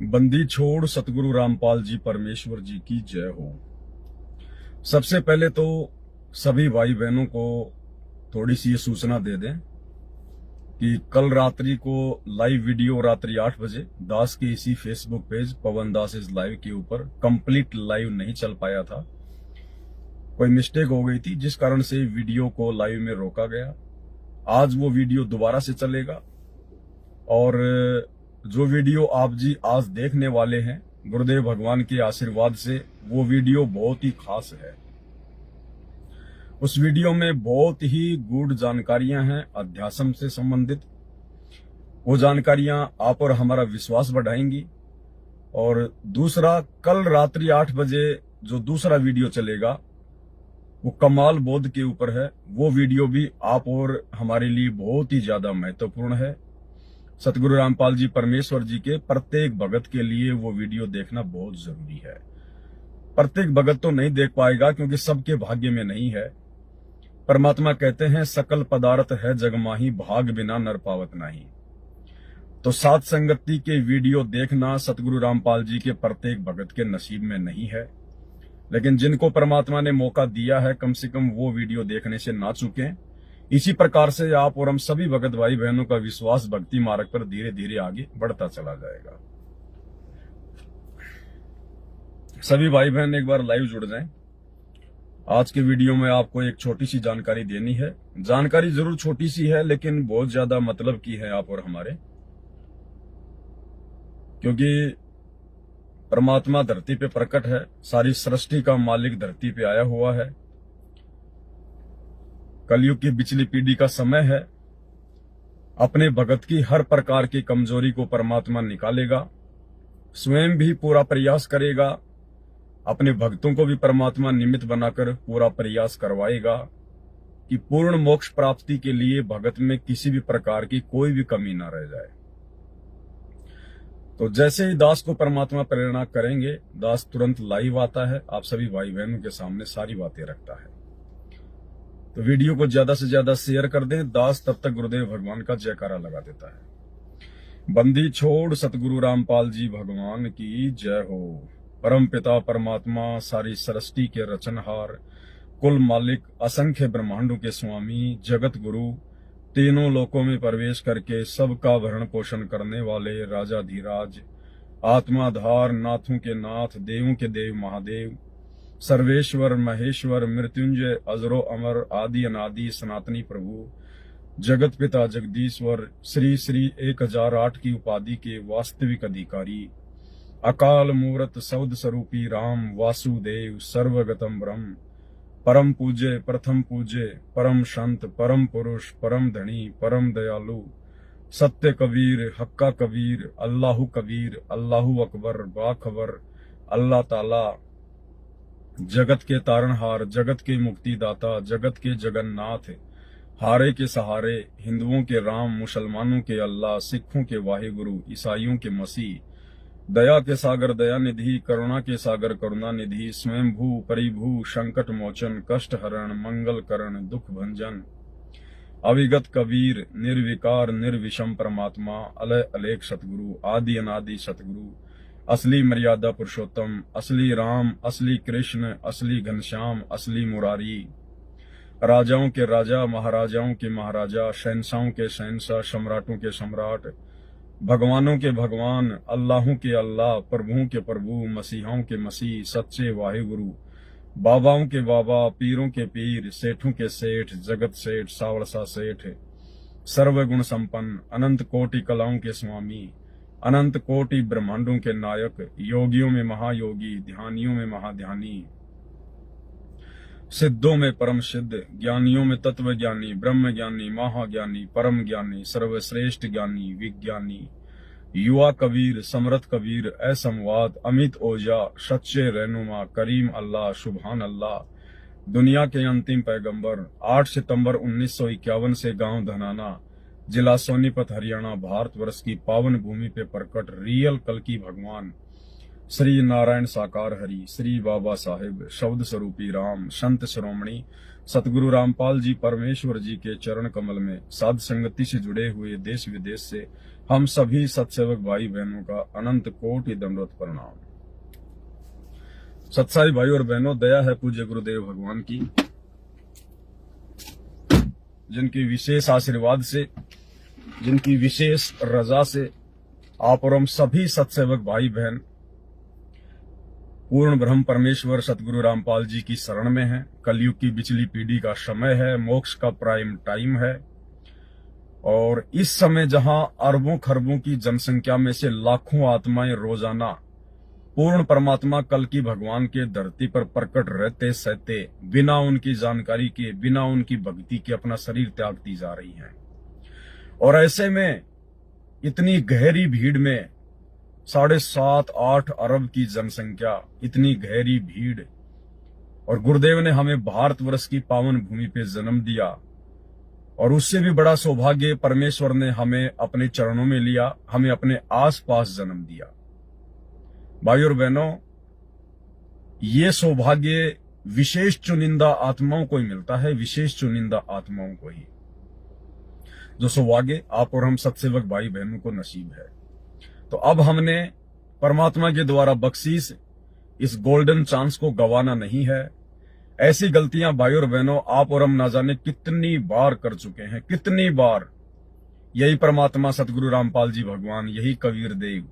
बंदी छोड़ सतगुरु रामपाल जी परमेश्वर जी की जय हो। सबसे पहले तो सभी भाई बहनों को थोड़ी सी ये सूचना दे दें कि कल रात्रि को लाइव वीडियो रात्रि 8 बजे दास के इसी Facebook page Pawan Das is live के ऊपर कंप्लीट लाइव नहीं चल पाया था। कोई मिस्टेक हो गई थी जिस कारण से वीडियो को लाइव में रोका गया। आज वो वीडियो दोबारा से चलेगा और जो वीडियो आप जी आज देखने वाले हैं गुरुदेव भगवान के आशीर्वाद से वो वीडियो बहुत ही खास है। उस वीडियो में बहुत ही गूढ़ जानकारियां हैं अध्यात्म से संबंधित। वो जानकारियां आप और हमारा विश्वास बढ़ाएंगी। और दूसरा, कल रात्रि 8 बजे जो दूसरा वीडियो चलेगा वो कमाल बोध के ऊपर है। वो वीडियो भी आप और हमारे लिए बहुत ही ज्यादा महत्वपूर्ण है। सतगुरु रामपाल जी परमेश्वर जी के प्रत्येक भगत के लिए वो वीडियो देखना बहुत जरूरी है। प्रत्येक भगत तो नहीं देख पाएगा क्योंकि सबके भाग्य में नहीं है। परमात्मा कहते हैं सकल पदार्थ है जग माही, भाग बिना नर पावत नहीं। तो सात संगति के वीडियो देखना सतगुरु रामपाल जी के प्रत्येक भगत के नसीब में नहीं है। लेकिन जिनको परमात्मा ने मौका दिया है कम से कम वो वीडियो देखने से ना चूकें। इसी प्रकार से आप और हम सभी भगत भाई बहनों का विश्वास भक्ति मार्ग पर धीरे धीरे आगे बढ़ता चला जाएगा। सभी भाई बहन एक बार लाइव जुड़ जाएं। आज के वीडियो में आपको एक छोटी सी जानकारी देनी है। जानकारी जरूर छोटी सी है लेकिन बहुत ज्यादा मतलब की है आप और हमारे, क्योंकि परमात्मा धरती पे प्रकट है। सारी सृष्टि का मालिक धरती पे आया हुआ है। कलयुग की बिचली पीढ़ी का समय है। अपने भगत की हर प्रकार की कमजोरी को परमात्मा निकालेगा। स्वयं भी पूरा प्रयास करेगा। अपने भक्तों को भी परमात्मा निमित्त बनाकर पूरा प्रयास करवाएगा कि पूर्ण मोक्ष प्राप्ति के लिए भगत में किसी भी प्रकार की कोई भी कमी ना रह जाए। तो जैसे ही दास को परमात्मा प्रेरणा करेंगे, दास तुरंत लाइव आता है, आप सभी भाई बहनों के सामने सारी बातें रखता है। तो वीडियो को ज्यादा से ज्यादा शेयर कर दें। दास तब तक गुरुदेव भगवान का जयकारा लगा देता है। बंदी छोड़ सतगुरु रामपाल जी भगवान की जय हो। परम पिता परमात्मा सारी सृष्टि के रचनहार, कुल मालिक, असंख्य ब्रह्मांडों के स्वामी, जगत गुरु, तीनों लोकों में प्रवेश करके सबका भरण पोषण करने वाले राजाधिराज, आत्माधार, नाथों के नाथ, देवों के देव महादेव, सर्वेश्वर महेश्वर, मृत्युंजय, अजरो अमर, आदि अनादि सनातनी प्रभु, जगत पिता जगदीश्वर, श्री श्री 1008 की उपाधि के वास्तविक अधिकारी, अकाल मूर्त सौद स्वरूपी राम वासुदेव, सर्वगतम ब्रह्म, परम पूज्य, प्रथम पूज्य, परम संत, परम पुरुष, परम धनी, परम दयालु, सत्य कबीर, हक्का कबीर, अल्लाहु कबीर, अल्लाहु अकबर, बाखबर, अल्लाह ताला, जगत के तारणहार, जगत के मुक्तिदाता, जगत के जगन्नाथ, हारे के सहारे, हिंदुओं के राम, मुसलमानों के अल्लाह, सिखों के वाहिगुरु, ईसाइयों के मसीह, दया के सागर दया निधि, करुणा के सागर करुणा निधि, स्वयंभू परिभू, संकट मोचन, कष्ट हरण, मंगल करण, दुख भंजन, अविगत कबीर, निर्विकार निर्विषम परमात्मा, अलय अलेख सतगुरु, आदि अनादि सतगुरु, असली मर्यादा पुरुषोत्तम, असली राम, असली कृष्ण, असली घनश्याम, असली मुरारी, राजाओं के राजा, महाराजाओं के महाराजा, शहंशाहों के शहंशाह, सम्राटों के सम्राट, भगवानों के भगवान, अल्लाहों के अल्लाह, प्रभुओं के प्रभु, मसीहों के मसीह, सच्चे वाहिगुरु, बाबाओं के बाबा, पीरों के पीर, सेठों के सेठ, जगत सेठ, सावड़सा सेठ, सर्वगुण संपन्न, अनंत कोटि कलाओं के स्वामी, अनंत कोटि ब्रह्मांडों के नायक, योगियों में महायोगी, ध्यानियों में महाध्यानी, सिद्धों में परम सिद्ध, ज्ञानियों में तत्व ज्ञानी, ब्रह्म ज्ञानी, महाज्ञानी, परम ज्ञानी, सर्वश्रेष्ठ ज्ञानी, विज्ञानी, युवा कबीर, समरथ कबीर, असंवाद, अमित ओजा, सच्चे रहनुमा, करीम अल्लाह, सुभान अल्लाह, दुनिया के अंतिम पैगंबर, 8 सितंबर 1951 से गांव धनाना, जिला सोनीपत, हरियाणा, भारतवर्ष की पावन भूमि पे प्रकट रियल कल्कि भगवान श्री नारायण साकार हरि, श्री बाबा साहेब, शब्द स्वरूपी राम, संत शिरोमणि सतगुरु रामपाल जी परमेश्वर जी के चरण कमल में साध संगति से जुड़े हुए देश विदेश से हम सभी सत्सेवक भाई बहनों का अनंत कोटि दंडवत प्रणाम। सत्साई भाई और बहनों, दया है पूज्य गुरुदेव भगवान की, जिनकी विशेष आशीर्वाद से, जिनकी विशेष रजा से आप और हम सभी सत्सेवक भाई बहन पूर्ण ब्रह्म परमेश्वर सतगुरु रामपाल जी की शरण में हैं। कलयुग की बिचली पीढ़ी का समय है, मोक्ष का प्राइम टाइम है, और इस समय जहां अरबों खरबों की जनसंख्या में से लाखों आत्माएं रोजाना पूर्ण परमात्मा कल की भगवान के धरती पर प्रकट रहते सहते बिना उनकी जानकारी के, बिना उनकी भक्ति के अपना शरीर त्यागती जा रही हैं। और ऐसे में इतनी गहरी भीड़ में 7.5-8 अरब की जनसंख्या, इतनी गहरी भीड़, और गुरुदेव ने हमें भारतवर्ष की पावन भूमि पे जन्म दिया, और उससे भी बड़ा सौभाग्य परमेश्वर ने हमें अपने चरणों में लिया, हमें अपने आसपास जन्म दिया। भाई और बहनों, ये सौभाग्य विशेष चुनिंदा आत्माओं को ही मिलता है, विशेष चुनिंदा आत्माओं को ही, जो सौभाग्य आप और हम सत्सेवक भाई बहनों को नसीब है। तो अब हमने परमात्मा के द्वारा बख्शीश इस गोल्डन चांस को गंवाना नहीं है। ऐसी गलतियां भाई और बहनों आप और हम ना जाने कितनी बार कर चुके हैं, कितनी बार। यही परमात्मा सतगुरु रामपाल जी भगवान, यही कबीर देव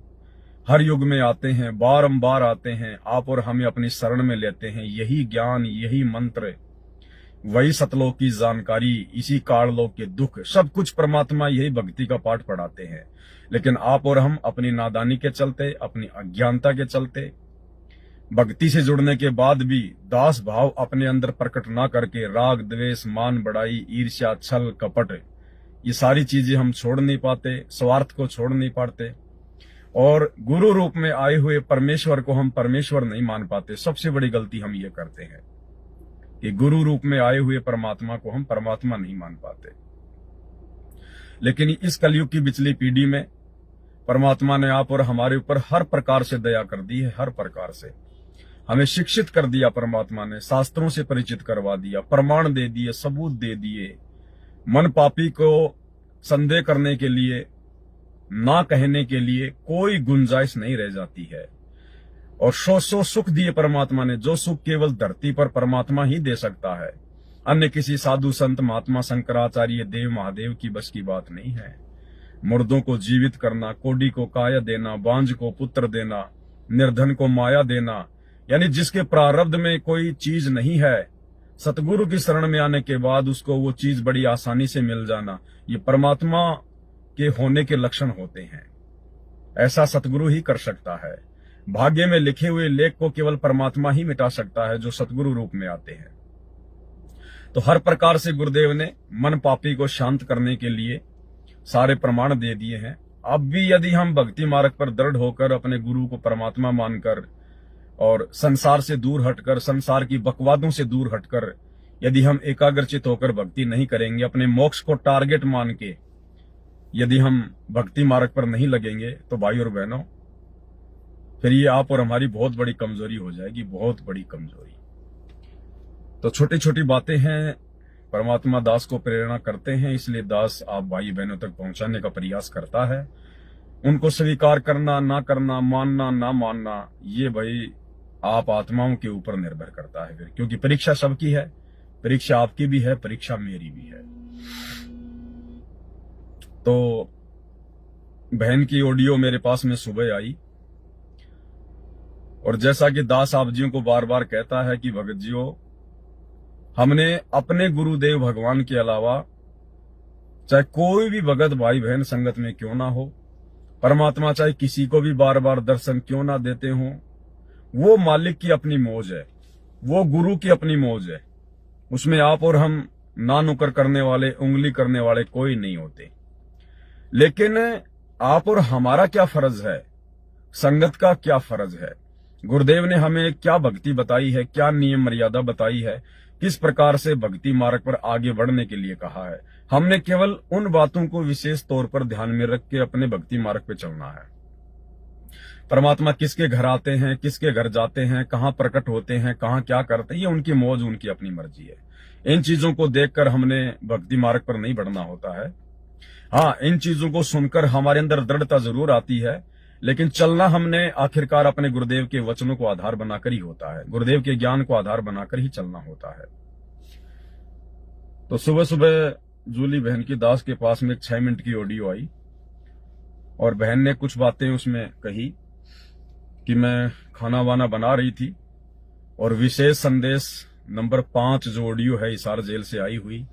हर युग में आते हैं, बारंबार आते हैं, आप और हमें अपनी शरण में लेते हैं। यही ज्ञान, यही मंत्र, वही सतलोक की जानकारी, इसी काललोक के दुख, सब कुछ परमात्मा यही भक्ति का पाठ पढ़ाते हैं। लेकिन आप और हम अपनी नादानी के चलते, अपनी अज्ञानता के चलते, भक्ति से जुड़ने के बाद भी दास भाव अपने अंदर प्रकट ना करके राग द्वेष मान बढ़ाई ईर्ष्या छल कपट, ये सारी चीजें हम छोड़ नहीं पाते, स्वार्थ को छोड़ नहीं पाते, और गुरु रूप में आए हुए परमेश्वर को हम परमेश्वर नहीं मान पाते। सबसे बड़ी गलती हम ये करते हैं कि गुरु रूप में आए हुए परमात्मा को हम परमात्मा नहीं मान पाते। लेकिन इस कलयुग की बिचली पीढ़ी में परमात्मा ने आप और हमारे ऊपर हर प्रकार से दया कर दी है, हर प्रकार से हमें शिक्षित कर दिया। परमात्मा ने शास्त्रों से परिचित करवा दिया, प्रमाण दे दिए, सबूत दे दिए। मन पापी को संदेह करने के लिए, ना कहने के लिए कोई गुंजाइश नहीं रह जाती है। और सौ सुख दिए परमात्मा ने, जो सुख केवल धरती पर परमात्मा ही दे सकता है, अन्य किसी साधु संत महात्मा शंकराचार्य देव महादेव की बस की बात नहीं है। मुर्दों को जीवित करना, कोडी को काया देना, बांझ को पुत्र देना, निर्धन को माया देना, यानी जिसके प्रारब्ध में कोई चीज नहीं है, सतगुरु की शरण में आने के बाद उसको वो चीज बड़ी आसानी से मिल जाना, ये परमात्मा के होने के लक्षण होते हैं। ऐसा सतगुरु ही कर सकता है। भाग्य में लिखे हुए लेख को केवल परमात्मा ही मिटा सकता है, जो सतगुरु रूप में आते हैं। तो हर प्रकार से गुरुदेव ने मन पापी को शांत करने के लिए सारे प्रमाण दे दिए हैं। अब भी यदि हम भक्ति मार्ग पर दृढ़ होकर अपने गुरु को परमात्मा मानकर और संसार से दूर हटकर, संसार की बकवादों से दूर हटकर यदि हम एकाग्रचित होकर भक्ति नहीं करेंगे, अपने मोक्ष को टारगेट मान के यदि हम भक्ति मार्ग पर नहीं लगेंगे, तो भाई और बहनों, फिर ये आप और हमारी बहुत बड़ी कमजोरी हो जाएगी, बहुत बड़ी कमजोरी। तो छोटी छोटी बातें हैं, परमात्मा दास को प्रेरणा करते हैं, इसलिए दास आप भाई बहनों तक पहुंचाने का प्रयास करता है। उनको स्वीकार करना ना करना, मानना ना मानना, ये भाई आप आत्माओं के ऊपर निर्भर करता है फिर, क्योंकि परीक्षा सबकी है, परीक्षा आपकी भी है, परीक्षा मेरी भी है। तो बहन की ऑडियो मेरे पास में सुबह आई, और जैसा कि दास आप जियों को बार बार कहता है कि भगत जियो, हमने अपने गुरुदेव भगवान के अलावा चाहे कोई भी भगत भाई बहन संगत में क्यों ना हो, परमात्मा चाहे किसी को भी बार बार दर्शन क्यों ना देते हो, वो मालिक की अपनी मौज है, वो गुरु की अपनी मौज है। उसमें आप और हम ना नुकर करने वाले, उंगली करने वाले कोई नहीं होते। लेकिन आप और हमारा क्या फर्ज है, संगत का क्या फर्ज है, गुरुदेव ने हमें क्या भक्ति बताई है, क्या नियम मर्यादा बताई है, किस प्रकार से भक्ति मार्ग पर आगे बढ़ने के लिए कहा है। हमने केवल उन बातों को विशेष तौर पर ध्यान में रख के अपने भक्ति मार्ग पे चलना है। परमात्मा किसके घर आते हैं, किसके घर जाते हैं, कहाँ प्रकट होते हैं, कहाँ क्या करते हैं, ये उनकी मौज, उनकी अपनी मर्जी है। इन चीजों को देखकर हमने भक्ति मार्ग पर नहीं बढ़ना होता है। हाँ, इन चीजों को सुनकर हमारे अंदर दृढ़ता जरूर आती है, लेकिन चलना हमने आखिरकार अपने गुरुदेव के वचनों को आधार बनाकर ही होता है, गुरुदेव के ज्ञान को आधार बनाकर ही चलना होता है। तो सुबह सुबह जूली बहन की दास के पास में एक 6 मिनट की ऑडियो आई और बहन ने कुछ बातें उसमें कही कि मैं खाना वाना बना रही थी और विशेष संदेश नंबर 5 जो ऑडियो है हिसार जेल से आई हुई,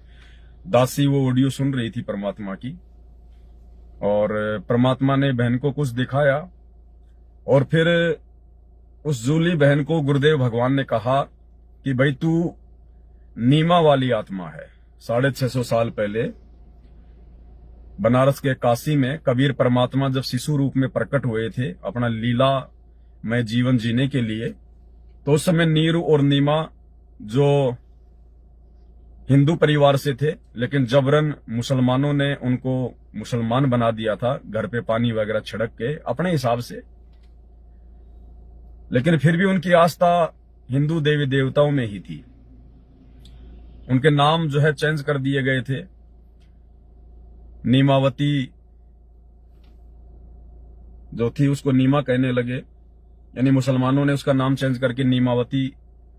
दासी वो ऑडियो सुन रही थी परमात्मा की, और परमात्मा ने बहन को कुछ दिखाया और फिर उस जूली बहन को गुरुदेव भगवान ने कहा कि भाई तू नीमा वाली आत्मा है। 650 साल पहले बनारस के काशी में कबीर परमात्मा जब शिशु रूप में प्रकट हुए थे अपना लीला में जीवन जीने के लिए, तो उस समय नीरू और नीमा जो हिंदू परिवार से थे, लेकिन जबरन मुसलमानों ने उनको मुसलमान बना दिया था, घर पे पानी वगैरह छिड़क के अपने हिसाब से, लेकिन फिर भी उनकी आस्था हिंदू देवी देवताओं में ही थी। उनके नाम जो है चेंज कर दिए गए थे, नीमावती जो थी उसको नीमा कहने लगे, यानी मुसलमानों ने उसका नाम चेंज करके नीमावती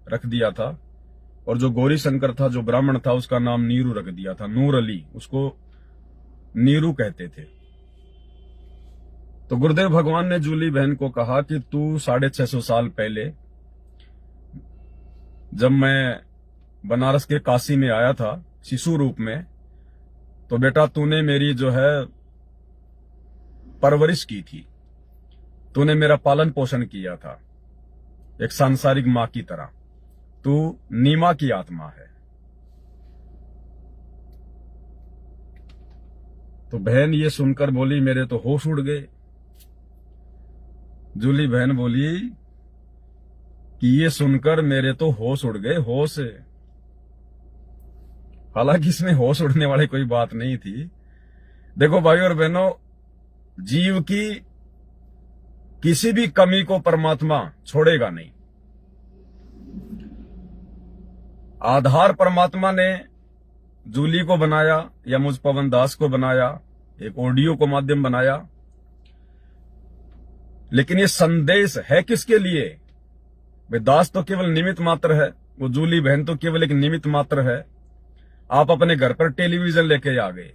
रख दिया था, और जो गौरी शंकर था जो ब्राह्मण था उसका नाम नीरू रख दिया था, नूर अली उसको नीरू कहते थे। तो गुरुदेव भगवान ने जूली बहन को कहा कि तू 650 साल पहले जब मैं बनारस के काशी में आया था शिशु रूप में, तो बेटा तूने मेरी जो है परवरिश की थी, तूने मेरा पालन पोषण किया था एक सांसारिक मां की तरह, तू नीमा की आत्मा है। तो बहन ये सुनकर बोली मेरे तो होश उड़ गए। जूली बहन बोली कि ये सुनकर मेरे तो होश उड़ गए, होश। हालांकि इसमें होश उड़ने वाली कोई बात नहीं थी। देखो भाई और बहनों, जीव की किसी भी कमी को परमात्मा छोड़ेगा नहीं। आधार परमात्मा ने जूली को बनाया या मुझ पवन दास को बनाया, एक ऑडियो को माध्यम बनाया, लेकिन ये संदेश है किसके लिए? वे दास तो केवल निमित्त मात्र है, वो जूली बहन तो केवल एक निमित्त मात्र है। आप अपने घर पर टेलीविजन लेके आ गए,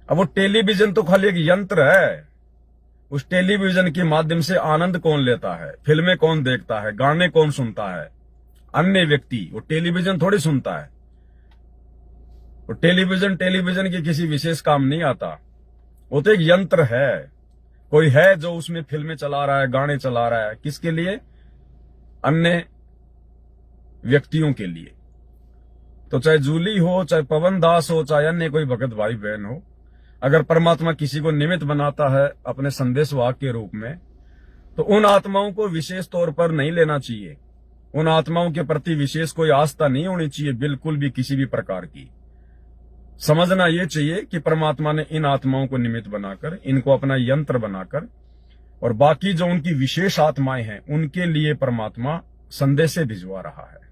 अब वो टेलीविजन तो खाली एक यंत्र है। उस टेलीविजन के माध्यम से आनंद कौन लेता है, फिल्में कौन देखता है, गाने कौन सुनता है? अन्य व्यक्ति। वो टेलीविजन थोड़ी सुनता है। वो टेलीविजन के किसी विशेष काम नहीं आता, वो तो एक यंत्र है। कोई है जो उसमें फिल्में चला रहा है, गाने चला रहा है, किसके लिए? अन्य व्यक्तियों के लिए। तो चाहे जूली हो, चाहे पवन दास हो, चाहे अन्य कोई भगत भाई बहन हो, अगर परमात्मा किसी को निमित्त बनाता है अपने संदेशवाहक के रूप में, तो उन आत्माओं को विशेष तौर पर नहीं लेना चाहिए। उन आत्माओं के प्रति विशेष कोई आस्था नहीं होनी चाहिए, बिल्कुल भी किसी भी प्रकार की। समझना यह चाहिए कि परमात्मा ने इन आत्माओं को निमित्त बनाकर, इनको अपना यंत्र बनाकर, और बाकी जो उनकी विशेष आत्माएं हैं उनके लिए परमात्मा संदेश भिजवा रहा है।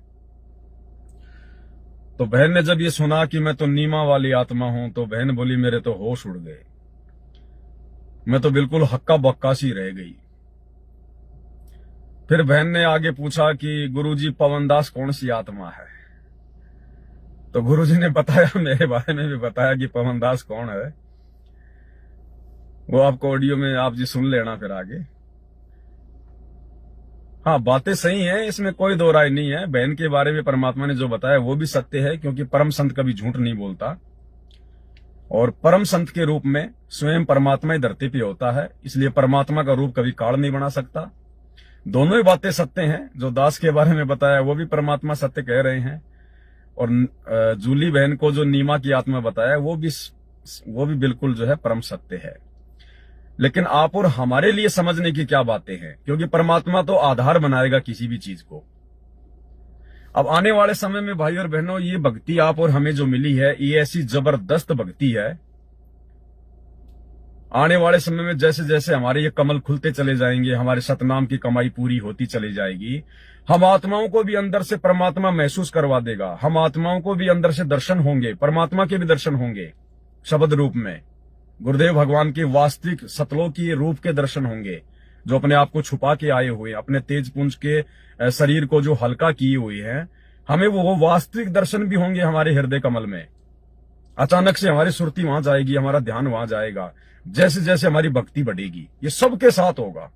तो बहन ने जब ये सुना कि मैं तो नीमा वाली आत्मा हूं, तो बहन बोली मेरे तो होश उड़ गए, मैं तो बिल्कुल हक्का बक्का सी रह गई। फिर बहन ने आगे पूछा कि गुरुजी पवन दास कौन सी आत्मा है? तो गुरुजी ने बताया, मेरे बारे में भी बताया कि पवन दास कौन है। वो आपको ऑडियो में आप जी सुन लेना फिर आगे। हाँ, बातें सही हैं, इसमें कोई दो राय नहीं है। बहन के बारे में परमात्मा ने जो बताया वो भी सत्य है, क्योंकि परम संत कभी झूठ नहीं बोलता, और परम संत के रूप में स्वयं परमात्मा ही धरती पे होता है, इसलिए परमात्मा का रूप कभी काल नहीं बना सकता। दोनों ही बातें सत्य हैं। जो दास के बारे में बताया वो भी परमात्मा सत्य कह रहे हैं, और जूली बहन को जो नीमा की आत्मा बताया वो भी बिल्कुल जो है परम सत्य है। लेकिन आप और हमारे लिए समझने की क्या बातें हैं, क्योंकि परमात्मा तो आधार बनाएगा किसी भी चीज को। अब आने वाले समय में भाई और बहनों, ये भक्ति आप और हमें जो मिली है, ये ऐसी जबरदस्त भक्ति है। आने वाले समय में जैसे जैसे हमारे ये कमल खुलते चले जाएंगे, हमारे सतनाम की कमाई पूरी होती चली जाएगी, हम आत्माओं को भी अंदर से परमात्मा महसूस करवा देगा। हम आत्माओं को भी अंदर से दर्शन होंगे, परमात्मा के भी दर्शन होंगे शब्द रूप में। गुरुदेव भगवान के वास्तविक सतलों की रूप के दर्शन होंगे, जो अपने आप को छुपा के आए हुए, अपने तेज पुंज के शरीर को जो हल्का किए हुए हैं, हमें वो वास्तविक दर्शन भी होंगे हमारे हृदय कमल में। अचानक से हमारी सुरती वहां जाएगी, हमारा ध्यान वहां जाएगा, जैसे जैसे हमारी भक्ति बढ़ेगी। ये सबके साथ होगा।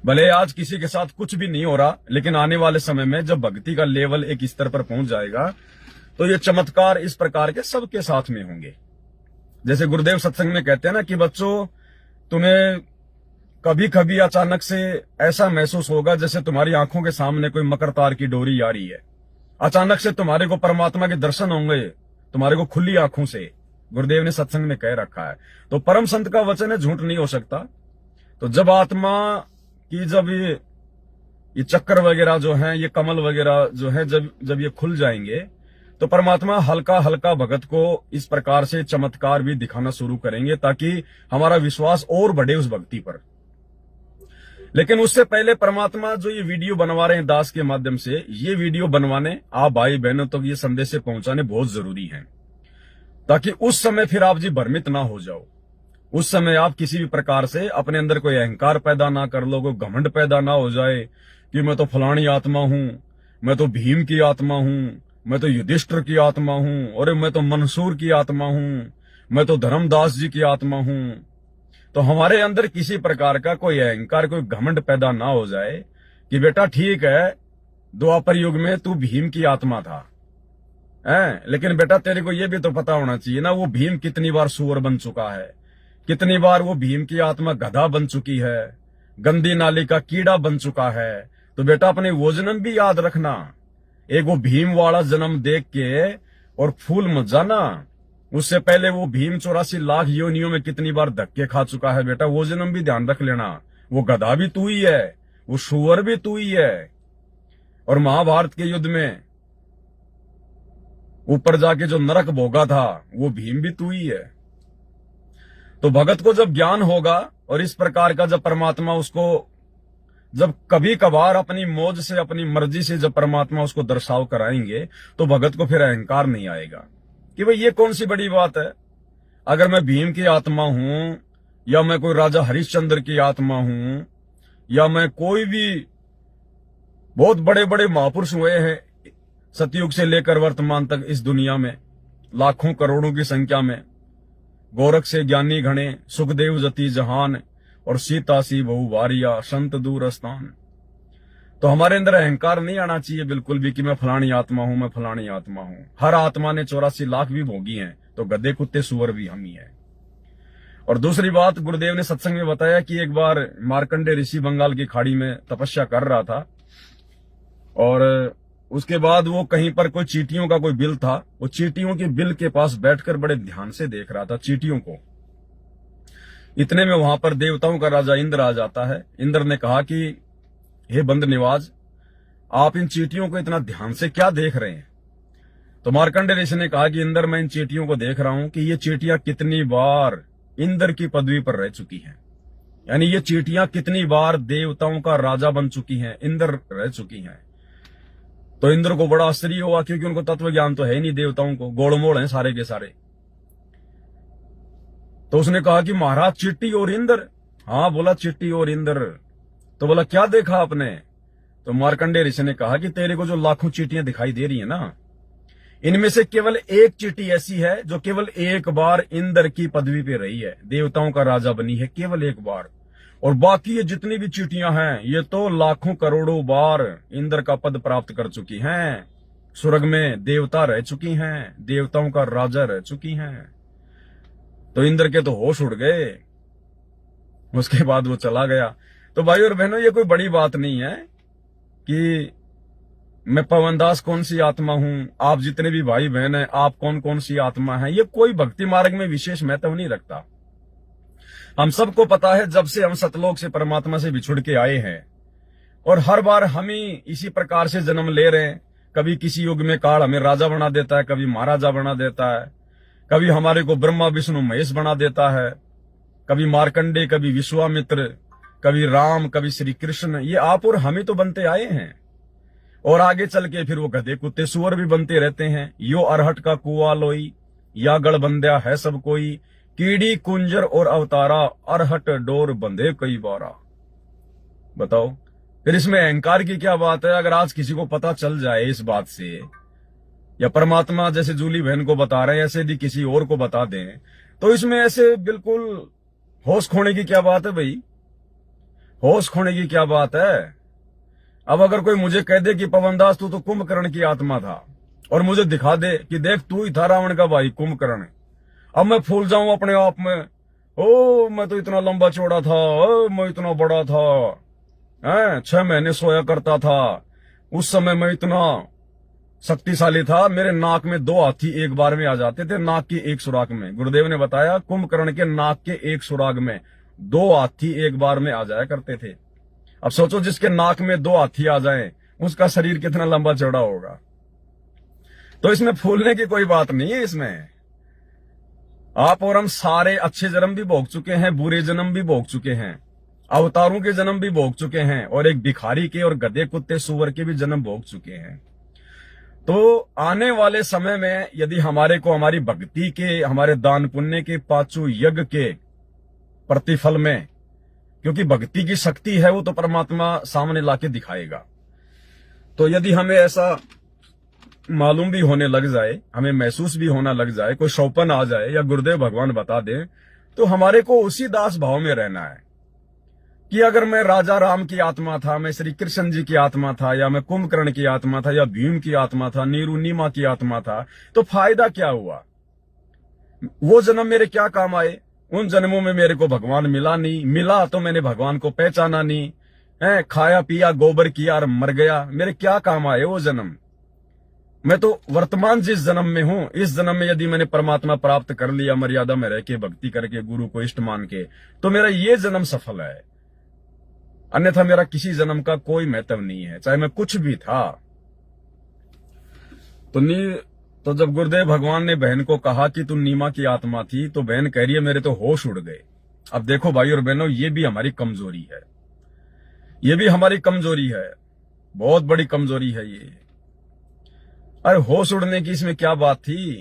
भले आज किसी के साथ कुछ भी नहीं हो रहा, लेकिन आने वाले समय में जब भक्ति का लेवल एक स्तर पर पहुंच जाएगा, तो ये चमत्कार इस प्रकार के सबके साथ में होंगे। जैसे गुरुदेव सत्संग में कहते हैं ना कि बच्चों, तुम्हें कभी कभी अचानक से ऐसा महसूस होगा जैसे तुम्हारी आंखों के सामने कोई मकर तार की डोरी आ रही है। अचानक से तुम्हारे को परमात्मा के दर्शन होंगे, तुम्हारे को खुली आंखों से। गुरुदेव ने सत्संग में कह रखा है। तो परम संत का वचन है, झूठ नहीं हो सकता। तो जब आत्मा की जब ये चक्कर वगैरह जो है, ये कमल वगैरह जो है, जब ये खुल जाएंगे, तो परमात्मा हल्का हल्का भगत को इस प्रकार से चमत्कार भी दिखाना शुरू करेंगे, ताकि हमारा विश्वास और बढ़े उस भक्ति पर। लेकिन उससे पहले परमात्मा जो ये वीडियो बनवा रहे हैं दास के माध्यम से, ये वीडियो बनवाने आप भाई बहनों तक ये संदेश से पहुंचाने बहुत जरूरी है, ताकि उस समय फिर आप जी भ्रमित ना हो जाओ। उस समय आप किसी भी प्रकार से अपने अंदर कोई अहंकार पैदा ना कर लो, कोई घमंड पैदा ना हो जाए कि मैं तो फलानी आत्मा हूं, मैं तो भीम की आत्मा हूं, मैं तो युधिष्ठिर की आत्मा हूं, और मैं तो मंसूर की आत्मा हूं, मैं तो धर्मदास जी की आत्मा हूं। तो हमारे अंदर किसी प्रकार का कोई अहंकार, कोई घमंड पैदा ना हो जाए कि बेटा ठीक है, द्वापर युग में तू भीम की आत्मा था, लेकिन बेटा तेरे को यह भी तो पता होना चाहिए ना, वो भीम कितनी बार सुअर बन चुका है, कितनी बार वो भीम की आत्मा गधा बन चुकी है, गंदी नाली का कीड़ा बन चुका है। तो बेटा अपने वो जन्म भी याद रखना। एक वो भीम वाला जन्म देख के और फूल मत जाना। उससे पहले वो भीम 84 लाख योनियों में कितनी बार धक्के खा चुका है, बेटा वो जन्म भी ध्यान रख लेना। वो गधा भी तू ही है, वो सुअर भी तू ही है, और महाभारत के युद्ध में ऊपर जाके जो नरक भोगा था वो भीम भी तू ही है। तो भगत को जब ज्ञान होगा और इस प्रकार का जब परमात्मा उसको जब कभी कभार अपनी मौज से, अपनी मर्जी से जब परमात्मा उसको दर्शाव कराएंगे, तो भगत को फिर अहंकार नहीं आएगा कि भाई ये कौन सी बड़ी बात है। अगर मैं भीम की आत्मा हूं, या मैं कोई राजा हरिश्चंद्र की आत्मा हूं, या मैं कोई भी बहुत बड़े बड़े महापुरुष हुए हैं सतयुग से लेकर वर्तमान तक इस दुनिया में, लाखों करोड़ों की संख्या में, गोरख से ज्ञानी घने, सुखदेव जति जहान, और सीता सी बहु वारिया, संत दूर स्थान। तो हमारे अंदर अहंकार नहीं आना चाहिए बिल्कुल भी कि मैं फलानी आत्मा हूं, मैं फलानी आत्मा हूं। हर आत्मा ने 84 लाख भी भोगी हैं, तो गधे कुत्ते सुअर भी हम ही है। और दूसरी बात, गुरुदेव ने सत्संग में बताया कि एक बार मार्कंडे ऋषि बंगाल की खाड़ी में तपस्या कर रहा था, और उसके बाद वो कहीं पर कोई चींटियों का कोई बिल था, वो चींटियों के बिल के पास बैठकर बड़े ध्यान से देख रहा था चींटियों को। इतने में वहां पर देवताओं का राजा इंद्र आ जाता है। इंद्र ने कहा कि हे बंद निवाज, आप इन चींटियों को इतना ध्यान से क्या देख रहे हैं? तो मार्कंडे ऋषि ने कहा कि इंद्र, मैं इन चींटियों को देख रहा हूं कि ये चींटियां कितनी बार इंद्र की पदवी पर रह चुकी हैं, यानी ये चींटियां कितनी बार देवताओं का राजा बन चुकी हैं, इंद्र रह चुकी हैं। तो इंद्र को बड़ा आश्चर्य हुआ, क्योंकि उनको तत्व ज्ञान तो है ही नहीं, देवताओं को गोड़मोड़ हैं सारे के सारे। तो उसने कहा कि महाराज चींटी और इंद्र? हाँ बोला, चींटी और इंद्र। तो बोला क्या देखा आपने? तो मार्कंडे ऋषि ने कहा कि तेरे को जो लाखों चींटियां दिखाई दे रही है ना, इनमें से केवल एक चींटी ऐसी है जो केवल एक बार इंद्र की पदवी पे रही है, देवताओं का राजा बनी है केवल एक बार। और बाकी ये जितनी भी चींटियां हैं, ये तो लाखों करोड़ों बार इंद्र का पद प्राप्त कर चुकी हैं, स्वर्ग में देवता रह चुकी हैं, देवताओं का राजा रह चुकी हैं। तो इंद्र के तो होश उड़ गए। उसके बाद वो चला गया। तो भाई और बहनों, ये कोई बड़ी बात नहीं है कि मैं पवनदास कौन सी आत्मा हूं, आप जितने भी भाई बहन हैं आप कौन कौन सी आत्मा हैं। ये कोई भक्ति मार्ग में विशेष महत्व नहीं रखता। हम सबको पता है, जब से हम सतलोक से परमात्मा से बिछुड़ के आए हैं, और हर बार हम ही इसी प्रकार से जन्म ले रहे हैं। कभी किसी युग में काल हमें राजा बना देता है, कभी महाराजा बना देता है, कभी हमारे को ब्रह्मा विष्णु महेश बना देता है, कभी मार्कंडे, कभी विश्वामित्र, कभी राम, कभी श्री कृष्ण। ये आप और हम ही तो बनते आए हैं, और आगे चल के फिर वो गधे कुत्ते सुअर भी बनते रहते हैं। यो अरहट का कुआ लोई, या गढ़ बंध्या है सब कोई, कीड़ी कुंजर और अवतारा, अरहट डोर बंधे कई बारा। बताओ, फिर इसमें अहंकार की क्या बात है? अगर आज किसी को पता चल जाए इस बात से, या परमात्मा जैसे जूली बहन को बता रहे हैं ऐसे यदि किसी और को बता दें, तो इसमें ऐसे बिल्कुल होश खोने की क्या बात है भाई? होश खोने की क्या बात है? अब अगर कोई मुझे कह दे कि पवनदास तू तो कुंभकर्ण की आत्मा था, और मुझे दिखा दे कि देख तू ही था रावण का भाई कुंभकर्ण, अब मैं फूल जाऊं अपने आप में, ओ मैं तो इतना लंबा चौड़ा था, ओ मैं इतना बड़ा था, 6 महीने सोया करता था, उस समय मैं इतना शक्तिशाली था, मेरे नाक में 2 हाथी एक बार में आ जाते थे, नाक की एक सुराग में। गुरुदेव ने बताया कुंभकर्ण के नाक के एक सुराग में 2 हाथी एक बार में आ जाया करते थे। अब सोचो जिसके नाक में 2 हाथी आ जाएं, उसका शरीर कितना लंबा चौड़ा होगा। तो इसमें फूलने की कोई बात नहीं है। इसमें आप और हम सारे अच्छे जन्म भी भोग चुके हैं, बुरे जन्म भी भोग चुके हैं, अवतारों के जन्म भी भोग चुके हैं, और एक भिखारी के और गधे कुत्ते सुअर के भी जन्म भोग चुके हैं। तो आने वाले समय में यदि हमारे को हमारी भक्ति के, हमारे दान पुण्य के, 5 यज्ञ के प्रतिफल में, क्योंकि भक्ति की शक्ति है वो तो परमात्मा सामने लाके दिखाएगा, तो यदि हमें ऐसा मालूम भी होने लग जाए, हमें महसूस भी होना लग जाए, कोई सौपन आ जाए या गुरुदेव भगवान बता दें, तो हमारे को उसी दास भाव में रहना है कि अगर मैं राजा राम की आत्मा था, मैं श्री कृष्ण जी की आत्मा था, या मैं कुंभकर्ण की आत्मा था, या भीम की आत्मा था, नीरू नीमा की आत्मा था, तो फायदा क्या हुआ? वो जन्म मेरे क्या काम आए? उन जन्मों में मेरे को भगवान मिला नहीं, मिला तो मैंने भगवान को पहचाना नहीं है, खाया पिया गोबर किया और मर गया, मेरे क्या काम आए वो जन्म? मैं तो वर्तमान जिस जन्म में हूं, इस जन्म में यदि मैंने परमात्मा प्राप्त कर लिया, मर्यादा में रह के भक्ति करके गुरु को इष्ट मान के, तो मेरा ये जन्म सफल है, अन्यथा मेरा किसी जन्म का कोई महत्व नहीं है, चाहे मैं कुछ भी था। तो जब गुरुदेव भगवान ने बहन को कहा कि तू नीमा की आत्मा थी, तो बहन कह रही है मेरे तो होश उड़ गए। अब देखो भाई और बहनों, ये भी हमारी कमजोरी है, ये भी हमारी कमजोरी है, बहुत बड़ी कमजोरी है ये। अरे होश उड़ने की इसमें क्या बात थी?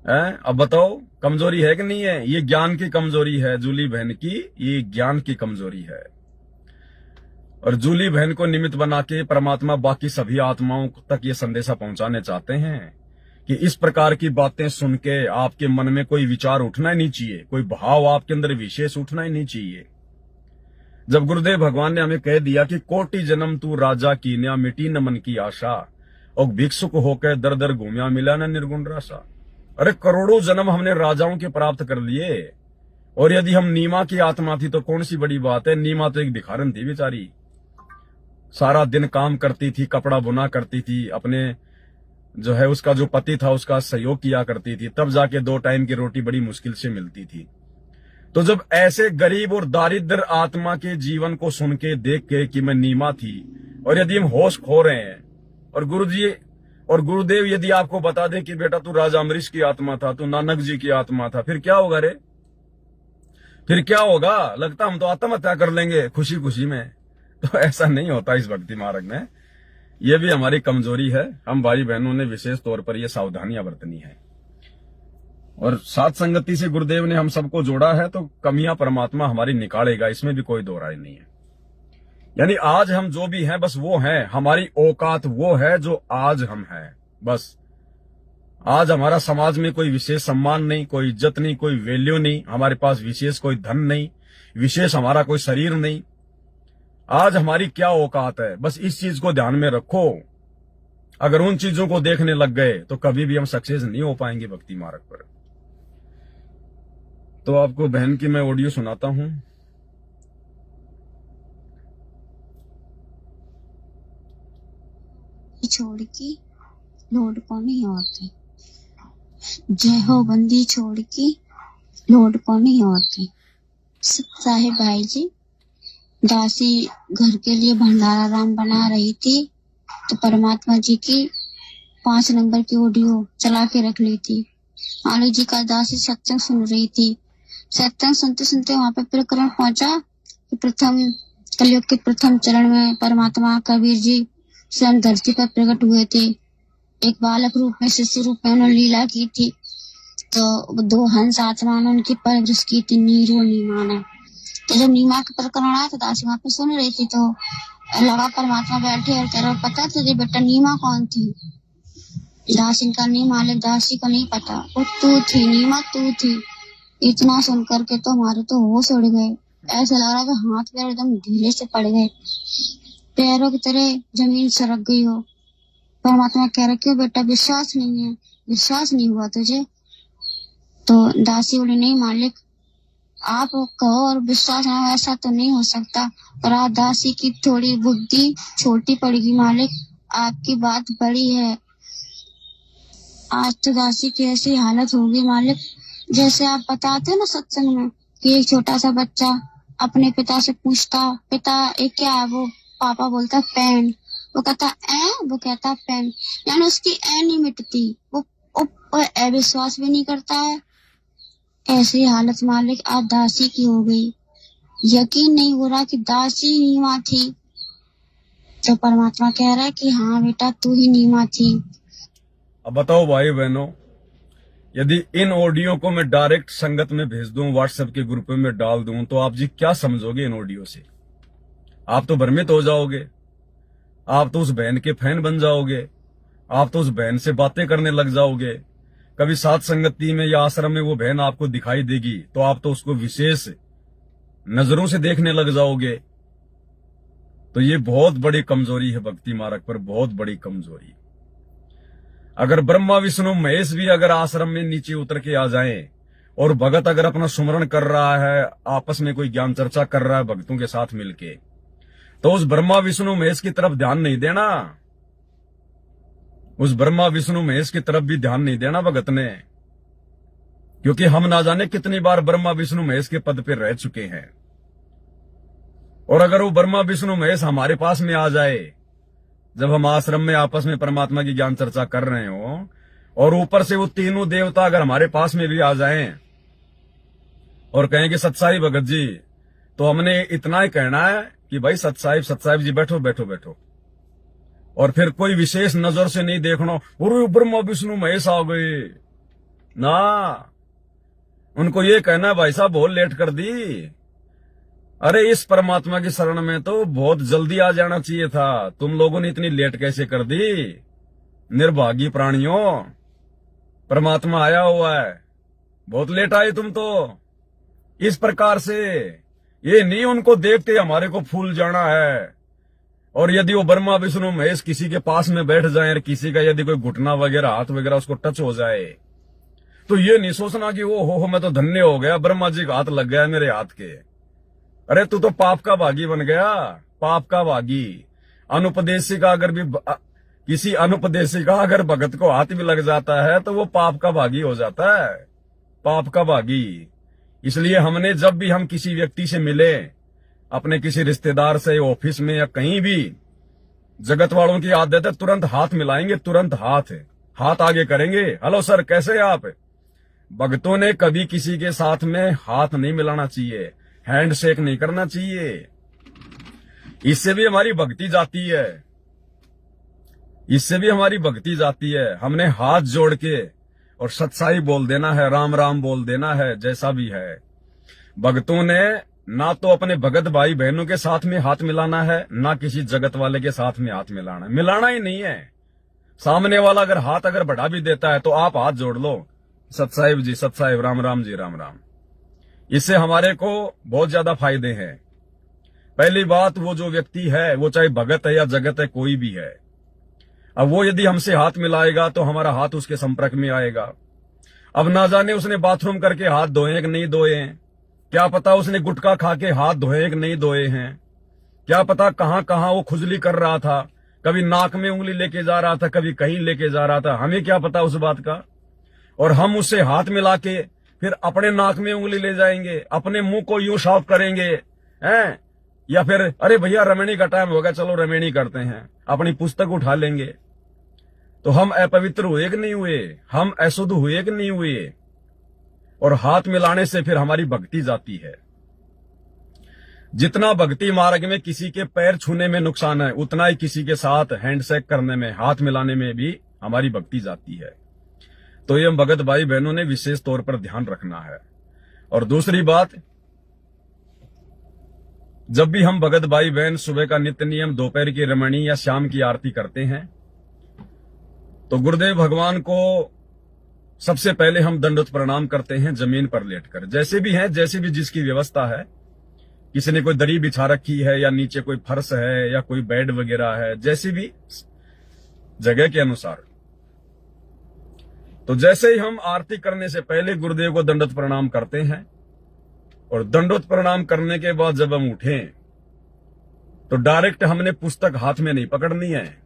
अब बताओ, कमजोरी है कि नहीं है? ये ज्ञान की कमजोरी है जूली बहन की, ये ज्ञान की कमजोरी है। और जूली बहन को निमित्त बना के परमात्मा बाकी सभी आत्माओं तक ये संदेशा पहुंचाने चाहते हैं कि इस प्रकार की बातें सुन के आपके मन में कोई विचार उठना ही नहीं चाहिए, कोई भाव आपके अंदर विशेष उठना ही नहीं चाहिए। जब गुरुदेव भगवान ने हमें कह दिया कि कोटि जन्म तू राजा कीन्या, मिटी न मन की आशा, और भिक्षुक होकर दर दर घूमिया, मिला न निर्गुण राशा। अरे करोड़ों जन्म हमने राजाओं के प्राप्त कर लिए, और यदि हम नीमा की आत्मा थी तो कौन सी बड़ी बात है? नीमा तो एक भिखारन थी बेचारी, सारा दिन काम करती थी, कपड़ा बुना करती थी, अपने जो है उसका जो पति था उसका सहयोग किया करती थी, तब जाके 2 टाइम की रोटी बड़ी मुश्किल से मिलती थी। तो जब ऐसे गरीब और दारिद्र आत्मा के जीवन को सुन के देख के कि मैं नीमा थी, और यदि हम होश खो रहे हैं, और गुरुजी और गुरुदेव यदि आपको बता दें कि बेटा तू राजा अमरीश की आत्मा था, तू नानक जी की आत्मा था, फिर क्या होगा रे? फिर क्या होगा? लगता हम तो आत्महत्या कर लेंगे खुशी खुशी में। तो ऐसा नहीं होता इस भक्ति मार्ग में, यह भी हमारी कमजोरी है। हम भाई बहनों ने विशेष तौर पर यह सावधानियां बरतनी है, और साथ संगति से गुरुदेव ने हम सबको जोड़ा है, तो कमियां परमात्मा हमारी निकालेगा, इसमें भी कोई दो राय नहीं है। यानी आज हम जो भी हैं बस वो हैं, हमारी औकात वो है जो आज हम हैं। बस आज हमारा समाज में कोई विशेष सम्मान नहीं, कोई इज्जत नहीं, कोई वैल्यू नहीं, हमारे पास विशेष कोई धन नहीं, विशेष हमारा कोई शरीर नहीं। आज हमारी क्या औकात है, बस इस चीज को ध्यान में रखो। अगर उन चीजों को देखने लग गए तो कभी भी हम सक्सेस नहीं हो पाएंगे भक्ति मार्ग पर। तो आपको बहन की मैं ऑडियो सुनाता हूं। छोड़ के लौट को नहीं आती, जय हो बंदी छोड़ के लौट को नहीं आती। साहिब भाई जी, दासी घर के लिए भंडारा राम बना रही थी, तो परमात्मा जी की 5 नंबर की ऑडियो चला के रख ली थी। आलू जी का दासी सत्संग सुन रही थी। सत्संग सुनते सुनते वहां पे प्रकरण पहुंचा कि प्रथम कलयुग के प्रथम चरण में परमात्मा कबीर जी स्वयं धरती पर प्रकट हुए थे। एक बालक रूप में, शिशु रूप में उन्होंने लीला की थी। तो दो हंस आत्मा ने उनकी परवरिश की थी, नीरू और नीमा ने। तो जब नीमा का प्रकरण आया तो दासी वहां पे सुन रही थी, तो लगा परमात्मा बैठे और कह रहे पता तुझे बेटा नीमा कौन थी? दासी का नहीं मालिक, दासी को नहीं पता, वो तू थी नीमा, तू थी। इतना सुन करके तो हमारे तो होश उड़ गए, ऐसा लग रहा था हाथ पैर एकदम ढीले से पड़ गए, पैरों की तरह जमीन सरक गई हो। परमात्मा कह रहे क्यों बेटा, विश्वास नहीं है, विश्वास नहीं हुआ तुझे? तो दासी बोली नहीं मालिक, आप कहो और विश्वास ना हो ऐसा तो नहीं हो सकता, पर आज दासी की थोड़ी बुद्धि छोटी पड़ेगी मालिक, आपकी बात बड़ी है। आज तो दासी की ऐसी हालत होगी मालिक, जैसे आप बताते हैं ना सत्संग में कि एक छोटा सा बच्चा अपने पिता से पूछता, पिता एक क्या है? वो पापा बोलता पेन, वो कहता वो कहता पेन, यानी उसकी नहीं मिटती, वो अविश्वास भी नहीं करता है। ऐसी हालत मालिक आज दासी की हो गई, यकीन नहीं हो रहा कि दासी नीमा थी। तो परमात्मा कह रहा है कि हाँ बेटा तू ही नीमा थी। अब बताओ भाई बहनों, यदि इन ऑडियो को मैं डायरेक्ट संगत में भेज दूं, व्हाट्सएप के ग्रुप में डाल दूं, तो आप जी क्या समझोगे इन ऑडियो से? आप तो भ्रमित हो जाओगे, आप तो उस बहन के फैन बन जाओगे, आप तो उस बहन से बातें करने लग जाओगे। कभी साथ संगति में या आश्रम में वो बहन आपको दिखाई देगी तो आप तो उसको विशेष नजरों से देखने लग जाओगे। तो ये बहुत बड़ी कमजोरी है भक्ति मार्ग पर, बहुत बड़ी कमजोरी। अगर ब्रह्मा विष्णु महेश भी अगर आश्रम में नीचे उतर के आ जाएं और भगत अगर अपना सुमरण कर रहा है, आपस में कोई ज्ञान चर्चा कर रहा है भक्तों के साथ मिलके, तो उस ब्रह्मा विष्णु महेश की तरफ ध्यान नहीं देना, उस ब्रह्मा विष्णु महेश की तरफ भी ध्यान नहीं देना भगत ने, क्योंकि हम ना जाने कितनी बार ब्रह्मा विष्णु महेश के पद पे रह चुके हैं। और अगर वो ब्रह्मा विष्णु महेश हमारे पास में आ जाए, जब हम आश्रम में आपस में परमात्मा की ज्ञान चर्चा कर रहे हो, और ऊपर से वो तीनों देवता अगर हमारे पास में भी आ जाएं और कहें कि सतसाई भगत जी, तो हमने इतना ही कहना है कि भाई सतसाहिब जी बैठो बैठो बैठो, और फिर कोई विशेष नजर से नहीं देखना और ब्रह्मा विष्णु महेश आ गए ना। उनको ये कहना है भाई साहब बहुत लेट कर दी, अरे इस परमात्मा की शरण में तो बहुत जल्दी आ जाना चाहिए था, तुम लोगों ने इतनी लेट कैसे कर दी? निर्भागी प्राणियों, परमात्मा आया हुआ है, बहुत लेट आए तुम तो। इस प्रकार से ये नहीं उनको देखते हमारे को फूल जाना है। और यदि वो ब्रह्मा विष्णु महेश किसी के पास में बैठ जाए और किसी का यदि कोई घुटना वगैरह हाथ वगैरह उसको टच हो जाए, तो ये नहीं सोचना कि वो हो मैं तो धन्य हो गया, ब्रह्मा जी का हाथ लग गया मेरे हाथ के। अरे तू तो पाप का भागी बन गया, पाप का भागी। अनुपदेशी का अगर भी किसी अनुपदेशी का अगर भगत को हाथ भी लग जाता है तो वो पाप का भागी हो जाता है, पाप का भागी। इसलिए हमने जब भी हम किसी व्यक्ति से मिले, अपने किसी रिश्तेदार से, ऑफिस में या कहीं भी, जगत वालों की आदत है तुरंत हाथ मिलाएंगे, तुरंत हाथ आगे करेंगे, हेलो सर कैसे हैं आप। भक्तों ने कभी किसी के साथ में हाथ नहीं मिलाना चाहिए, हैंड शेक नहीं करना चाहिए। इससे भी हमारी भक्ति जाती है, इससे भी हमारी भक्ति जाती है। हमने हाथ जोड़ के और सत्साई बोल देना है, राम राम बोल देना है, जैसा भी है। भक्तों ने ना तो अपने भगत भाई बहनों के साथ में हाथ मिलाना है, ना किसी जगत वाले के साथ में हाथ मिलाना ही नहीं है। सामने वाला अगर हाथ अगर बढ़ा भी देता है तो आप हाथ जोड़ लो, सतसाहिब जी सतसाहिब, राम राम जी राम राम। इससे हमारे को बहुत ज्यादा फायदे हैं। पहली बात, वो जो व्यक्ति है वो चाहे भगत है या जगत है, कोई भी है, अब वो यदि हमसे हाथ मिलाएगा तो हमारा हाथ उसके संपर्क में आएगा। अब ना जाने उसने बाथरूम करके हाथ धोए कि नहीं धोए हैं, क्या पता उसने गुटखा खा के हाथ धोए कि नहीं धोए हैं, क्या पता कहां कहां वो खुजली कर रहा था, कभी नाक में उंगली लेके जा रहा था, कभी कहीं लेके जा रहा था, हमें क्या पता उस बात का। और हम उससे हाथ मिला के फिर अपने नाक में उंगली ले जाएंगे, अपने मुंह को यूं साफ करेंगे हैं, या फिर अरे भैया रमणी का टाइम होगा चलो रमणी करते हैं, अपनी पुस्तक उठा लेंगे। तो हम अपवित्र हुए कि नहीं हुए, हम अशुद्ध हुए कि नहीं हुए। और हाथ मिलाने से फिर हमारी भक्ति जाती है। जितना भक्ति मार्ग में किसी के पैर छूने में नुकसान है, उतना ही किसी के साथ हैंडशेक करने में, हाथ मिलाने में भी हमारी भक्ति जाती है। तो ये भगत भाई बहनों ने विशेष तौर पर ध्यान रखना है। और दूसरी बात, जब भी हम भगत भाई बहन सुबह का नित्य नियम, दोपहर की रमणी या शाम की आरती करते हैं, तो गुरुदेव भगवान को सबसे पहले हम दंडवत प्रणाम करते हैं जमीन पर लेटकर। जैसे भी है, जैसे भी जिसकी व्यवस्था है, किसी ने कोई दरी बिछा रखी है या नीचे कोई फर्श है या कोई बेड वगैरह है, जैसी भी जगह के अनुसार। तो जैसे ही हम आरती करने से पहले गुरुदेव को दंडवत प्रणाम करते हैं, और दंडवत प्रणाम करने के बाद जब हम उठें तो डायरेक्ट हमने पुस्तक हाथ में नहीं पकड़नी है,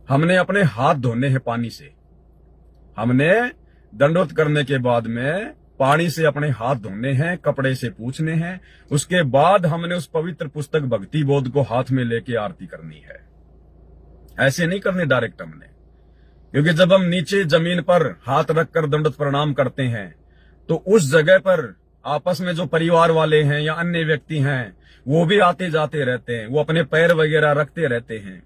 हमने अपने हाथ धोने हैं पानी से। हमने दंडवत करने के बाद में पानी से अपने हाथ धोने हैं, कपड़े से पूछने हैं, उसके बाद हमने उस पवित्र पुस्तक भक्ति बोध को हाथ में लेके आरती करनी है। ऐसे नहीं करने डायरेक्ट हमने, क्योंकि जब हम नीचे जमीन पर हाथ रखकर दंडवत प्रणाम करते हैं तो उस जगह पर आपस में जो परिवार वाले हैं या अन्य व्यक्ति हैं वो भी आते जाते रहते हैं, वो अपने पैर वगैरह रखते रहते हैं।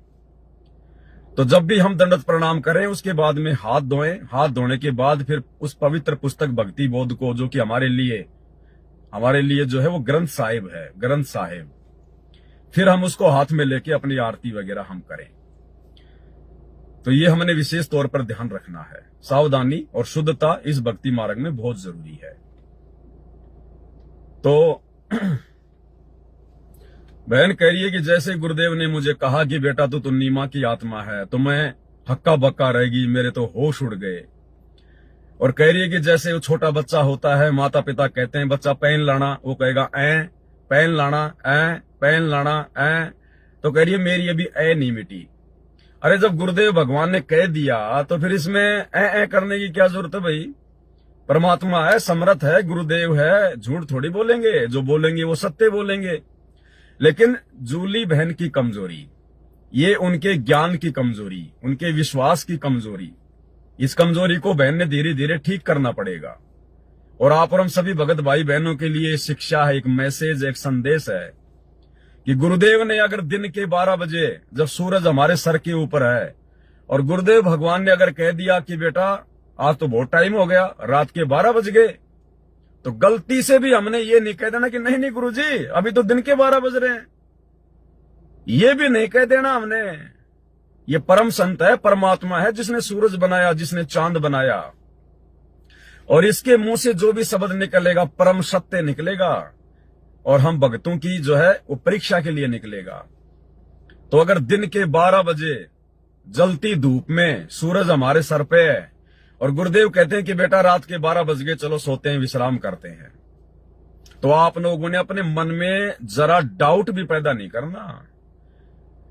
तो जब भी हम दंडवत प्रणाम करें उसके बाद में हाथ धोएं, हाथ धोने के बाद फिर उस पवित्र पुस्तक भक्ति बोध को, जो कि हमारे लिए जो है वो ग्रंथ साहिब है, ग्रंथ साहिब, फिर हम उसको हाथ में लेके अपनी आरती वगैरह हम करें। तो ये हमने विशेष तौर पर ध्यान रखना है। सावधानी और शुद्धता इस भक्ति मार्ग में बहुत जरूरी है। तो बहन कह रही है कि जैसे गुरुदेव ने मुझे कहा कि बेटा तू नीमा की आत्मा है, तो मैं हक्का बक्का रहेगी, मेरे तो होश उड़ गए। और कह रही है कि जैसे वो छोटा बच्चा होता है, माता पिता कहते हैं बच्चा पेन लाना, वो कहेगा ऐ पेन लाना, ऐ पेन लाना, ऐ। तो कह रही है मेरी अभी ऐ नहीं मिटी। अरे जब गुरुदेव भगवान ने कह दिया तो फिर इसमें ऐ करने की क्या जरूरत है भाई? परमात्मा है, समर्थ है, गुरुदेव है, झूठ थोड़ी बोलेंगे, जो बोलेंगे वो सत्य बोलेंगे। लेकिन जूली बहन की कमजोरी, ये उनके ज्ञान की कमजोरी, उनके विश्वास की कमजोरी, इस कमजोरी को बहन ने धीरे धीरे ठीक करना पड़ेगा। और आप और हम सभी भगत भाई बहनों के लिए शिक्षा है, एक मैसेज, एक संदेश है कि गुरुदेव ने अगर दिन के 12 बजे जब सूरज हमारे सर के ऊपर है और गुरुदेव भगवान ने अगर कह दिया कि बेटा आज तो बहुत टाइम हो गया, रात के 12 बज गए, तो गलती से भी हमने ये नहीं कह देना कि नहीं नहीं गुरुजी अभी तो दिन के 12 बज रहे हैं। ये भी नहीं कह देना हमने। ये परम संत है, परमात्मा है, जिसने सूरज बनाया, जिसने चांद बनाया, और इसके मुंह से जो भी शब्द निकलेगा परम सत्य निकलेगा, और हम भक्तों की जो है वो परीक्षा के लिए निकलेगा। तो अगर दिन के 12 बजे जलती धूप में सूरज हमारे सर पे है और गुरुदेव कहते हैं कि बेटा रात के 12 बज गए, चलो सोते हैं, विश्राम करते हैं, तो आप लोगों ने अपने मन में जरा डाउट भी पैदा नहीं करना।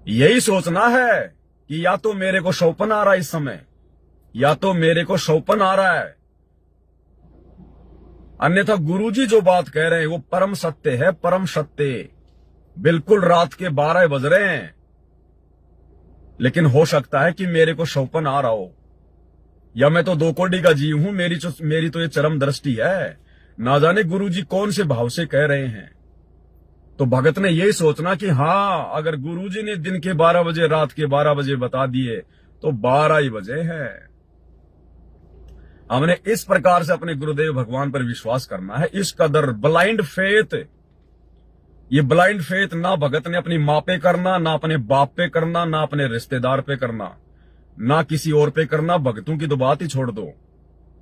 यही सोचना है कि या तो मेरे को शौपन आ रहा है इस समय, या तो मेरे को शौपन आ रहा है, अन्यथा गुरुजी जो बात कह रहे हैं वो परम सत्य है, परम सत्य। बिल्कुल रात के 12 बज रहे हैं, लेकिन हो सकता है कि मेरे को शौपन आ रहा हो, या मैं तो 2 कोड़ी का जीव हूं, मेरी तो ये चरम दृष्टि है, ना जाने गुरुजी कौन से भाव से कह रहे हैं। तो भगत ने यही सोचना कि हाँ, अगर गुरुजी ने दिन के 12 बजे, रात के 12 बजे बता दिए तो 12 ही बजे हैं। हमने इस प्रकार से अपने गुरुदेव भगवान पर विश्वास करना है। इस कदर ब्लाइंड फेथ, ये ब्लाइंड फेथ ना भगत ने अपनी माँ पे करना, ना अपने बाप पे करना, ना अपने रिश्तेदार पे करना, ना किसी और पे करना। भगतों की तो बात ही छोड़ दो।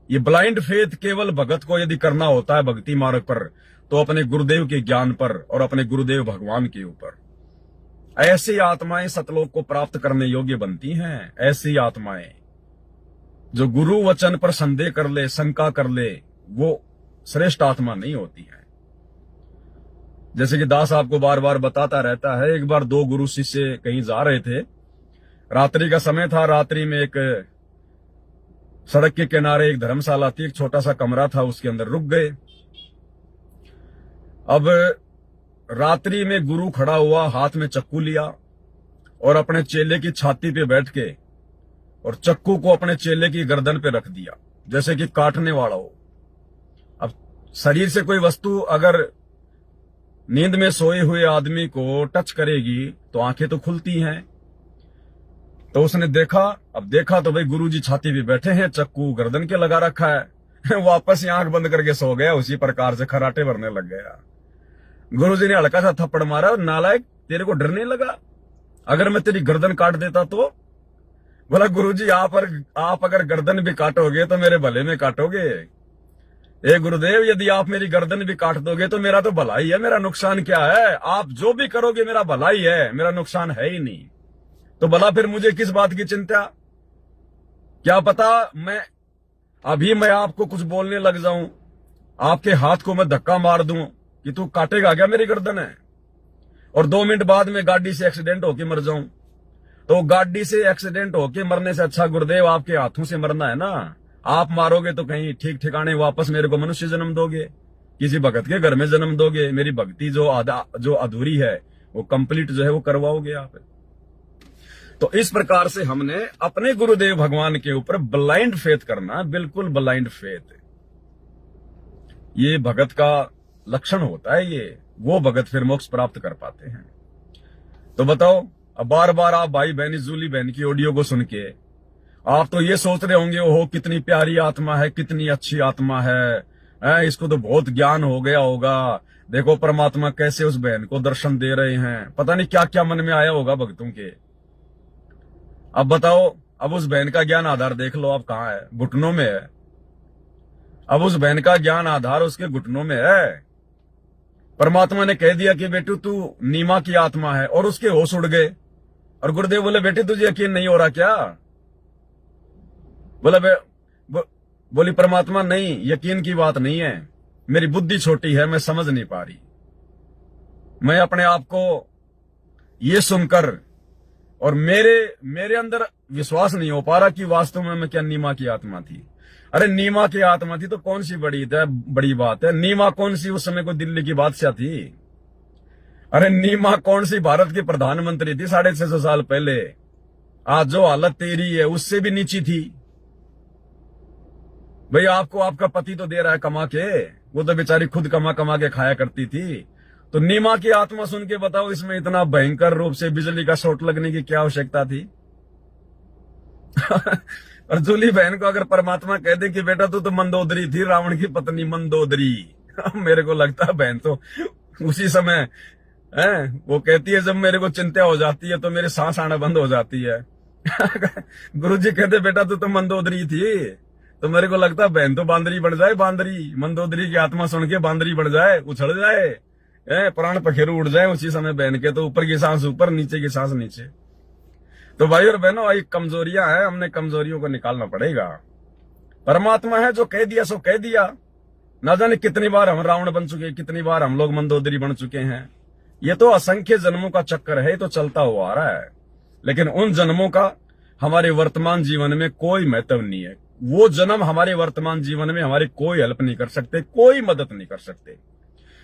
ये ब्लाइंड फेथ केवल भगत को यदि करना होता है भक्ति मार्ग पर, तो अपने गुरुदेव के ज्ञान पर और अपने गुरुदेव भगवान के ऊपर। ऐसी आत्माएं सतलोक को प्राप्त करने योग्य बनती हैं। ऐसी आत्माएं जो गुरु वचन पर संदेह कर ले, शंका कर ले, वो श्रेष्ठ आत्मा नहीं होती है। जैसे कि दास आपको बार बार बताता रहता है, एक बार 2 गुरु शिष्य कहीं जा रहे थे, रात्रि का समय था। रात्रि में एक सड़क के किनारे एक धर्मशाला थी, एक छोटा सा कमरा था, उसके अंदर रुक गए। अब रात्रि में गुरु खड़ा हुआ, हाथ में चक्कू लिया और अपने चेले की छाती पे बैठ के और चक्कू को अपने चेले की गर्दन पे रख दिया, जैसे कि काटने वाला हो। अब शरीर से कोई वस्तु अगर नींद में सोए हुए आदमी को टच करेगी तो आंखें तो खुलती हैं। तो उसने देखा, अब देखा तो भाई गुरुजी छाती पे बैठे हैं, चक्कू गर्दन के लगा रखा है। वापस ही आंख बंद करके सो गया, उसी प्रकार से खराटे भरने लग गया। गुरुजी ने हल्का सा थप्पड़ मारा, नालायक तेरे को डर नहीं लगा, अगर मैं तेरी गर्दन काट देता तो? बोला गुरुजी आप अगर गर्दन भी काटोगे तो मेरे भले में काटोगे। ए गुरुदेव, यदि आप मेरी गर्दन भी काट दोगे तो मेरा तो भला ही है, मेरा नुकसान क्या है? आप जो भी करोगे मेरा भला ही है, मेरा नुकसान है ही नहीं। तो भला फिर मुझे किस बात की चिंता? क्या पता मैं आपको कुछ बोलने लग जाऊं, आपके हाथ को मैं धक्का मार दूं कि तू काटेगा क्या मेरी गर्दन है, और 2 मिनट बाद में गाड़ी से एक्सीडेंट होके मर जाऊं। तो गाड़ी से एक्सीडेंट होके मरने से अच्छा गुरुदेव आपके हाथों से मरना है ना। आप मारोगे तो कहीं ठीक ठिकाने वापस मेरे को मनुष्य जन्म दोगे, किसी भगत के घर में जन्म दोगे, मेरी भक्ति जो अधूरी है वो कंप्लीट जो है वो करवाओगे आप। तो इस प्रकार से हमने अपने गुरुदेव भगवान के ऊपर ब्लाइंड फेथ करना, बिल्कुल ब्लाइंड फेथ, ये भगत का लक्षण होता है। ये वो भगत फिर मोक्ष प्राप्त कर पाते हैं। तो बताओ, अब बार बार आप भाई बहन जूली बहन की ऑडियो को सुन के आप तो ये सोच रहे होंगे, ओहो कितनी प्यारी आत्मा है, कितनी अच्छी आत्मा है, इसको तो बहुत ज्ञान हो गया होगा, देखो परमात्मा कैसे उस बहन को दर्शन दे रहे हैं, पता नहीं क्या क्या मन में आया होगा भक्तों के। अब बताओ, अब उस बहन का ज्ञान आधार देख लो, अब कहां है? घुटनों में है। अब उस बहन का ज्ञान आधार उसके घुटनों में है। परमात्मा ने कह दिया कि बेटू तू नीमा की आत्मा है, और उसके होश उड़ गए। और गुरुदेव बोले बेटे तुझे यकीन नहीं हो रहा क्या? बोली परमात्मा नहीं, यकीन की बात नहीं है, मेरी बुद्धि छोटी है, मैं समझ नहीं पा रही। मैं अपने आप को ये सुनकर और मेरे अंदर विश्वास नहीं हो पा रहा कि वास्तव में मैं क्या नीमा की आत्मा थी। अरे नीमा की आत्मा थी तो कौन सी बड़ी बात है? नीमा कौन सी उस समय कोई दिल्ली की बादशाह थी? अरे नीमा कौन सी भारत की प्रधानमंत्री थी 650 साल पहले। आज जो हालत तेरी है उससे भी नीची थी। भाई आपको आपका पति तो दे रहा है कमा के, वो तो बेचारी खुद कमा कमा के खाया करती थी। तो नीमा की आत्मा सुन के बताओ, इसमें इतना भयंकर रूप से बिजली का शॉट लगने की क्या आवश्यकता थी? और जूली बहन को अगर परमात्मा कह दे कि बेटा तू तो मंदोदरी थी, रावण की पत्नी मंदोदरी, मेरे को लगता है बहन तो उसी समय वो कहती है, जब मेरे को चिंता हो जाती है तो मेरी सांस आना बंद हो जाती है। गुरुजी कहते बेटा तू तो मंदोदरी थी, तो मेरे को लगता है बहन तो बांदरी बन जाए, बांदरी मंदोदरी की आत्मा सुन के बांदरी बन जाए, उछल जाए, प्राण पखेरु उड़ जाए उसी समय बहन के। तो ऊपर की सांस ऊपर, नीचे की सांस नीचे। तो भाई और बहनों, ये कमजोरियां हैं, हमने कमजोरियों को निकालना पड़ेगा। परमात्मा है जो कह दिया सो कह दिया। ना जाने कितनी बार हम रावण बन चुके, कितनी बार हम लोग मंदोदरी बन चुके हैं। ये तो असंख्य जन्मों का चक्कर है, तो चलता हुआ आ रहा है। लेकिन उन जन्मों का हमारे वर्तमान जीवन में कोई महत्व नहीं है। वो जन्म हमारे वर्तमान जीवन में हमारी कोई हेल्प नहीं कर सकते, कोई मदद नहीं कर सकते।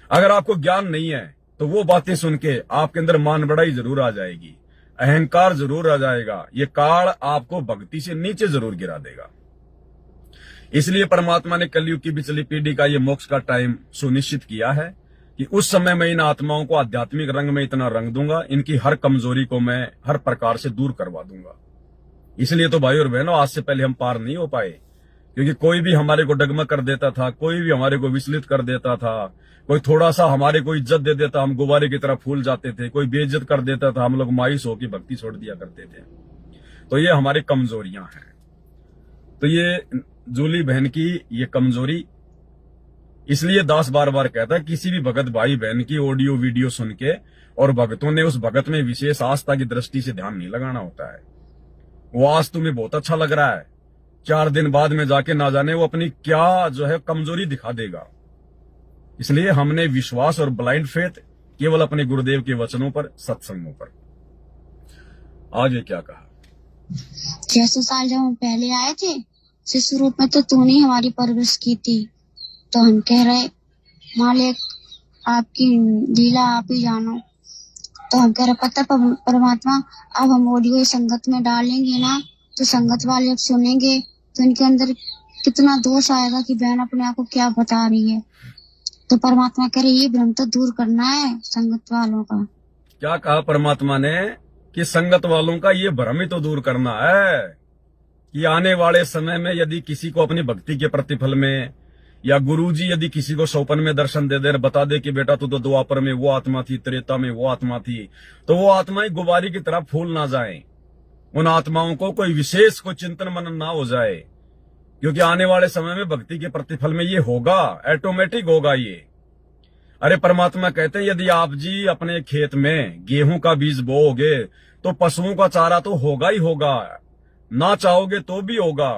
अगर आपको ज्ञान नहीं है तो वो बातें सुन के आपके अंदर मान बढ़ाई जरूर आ जाएगी, अहंकार जरूर आ जाएगा। ये काल आपको भक्ति से नीचे जरूर गिरा देगा। इसलिए परमात्मा ने कलयुग की पिछली पीढ़ी का ये मोक्ष का टाइम सुनिश्चित किया है कि उस समय मैं इन आत्माओं को आध्यात्मिक रंग में इतना रंग दूंगा, इनकी हर कमजोरी को मैं हर प्रकार से दूर करवा दूंगा। इसलिए तो भाई और बहनों, आज से पहले हम पार नहीं हो पाए, क्योंकि कोई भी हमारे को डगमग कर देता था, कोई भी हमारे को विचलित कर देता था, कोई थोड़ा सा हमारे को इज्जत दे देता, हम गुब्बारे की तरह फूल जाते थे, कोई बेइज्जत कर देता था, हम लोग मायूस होकर भक्ति छोड़ दिया करते थे। तो ये हमारी कमजोरियां हैं। तो ये जूली बहन की ये कमजोरी, इसलिए दास बार बार कहता है किसी भी भगत भाई बहन की ऑडियो वीडियो सुन के और भगतों ने उस भगत में विशेष आस्था की दृष्टि से ध्यान नहीं लगाना होता है। वो आज तुम्हें बहुत अच्छा लग रहा है, 4 दिन बाद में जाके ना जाने वो अपनी क्या जो है कमजोरी दिखा देगा। इसलिए हमने विश्वास और ब्लाइंड फेथ केवल अपने गुरुदेव के वचनों पर, सत्संगों पर। आगे क्या कहा? 600 साल जब हम पहले आए थे शिशु रूप में, तो तूने हमारी परवरिश की थी। तो हम कह रहे मालिक आपकी लीला आप ही जानो। तो हम कह रहे पता परमात्मा, अब हम ऑडियो संगत में डालेंगे ना, तो संगत वाले अब सुनेंगे तो इनके अंदर कितना दोष आएगा कि बहन अपने आप को क्या बता रही है। तो परमात्मा कह रहे ये भ्रम तो दूर करना है संगत वालों का। क्या कहा परमात्मा ने? कि संगत वालों का ये भ्रम ही तो दूर करना है कि आने वाले समय में यदि किसी को अपनी भक्ति के प्रतिफल में, या गुरुजी यदि किसी को सौपन में दर्शन दे दे, बता दे कि बेटा तू तो द्वापर में वो आत्मा थी, त्रेता में वो आत्मा थी, तो वो आत्माएं गुब्बारे की तरह फूल ना जाएं। उन आत्माओं को कोई विशेष कोई चिंतन मनन ना हो जाए, क्योंकि आने वाले समय में भक्ति के प्रतिफल में ये होगा, ऑटोमेटिक होगा ये। अरे परमात्मा कहते हैं यदि आप जी अपने खेत में गेहूं का बीज बोओगे तो पशुओं का चारा तो होगा ही होगा, ना चाहोगे तो भी होगा।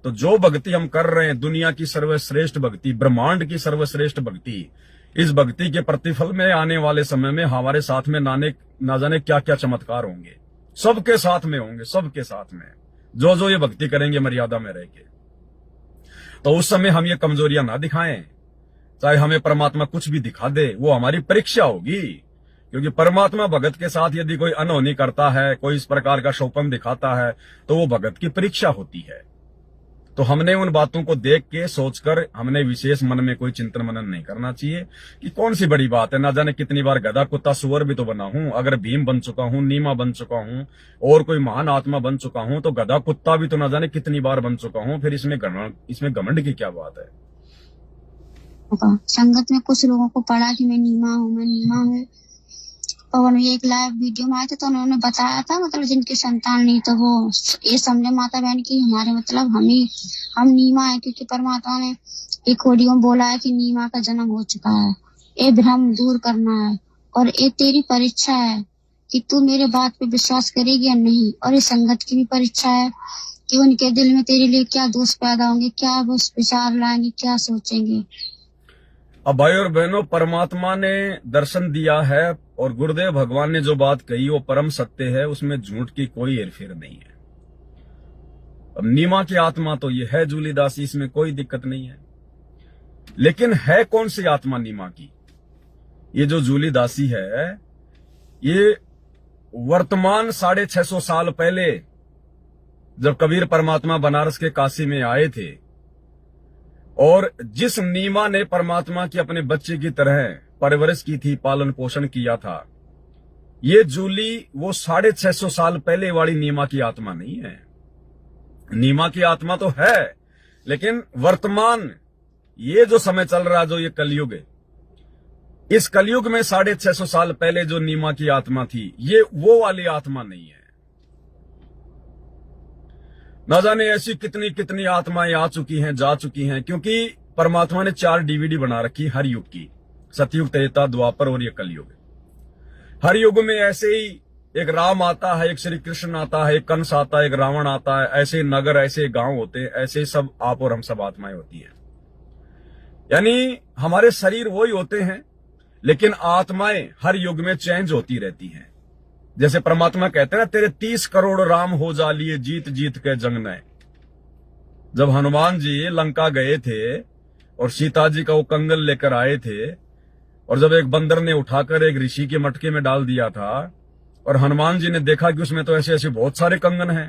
तो जो भक्ति हम कर रहे हैं, दुनिया की सर्वश्रेष्ठ भक्ति, ब्रह्मांड की सर्वश्रेष्ठ भक्ति, इस भक्ति के प्रतिफल में आने वाले समय में हमारे साथ में ना जाने क्या क्या चमत्कार होंगे, सबके साथ में होंगे, सबके साथ में जो जो ये भक्ति करेंगे मर्यादा में रह के। तो उस समय हम ये कमजोरियां ना दिखाएं, चाहे हमें परमात्मा कुछ भी दिखा दे, वो हमारी परीक्षा होगी। क्योंकि परमात्मा भगत के साथ यदि कोई अनहोनी करता है, कोई इस प्रकार का शोपन दिखाता है, तो वो भगत की परीक्षा होती है। तो हमने उन बातों को देख के सोचकर हमने विशेष मन में कोई चिंतन मनन नहीं करना चाहिए कि कौन सी बड़ी बात है, ना जाने कितनी बार गधा कुत्ता सुअर भी तो बना हूं। अगर भीम बन चुका हूं, नीमा बन चुका हूं और कोई महान आत्मा बन चुका हूं, तो गधा कुत्ता भी तो ना जाने कितनी बार बन चुका हूं। फिर इसमें घमंड की क्या बात है। संगत में कुछ लोगों को पड़ा कि मैं नीमा हूँ, और एक लाइव वीडियो में आए थे तो उन्होंने बताया था मतलब जिनकी संतान नहीं, तो वो ये समझे माता बहन की हमारे मतलब हम नीमा है, क्योंकि परमात्मा ने एक ऑडियो में बोला है कि नीमा का जन्म हो चुका है। ये भ्रम दूर करना है और ये तेरी परीक्षा है कि तू मेरे बात पे विश्वास करेगी या नहीं, और ये संगत की भी परीक्षा है कि उनके दिल में तेरे लिए क्या दोष पैदा होंगे, क्या वो विचार लाएंगे, क्या सोचेंगे। अब भाई और बहनों, परमात्मा ने दर्शन दिया है और गुरुदेव भगवान ने जो बात कही वो परम सत्य है, उसमें झूठ की कोई हेरफेर नहीं है। अब नीमा की आत्मा तो ये है जूली दासी, इसमें कोई दिक्कत नहीं है। लेकिन है कौन सी आत्मा नीमा की? ये जो जूली दासी है, ये वर्तमान 650 साल पहले जब कबीर परमात्मा बनारस के काशी में आए थे, और जिस नीमा ने परमात्मा की अपने बच्चे की तरह परवरिश की थी, पालन पोषण किया था, ये जूली वो 650 साल पहले वाली नीमा की आत्मा नहीं है। नीमा की आत्मा तो है, लेकिन वर्तमान ये जो समय चल रहा है, जो ये कलयुग है, इस कलयुग में 650 साल पहले जो नीमा की आत्मा थी, ये वो वाली आत्मा नहीं है। ना जाने ऐसी कितनी कितनी आत्माएं आ चुकी हैं, जा चुकी हैं, क्योंकि परमात्मा ने 4 डीवीडी बना रखी हर युग की, सतयुग, त्रेता, द्वापर और ये कलयुग। हर युग में ऐसे ही एक राम आता है, एक श्री कृष्ण आता है, एक कंस आता है, एक रावण आता है, ऐसे नगर, ऐसे गांव होते हैं, ऐसे सब आप और हम सब आत्माएं होती हैं। यानी हमारे शरीर वही होते हैं, लेकिन आत्माएं हर युग में चेंज होती रहती हैं। जैसे परमात्मा कहते हैं ना, तेरे 30 करोड़ राम हो जा लिए जीत जीत के जंग ने। जब हनुमान जी लंका गए थे और सीता जी का वो कंगन लेकर आए थे, और जब एक बंदर ने उठाकर एक ऋषि के मटके में डाल दिया था, और हनुमान जी ने देखा कि उसमें तो ऐसे ऐसे बहुत सारे कंगन हैं,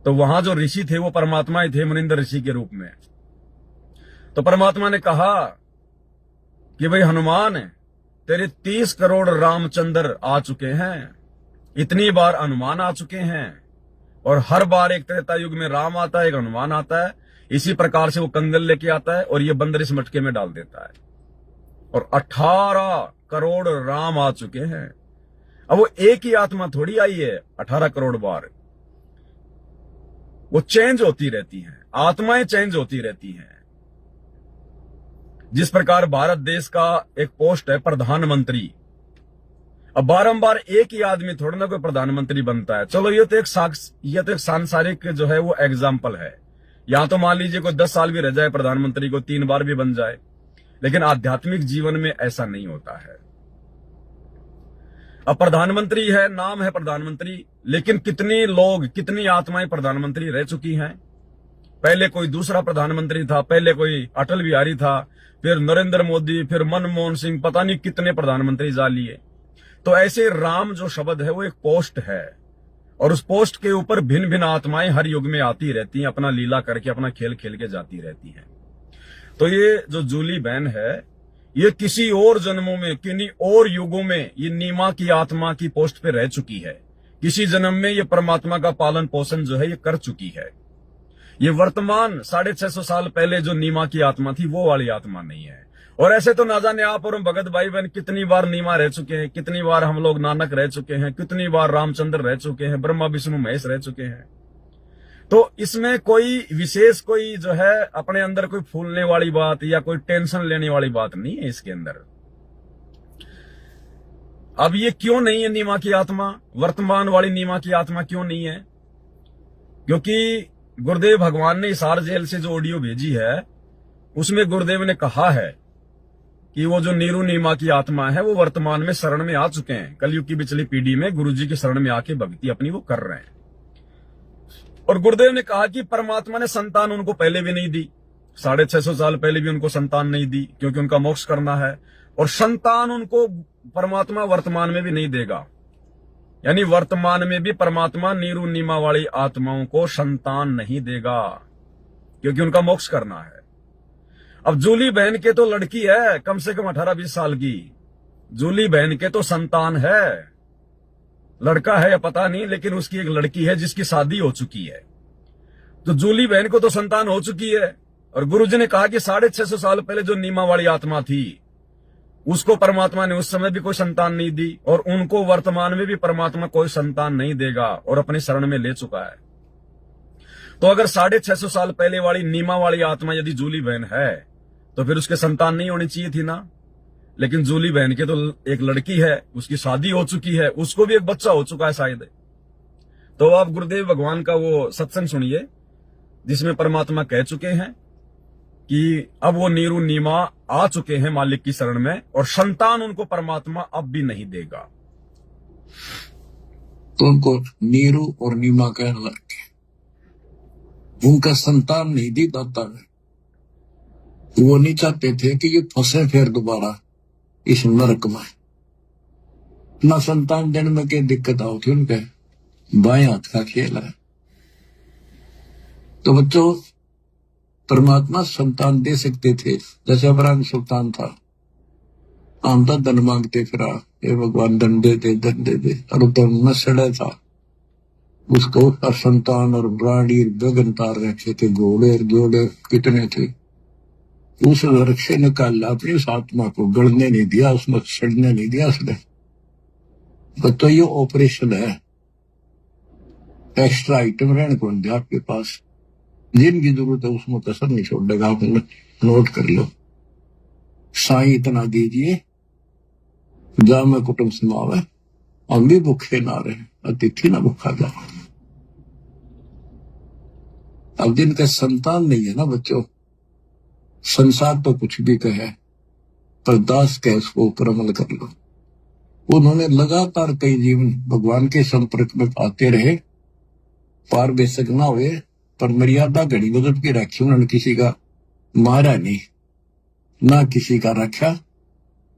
तो वहां जो ऋषि थे वो परमात्मा ही थे, मुनिंदर ऋषि के रूप में। तो परमात्मा ने कहा कि भाई हनुमान, तेरे 30 करोड़ रामचंद्र आ चुके हैं, इतनी बार हनुमान आ चुके हैं, और हर बार एक त्रेता युग में राम आता है, एक हनुमान आता है, इसी प्रकार से वो कंगन लेके आता है और ये बंदर इस मटके में डाल देता है, और 18 करोड़ राम आ चुके हैं। अब वो एक ही आत्मा थोड़ी आई है 18 करोड़ बार, वो चेंज होती रहती हैं, आत्माएं चेंज होती रहती हैं। जिस प्रकार भारत देश का एक पोस्ट है प्रधानमंत्री, अब बारंबार एक ही आदमी थोड़ा ना कोई प्रधानमंत्री बनता है। चलो ये तो एक सांसारिक जो है वो एग्जाम्पल है। यहां तो मान लीजिए कोई 10 साल भी रह जाए प्रधानमंत्री को, 3 बार भी बन जाए, लेकिन आध्यात्मिक जीवन में ऐसा नहीं होता है। अब प्रधानमंत्री है, नाम है प्रधानमंत्री, लेकिन कितने लोग, कितनी आत्माएं प्रधानमंत्री रह चुकी हैं। पहले कोई दूसरा प्रधानमंत्री था, पहले कोई अटल बिहारी था, फिर नरेंद्र मोदी, फिर मनमोहन सिंह, पता नहीं कितने प्रधानमंत्री जा लिए। तो ऐसे राम जो शब्द है वो एक पोस्ट है, और उस पोस्ट के ऊपर भिन्न भिन्न आत्माएं हर युग में आती रहती हैं, अपना लीला करके, अपना खेल खेल के जाती रहती हैं। तो ये जो जूली बहन है, ये किसी और जन्मों में, किन्हीं और युगों में ये नीमा की आत्मा की पोस्ट पे रह चुकी है। किसी जन्म में ये परमात्मा का पालन पोषण जो है ये कर चुकी है। ये वर्तमान 650 साल पहले जो नीमा की आत्मा थी वो वाली आत्मा नहीं है। और ऐसे तो ना जाने आप और भगत भाई बहन कितनी बार नीमा रह चुके हैं, कितनी बार हम लोग नानक रह चुके हैं, कितनी बार रामचंद्र रह चुके हैं, ब्रह्मा विष्णु महेश रह चुके हैं। तो इसमें कोई विशेष कोई जो है अपने अंदर कोई फूलने वाली बात या कोई टेंशन लेने वाली बात नहीं है इसके अंदर। अब ये क्यों नहीं है नीमा की आत्मा, वर्तमान वाली नीमा की आत्मा क्यों नहीं है? क्योंकि गुरुदेव भगवान ने हिसार जेल से जो ऑडियो भेजी है उसमें गुरुदेव ने कहा है कि वो जो नीरू नीमा की आत्मा है वो वर्तमान में शरण में आ चुके हैं। कलयुग की पिछली पीढ़ी में गुरुजी की शरण में आके भक्ति अपनी वो कर रहे हैं। और गुरुदेव ने कहा कि परमात्मा ने संतान उनको पहले भी नहीं दी, 650 साल पहले भी उनको संतान नहीं दी, क्योंकि उनका मोक्ष करना है। और संतान उनको परमात्मा वर्तमान में भी नहीं देगा। यानी वर्तमान में भी परमात्मा नीरू नीमा वाली आत्माओं को संतान नहीं देगा, क्योंकि उनका मोक्ष करना है। अब जूली बहन के तो लड़की है कम से कम 18-20 साल की, जूली बहन के तो संतान है, लड़का है या पता नहीं, लेकिन उसकी एक लड़की है जिसकी शादी हो चुकी है। तो जूली बहन को तो संतान हो चुकी है। और गुरुजी ने कहा कि 650 साल पहले जो नीमा वाली आत्मा थी उसको परमात्मा ने उस समय भी कोई संतान नहीं दी, और उनको वर्तमान में भी परमात्मा कोई संतान नहीं देगा और अपनी शरण में ले चुका है। तो अगर 650 साल पहले वाली नीमा वाली आत्मा यदि जूली बहन है तो फिर उसके संतान नहीं होनी चाहिए थी ना। लेकिन जूली बहन के तो एक लड़की है, उसकी शादी हो चुकी है, उसको भी एक बच्चा हो चुका है शायद। तो आप गुरुदेव भगवान का वो सत्संग सुनिए जिसमें परमात्मा कह चुके हैं कि अब वो नीरू नीमा आ चुके हैं मालिक की शरण में, और संतान उनको परमात्मा अब भी नहीं देगा। तो उनको नीरू और नीमा कहने लगे, उनका संतान नहीं दी दाता ने। वो नहीं चाहते थे कि ये फंसे फिर दोबारा इस नरक में। ना संतान देने में क्या दिक्कत आओ थी, उनके बाएं हाथ का खेल है। तो बच्चों, परमात्मा संतान दे सकते थे, जैसे अब्राहम सुल्तान था, हम तो धन मांगते फिरा, हे भगवान धन दे दे, धन दे दे, और धन में सड़ा था। उसको उसका संतान और गाड़ी गगन तार रखे थे, घोड़े घोड़े कितने थे। उस नरक से निकाला, अपनी उस आत्मा को गड़ने नहीं दिया, उसमें सड़ने नहीं दिया उसने। तो ये ऑपरेशन है, एक्स्ट्रा आइटम रहने को दिया आपके पास, जिनकी जरूरत है उसमें कसर नहीं छोड़ेगा। आप नोट कर लो, साई इतना दीजिए जा में कुटुंब समावे, हम भी भूखे ना रहे, अतिथि ना भूखा जाए। अब जिनका संतान नहीं है ना बच्चों, संसार तो कुछ भी कहे, पर दास कहे उसको ऊपर अमल कर लो। उन्होंने लगातार कई जीवन भगवान के संपर्क में आते रहे, पार बेशक ना हुए, पर मर्यादा घड़ी गजब की रखी। उन्होंने किसी का मारा नहीं, ना किसी का रखा,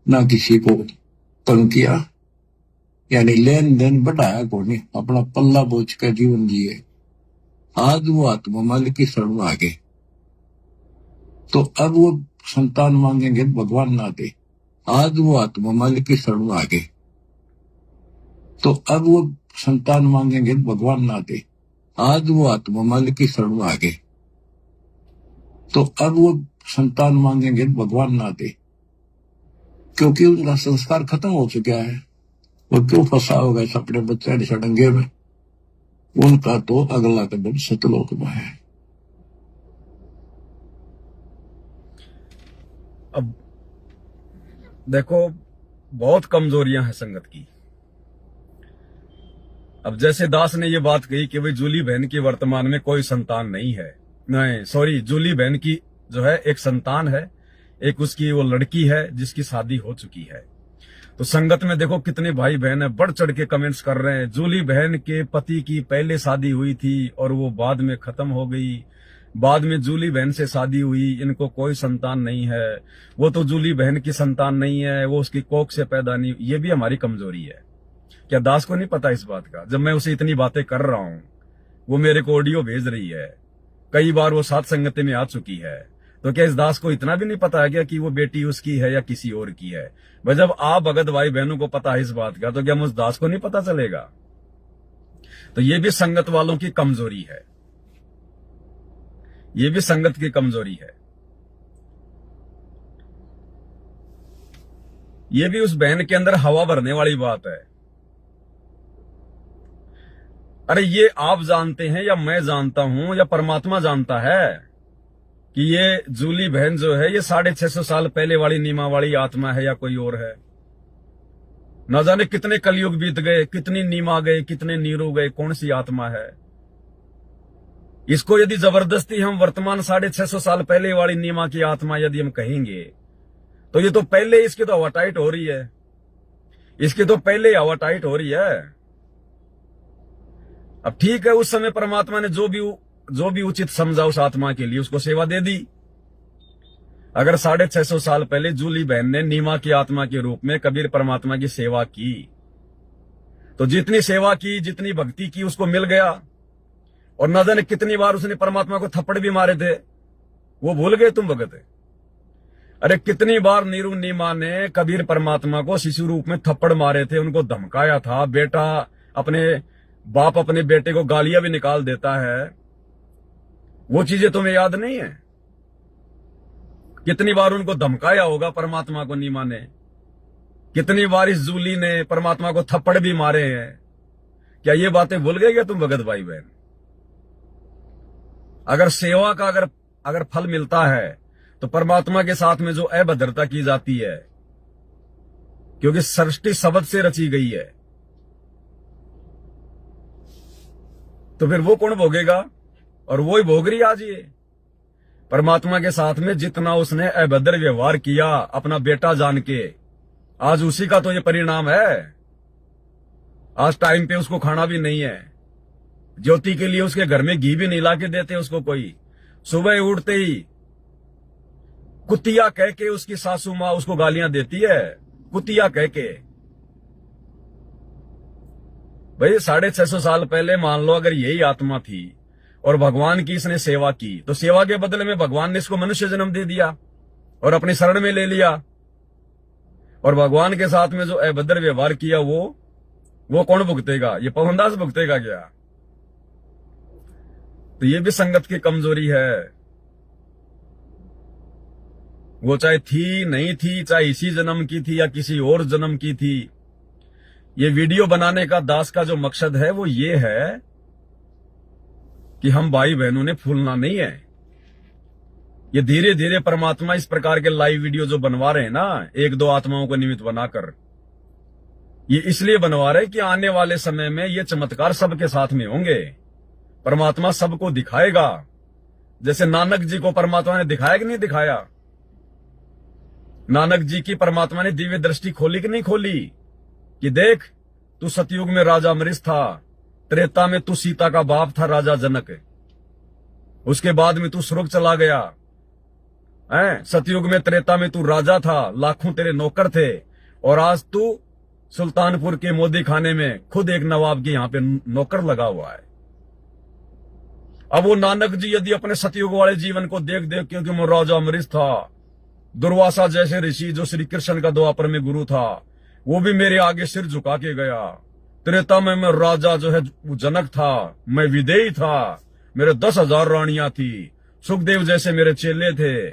ना किसी को तंग किया, यानी लेन देन बढ़ाया को नहीं, अपना पल्ला बोझ कर जीवन जिए। आज वो आत्मा मालिक की शरण में आ गए, तो अब वो संतान मांगेंगे भगवान ना दे। आज वो आत्मा मालिक की शरण में आ गए, तो अब वो संतान मांगेंगे भगवान ना दे। आज वो आत्मा मालिक की शरण में आ गए, तो अब वो संतान मांगेंगे भगवान ना दे, क्योंकि उनका संस्कार खत्म हो चुका है। वो क्यों फंसा होगा इस अपने बच्चे सड़ंगे में? उनका तो अगला कदम सतलोक में है। अब देखो, बहुत कमजोरियां हैं संगत की। अब जैसे दास ने ये बात कही कि भाई जूली बहन की वर्तमान में कोई संतान नहीं है, नहीं सॉरी, जूली बहन की जो है एक संतान है, एक उसकी वो लड़की है जिसकी शादी हो चुकी है। तो संगत में देखो कितने भाई बहन है बढ़ चढ़ के कमेंट्स कर रहे हैं, जूली बहन के पति की पहले शादी हुई थी और वो बाद में खत्म हो गई, बाद में जूली बहन से शादी हुई, इनको कोई संतान नहीं है, वो तो जूली बहन की संतान नहीं है, वो उसकी कोख से पैदा नहीं। ये भी हमारी कमजोरी है। क्या दास को नहीं पता इस बात का? जब मैं उसे इतनी बातें कर रहा हूं, वो मेरे को ऑडियो भेज रही है, कई बार वो साथ संगति में आ चुकी है, तो क्या इस दास को इतना भी नहीं पता है क्या कि वो बेटी उसकी है या किसी और की है? भाई जब आप भगत भाई बहनों को पता है इस बात का, तो क्या उस दास को नहीं पता चलेगा? तो ये भी संगत वालों की कमजोरी है, ये भी संगत की कमजोरी है। ये भी उस बहन के अंदर हवा भरने वाली बात है। अरे ये आप जानते हैं या मैं जानता हूं या परमात्मा जानता है कि ये जूली बहन जो है ये 650 साल पहले वाली नीमा वाली आत्मा है या कोई और है? न जाने कितने कलयुग बीत गए, कितनी नीमा गए, कितने नीरू गए, कौन सी आत्मा है? इसको यदि जबरदस्ती हम वर्तमान 650 साल पहले वाली नीमा की आत्मा यदि हम कहेंगे, तो ये तो पहले इसकी तो हवा टाइट हो रही है, इसकी तो पहले हवा टाइट हो रही है। अब ठीक है, उस समय परमात्मा ने जो भी उचित समझा उस आत्मा के लिए उसको सेवा दे दी। अगर 650 साल पहले जूली बहन ने नीमा की आत्मा के रूप में कबीर परमात्मा की सेवा की, तो जितनी सेवा की, जितनी भक्ति की, उसको मिल गया। और न जाने कितनी बार उसने परमात्मा को थप्पड़ भी मारे थे, वो भूल गए तुम भगत? अरे कितनी बार नीरू नीमा ने कबीर परमात्मा को शिशु रूप में थप्पड़ मारे थे, उनको धमकाया था। बेटा बाप अपने बेटे को गालियां भी निकाल देता है, वो चीजें तुम्हें याद नहीं है? कितनी बार उनको धमकाया होगा परमात्मा को नीमा ने, कितनी बार इस जूली ने परमात्मा को थप्पड़ भी मारे हैं। क्या ये बातें भूल गए क्या तुम भगत भाई बहन? अगर सेवा का अगर फल मिलता है तो परमात्मा के साथ में जो अभद्रता की जाती है, क्योंकि सृष्टि शब्द से रची गई है, तो फिर वो कौन भोगेगा? और वो ही भोग रही आज ये परमात्मा के साथ में जितना उसने अभद्र व्यवहार किया अपना बेटा जान के, आज उसी का तो ये परिणाम है। आज टाइम पे उसको खाना भी नहीं है, ज्योति के लिए उसके घर में घी भी नहीं ला के देते उसको कोई। सुबह उठते ही कुतिया कह के उसकी सासू मां उसको गालियां देती है, कुतिया कह के। भाई 650 साल पहले मान लो अगर यही आत्मा थी और भगवान की इसने सेवा की, तो सेवा के बदले में भगवान ने इसको मनुष्य जन्म दे दिया और अपनी शरण में ले लिया। और भगवान के साथ में जो अभद्र व्यवहार किया वो कौन भुगतेगा? ये पवनदास भुगतेगा क्या? तो ये भी संगत की कमजोरी है। वो चाहे थी नहीं थी, चाहे इसी जन्म की थी या किसी और जन्म की थी, ये वीडियो बनाने का दास का जो मकसद है वो ये है कि हम भाई बहनों ने फूलना नहीं है। ये धीरे धीरे परमात्मा इस प्रकार के लाइव वीडियो जो बनवा रहे हैं ना, एक दो आत्माओं को निमित्त बनाकर, ये इसलिए बनवा रहे कि आने वाले समय में ये चमत्कार सबके साथ में होंगे। परमात्मा सबको दिखाएगा, जैसे नानक जी को परमात्मा ने दिखाया कि नहीं दिखाया? नानक जी की परमात्मा ने दिव्य दृष्टि खोली कि नहीं खोली कि देख तू सतयुग में राजा अमरीश था, त्रेता में तू सीता का बाप था राजा जनक, उसके बाद में तू स्वर्ग चला गया है। सतयुग में त्रेता में तू राजा था, लाखों तेरे नौकर थे, और आज तू सुल्तानपुर के मोदी खाने में खुद एक नवाब के यहां पे नौकर लगा हुआ है। अब वो नानक जी यदि अपने सतयुग वाले जीवन को देख देख क्योंकि मैं राजा अमरीश था, दुर्वासा जैसे ऋषि जो श्री कृष्ण का द्वापर में गुरु था, वो भी मेरे आगे सिर झुका के गया। त्रेता में मैं राजा जो है जनक था, मैं विदेही था, मेरे 10,000 रानियां थी, सुखदेव जैसे मेरे चेले थे।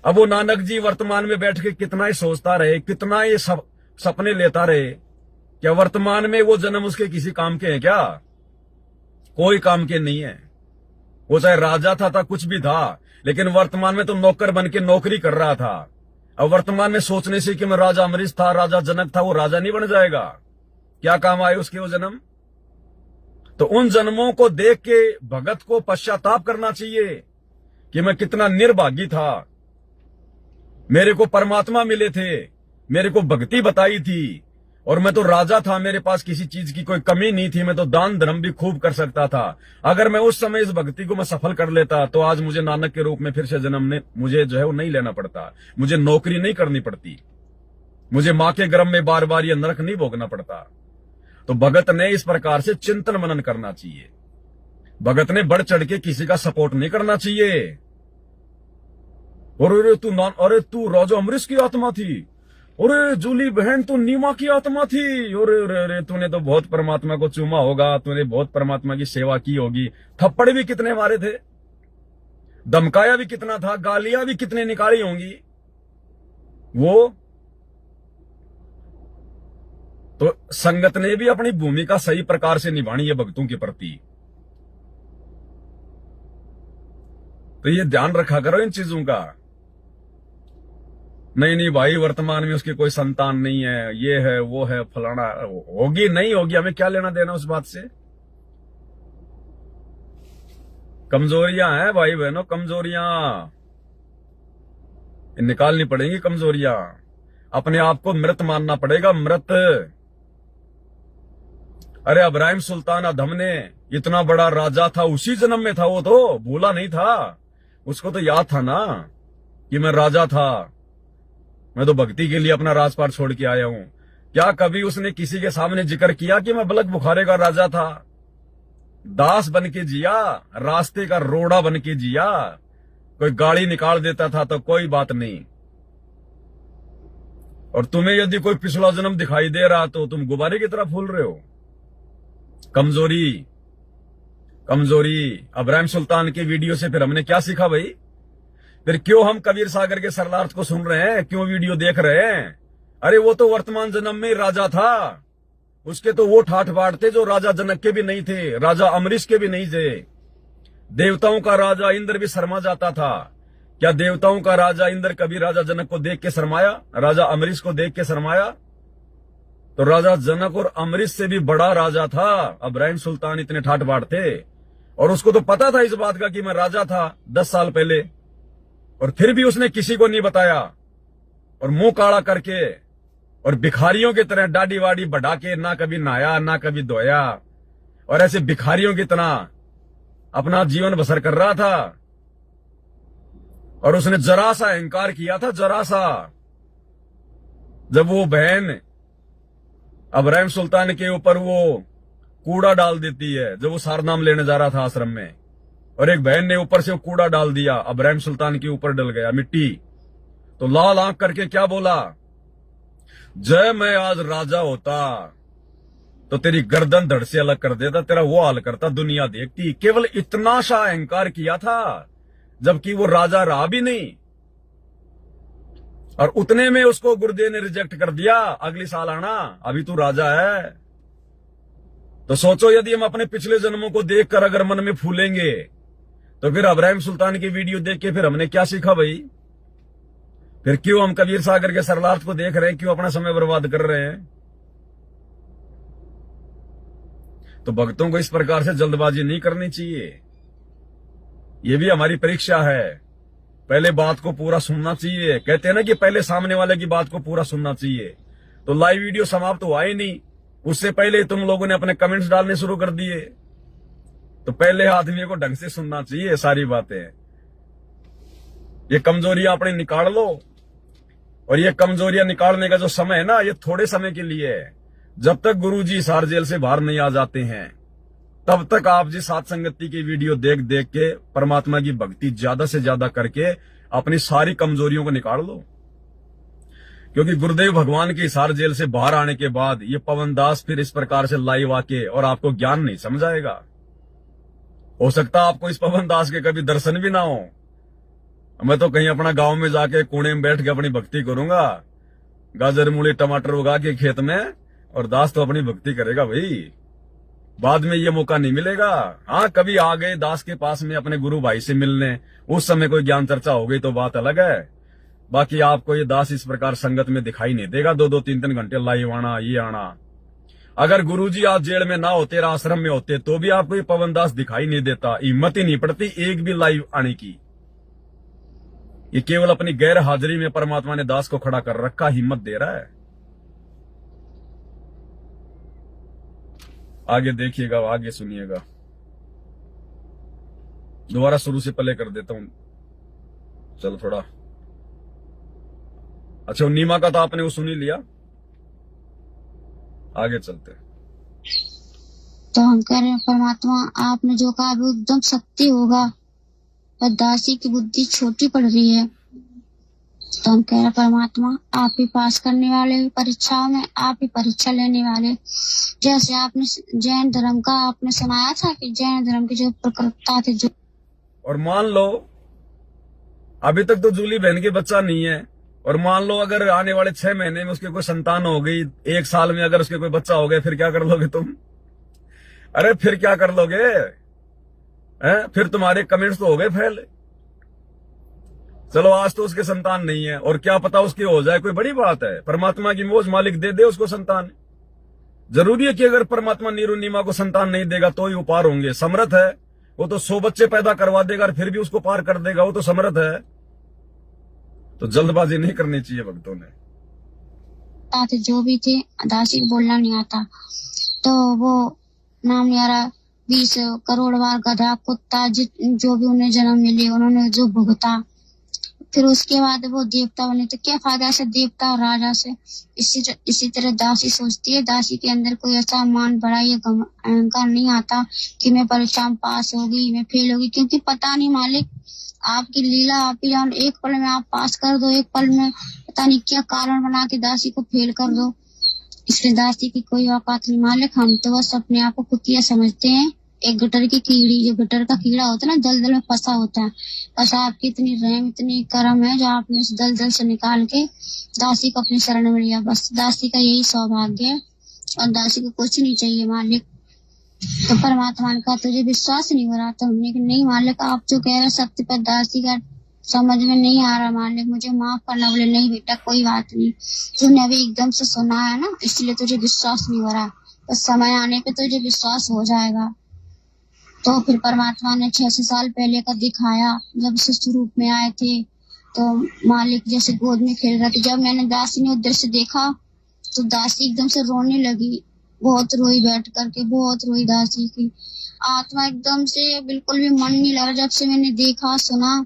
अब वो नानक जी वर्तमान में बैठ के कितना ही सोचता रहे, कितना ही सपने लेता रहे, क्या वर्तमान में वो जन्म उसके किसी काम के हैं क्या? कोई काम के नहीं है। वो चाहे राजा था कुछ भी था, लेकिन वर्तमान में तो नौकर बन के नौकरी कर रहा था। अब वर्तमान में सोचने से कि मैं राजा अमरीश था, राजा जनक था, वो राजा नहीं बन जाएगा? क्या काम आए उसके वो जन्म? तो उन जन्मों को देख के भगत को पश्चाताप करना चाहिए कि मैं कितना निर्भागी था, मेरे को परमात्मा मिले थे, मेरे को भक्ति बताई थी, और मैं तो राजा था, मेरे पास किसी चीज की कोई कमी नहीं थी, मैं तो दान धर्म भी खूब कर सकता था। अगर मैं उस समय इस भक्ति को मैं सफल कर लेता तो आज मुझे नानक के रूप में फिर से जन्म ने मुझे जो है वो नहीं लेना पड़ता, मुझे नौकरी नहीं करनी पड़ती, मुझे मां के गर्भ में बार बार ये नरक नहीं भोगना पड़ता। तो भगत ने इस प्रकार से चिंतन मनन करना चाहिए। भगत ने बढ़ चढ़ के किसी का सपोर्ट नहीं करना चाहिए। और अरे तू राजा अमरीश की आत्मा थी, अरे जूली बहन तू नीमा की आत्मा थी, अरे तूने तो बहुत परमात्मा को चूमा होगा, तूने बहुत परमात्मा की सेवा की होगी। थप्पड़ भी कितने मारे थे, धमकाया भी कितना था, गालियां भी कितने निकाली होंगी। वो तो संगत ने भी अपनी भूमिका सही प्रकार से निभानी है भक्तों के प्रति। तो ये ध्यान रखा करो इन चीजों का। नहीं भाई वर्तमान में उसकी कोई संतान नहीं है, ये है वो है फलाना, होगी नहीं होगी हमें क्या लेना देना उस बात से। कमजोरियां हैं भाई बहनों, कमजोरियां निकालनी पड़ेंगी, कमजोरियां। अपने आप को मृत मानना पड़ेगा, मृत। अरे इब्राहिम सुल्तान अधम ने इतना बड़ा राजा था, उसी जन्म में था, वो तो भूला नहीं था, उसको तो याद था ना कि मैं राजा था, मैं तो भक्ति के लिए अपना राजपाट छोड़ के आया हूं। क्या कभी उसने किसी के सामने जिक्र किया कि मैं बलक बुखारे का राजा था? दास बन के जिया, रास्ते का रोड़ा बन के जिया। कोई गाड़ी निकाल देता था तो कोई बात नहीं। और तुम्हें यदि कोई पिछला जन्म दिखाई दे रहा तो तुम गुब्बारे की तरह फूल रहे हो। कमजोरी, कमजोरी। इब्राहिम सुल्तान की वीडियो से फिर हमने क्या सीखा भाई? फिर क्यों हम कबीर सागर के सरलार्थ को सुन रहे हैं, क्यों वीडियो देख रहे हैं? अरे वो तो वर्तमान जन्म में राजा था, उसके तो वो ठाठ बाट थे जो राजा जनक के भी नहीं थे, राजा अमरीश के भी नहीं थे। देवताओं का राजा इंद्र भी शर्मा जाता था। क्या देवताओं का राजा इंद्र कभी राजा जनक को देख के शर्माया, राजा अमरीश को देख के शर्माया? तो राजा जनक और अमरीश से भी बड़ा राजा था इब्राहिम सुल्तान, इतने ठाठ बाट थे। और उसको तो पता था इस बात का कि मैं राजा था 10 साल पहले, और फिर भी उसने किसी को नहीं बताया। और मुंह काला करके और भिखारियों की तरह दाढ़ी वाड़ी बढ़ा के ना कभी नहाया ना कभी धोया, और ऐसे भिखारियों की तरह अपना जीवन बसर कर रहा था। और उसने जरा सा अहंकार किया था, जरा सा। जब वो बहन इब्राहिम सुल्तान के ऊपर वो कूड़ा डाल देती है, जब वो सारनाम लेने जा रहा था आश्रम में, और एक बहन ने ऊपर से वो कूड़ा डाल दिया, इब्राहिम सुल्तान के ऊपर डल गया मिट्टी। तो लाल आंख करके क्या बोला? जय मैं आज राजा होता तो तेरी गर्दन धड़ से अलग कर देता, तेरा वो हाल करता, दुनिया देखती। केवल इतना सा अहंकार किया था, जबकि वो राजा रहा भी नहीं। और उतने में उसको गुरुदेव ने रिजेक्ट कर दिया, अगली साल आना, अभी तू राजा है। तो सोचो यदि हम अपने पिछले जन्मों को देखकर अगर मन में फूलेंगे, तो फिर इब्राहिम सुल्तान की वीडियो देख के फिर हमने क्या सीखा भाई? फिर क्यों हम कबीर सागर के सरलार्थ को देख रहे हैं, क्यों अपना समय बर्बाद कर रहे हैं? तो भक्तों को इस प्रकार से जल्दबाजी नहीं करनी चाहिए। यह भी हमारी परीक्षा है, पहले बात को पूरा सुनना चाहिए। कहते हैं ना कि पहले सामने वाले की बात को पूरा सुनना चाहिए। तो लाइव वीडियो समाप्त हुआ ही नहीं, उससे पहले तुम लोगों ने अपने कमेंट्स डालने शुरू कर दिए। तो पहले आदमी को ढंग से सुनना चाहिए सारी बातें। ये कमजोरियां अपने निकाल लो, और ये कमजोरियां निकालने का जो समय है ना, ये थोड़े समय के लिए है। जब तक गुरुजी हिसार जेल से बाहर नहीं आ जाते हैं, तब तक आप जी सात संगति की वीडियो देख देख के परमात्मा की भक्ति ज्यादा से ज्यादा करके अपनी सारी कमजोरियों को निकाल लो। क्योंकि गुरुदेव भगवान के हिसार जेल से बाहर आने के बाद ये पवन दास फिर इस प्रकार से लाइव आके और आपको ज्ञान नहीं समझाएगा। हो सकता है आपको इस पवन दास के कभी दर्शन भी ना हो। मैं तो कहीं अपना गांव में जाके कोने में बैठ के अपनी भक्ति करूंगा, गाजर मूली टमाटर उगा के खेत में, और दास तो अपनी भक्ति करेगा भाई। बाद में ये मौका नहीं मिलेगा। हाँ, कभी आ गए दास के पास में अपने गुरु भाई से मिलने, उस समय कोई ज्ञान चर्चा हो गई तो बात अलग है। बाकी आपको ये दास इस प्रकार संगत में दिखाई नहीं देगा, 2-2 3-3 घंटे लाइव आना, ये आना। अगर गुरुजी आज जेल में ना होते, आश्रम में होते, तो भी आपको ये पवन दास दिखाई नहीं देता। हिम्मत ही नहीं पड़ती एक भी लाइव आने की। ये केवल अपनी गैर हाजिरी में परमात्मा ने दास को खड़ा कर रखा, हिम्मत दे रहा है। आगे देखिएगा, आगे सुनिएगा। दोबारा शुरू से पहले कर देता हूं, चलो थोड़ा। अच्छा, नीमा का तो आपने वो सुन ही लिया, आगे चलते। तो हम कह रहे हैं परमात्मा आपने जो कहा वो एकदम सत्य होगा, पर दासी की बुद्धि छोटी पड़ रही है। तो हम कह रहे परमात्मा आप ही पास करने वाले परीक्षाओं में, आप ही परीक्षा लेने वाले। जैसे आपने जैन धर्म का आपने सुनाया था कि जैन धर्म के जो प्रवक्ता थे जो, और मान लो अभी तक तो जूली बहन के बच्चा नहीं है, और मान लो अगर आने वाले 6 महीने में उसके कोई संतान हो गई, 1 साल में अगर उसके कोई बच्चा हो गया, फिर क्या कर लोगे तुम? अरे फिर क्या कर लोगे? फिर तुम्हारे कमेंट्स तो हो गए फेल। चलो आज तो उसके संतान नहीं है, और क्या पता उसकी हो जाए, कोई बड़ी बात है? परमात्मा की मौज मालिक दे दे उसको संतान। जरूरी है कि अगर परमात्मा नीरू नीमा को संतान नहीं देगा तो ही वो पार होंगे? समर्थ है वो तो 100 बच्चे पैदा करवा देगा और फिर भी उसको पार कर देगा, वो तो समर्थ है। तो जल्दबाजी नहीं करनी चाहिए भक्तों ने। जो भी थे दासी को बोलना नहीं आता, तो वो नाम नहीं आ रहा, 20 करोड़ बार गधा कुत्ता जो भी उन्हें जन्म मिले उन्होंने जो भुगता, फिर उसके बाद वो देवता बने, तो क्या फायदा से देवता और राजा से? इसी तरह दासी सोचती है, दासी के अंदर कोई ऐसा मान बड़ा या अहंकार नहीं आता कि मैं परीक्षा में पास होगी, मैं फेल होगी, क्योंकि पता नहीं मालिक आपकी लीला, आप ही जान, एक पल में आप पास कर दो, एक पल में पता नहीं क्या कारण बना के दासी को फेल कर दो। इसलिए दासी की कोई औकात नहीं मालिक, हम तो बस अपने आप को कुतिया समझते हैं। एक गटर की कीड़ी, जो गटर का कीड़ा होता है ना, दलदल में फंसा होता है, बस आपकी इतनी रहम इतनी करम है जो आपने उस दलदल से निकाल के दासी को अपनी शरण में लिया। बस दासी का यही सौभाग्य है, और दासी को कुछ नहीं चाहिए मालिक। तो परमात्मा ने कहा तुझे विश्वास नहीं हो रहा? तो हमने कहा नहीं मालिक, आप जो कह रहे सत्य पर दासी का समझ में नहीं आ रहा मालिक, मुझे माफ करना। बोले नहीं बेटा कोई बात नहीं, तूने अभी एकदम से सुना है ना, इसलिए तुझे विश्वास नहीं हो रहा, तो समय आने पे तुझे विश्वास हो जाएगा। तो फिर परमात्मा ने 600 साल पहले का दिखाया, जब शिशु रूप में आए थे तो मालिक जैसे गोद में खेल रहे थे। जब मैंने दासी ने उधर से देखा तो दासी एकदम से रोने लगी, बहुत रोई, बैठ करके बहुत रोई। दासी की आत्मा एकदम से बिल्कुल भी मन नहीं लगा जब से मैंने देखा सुना।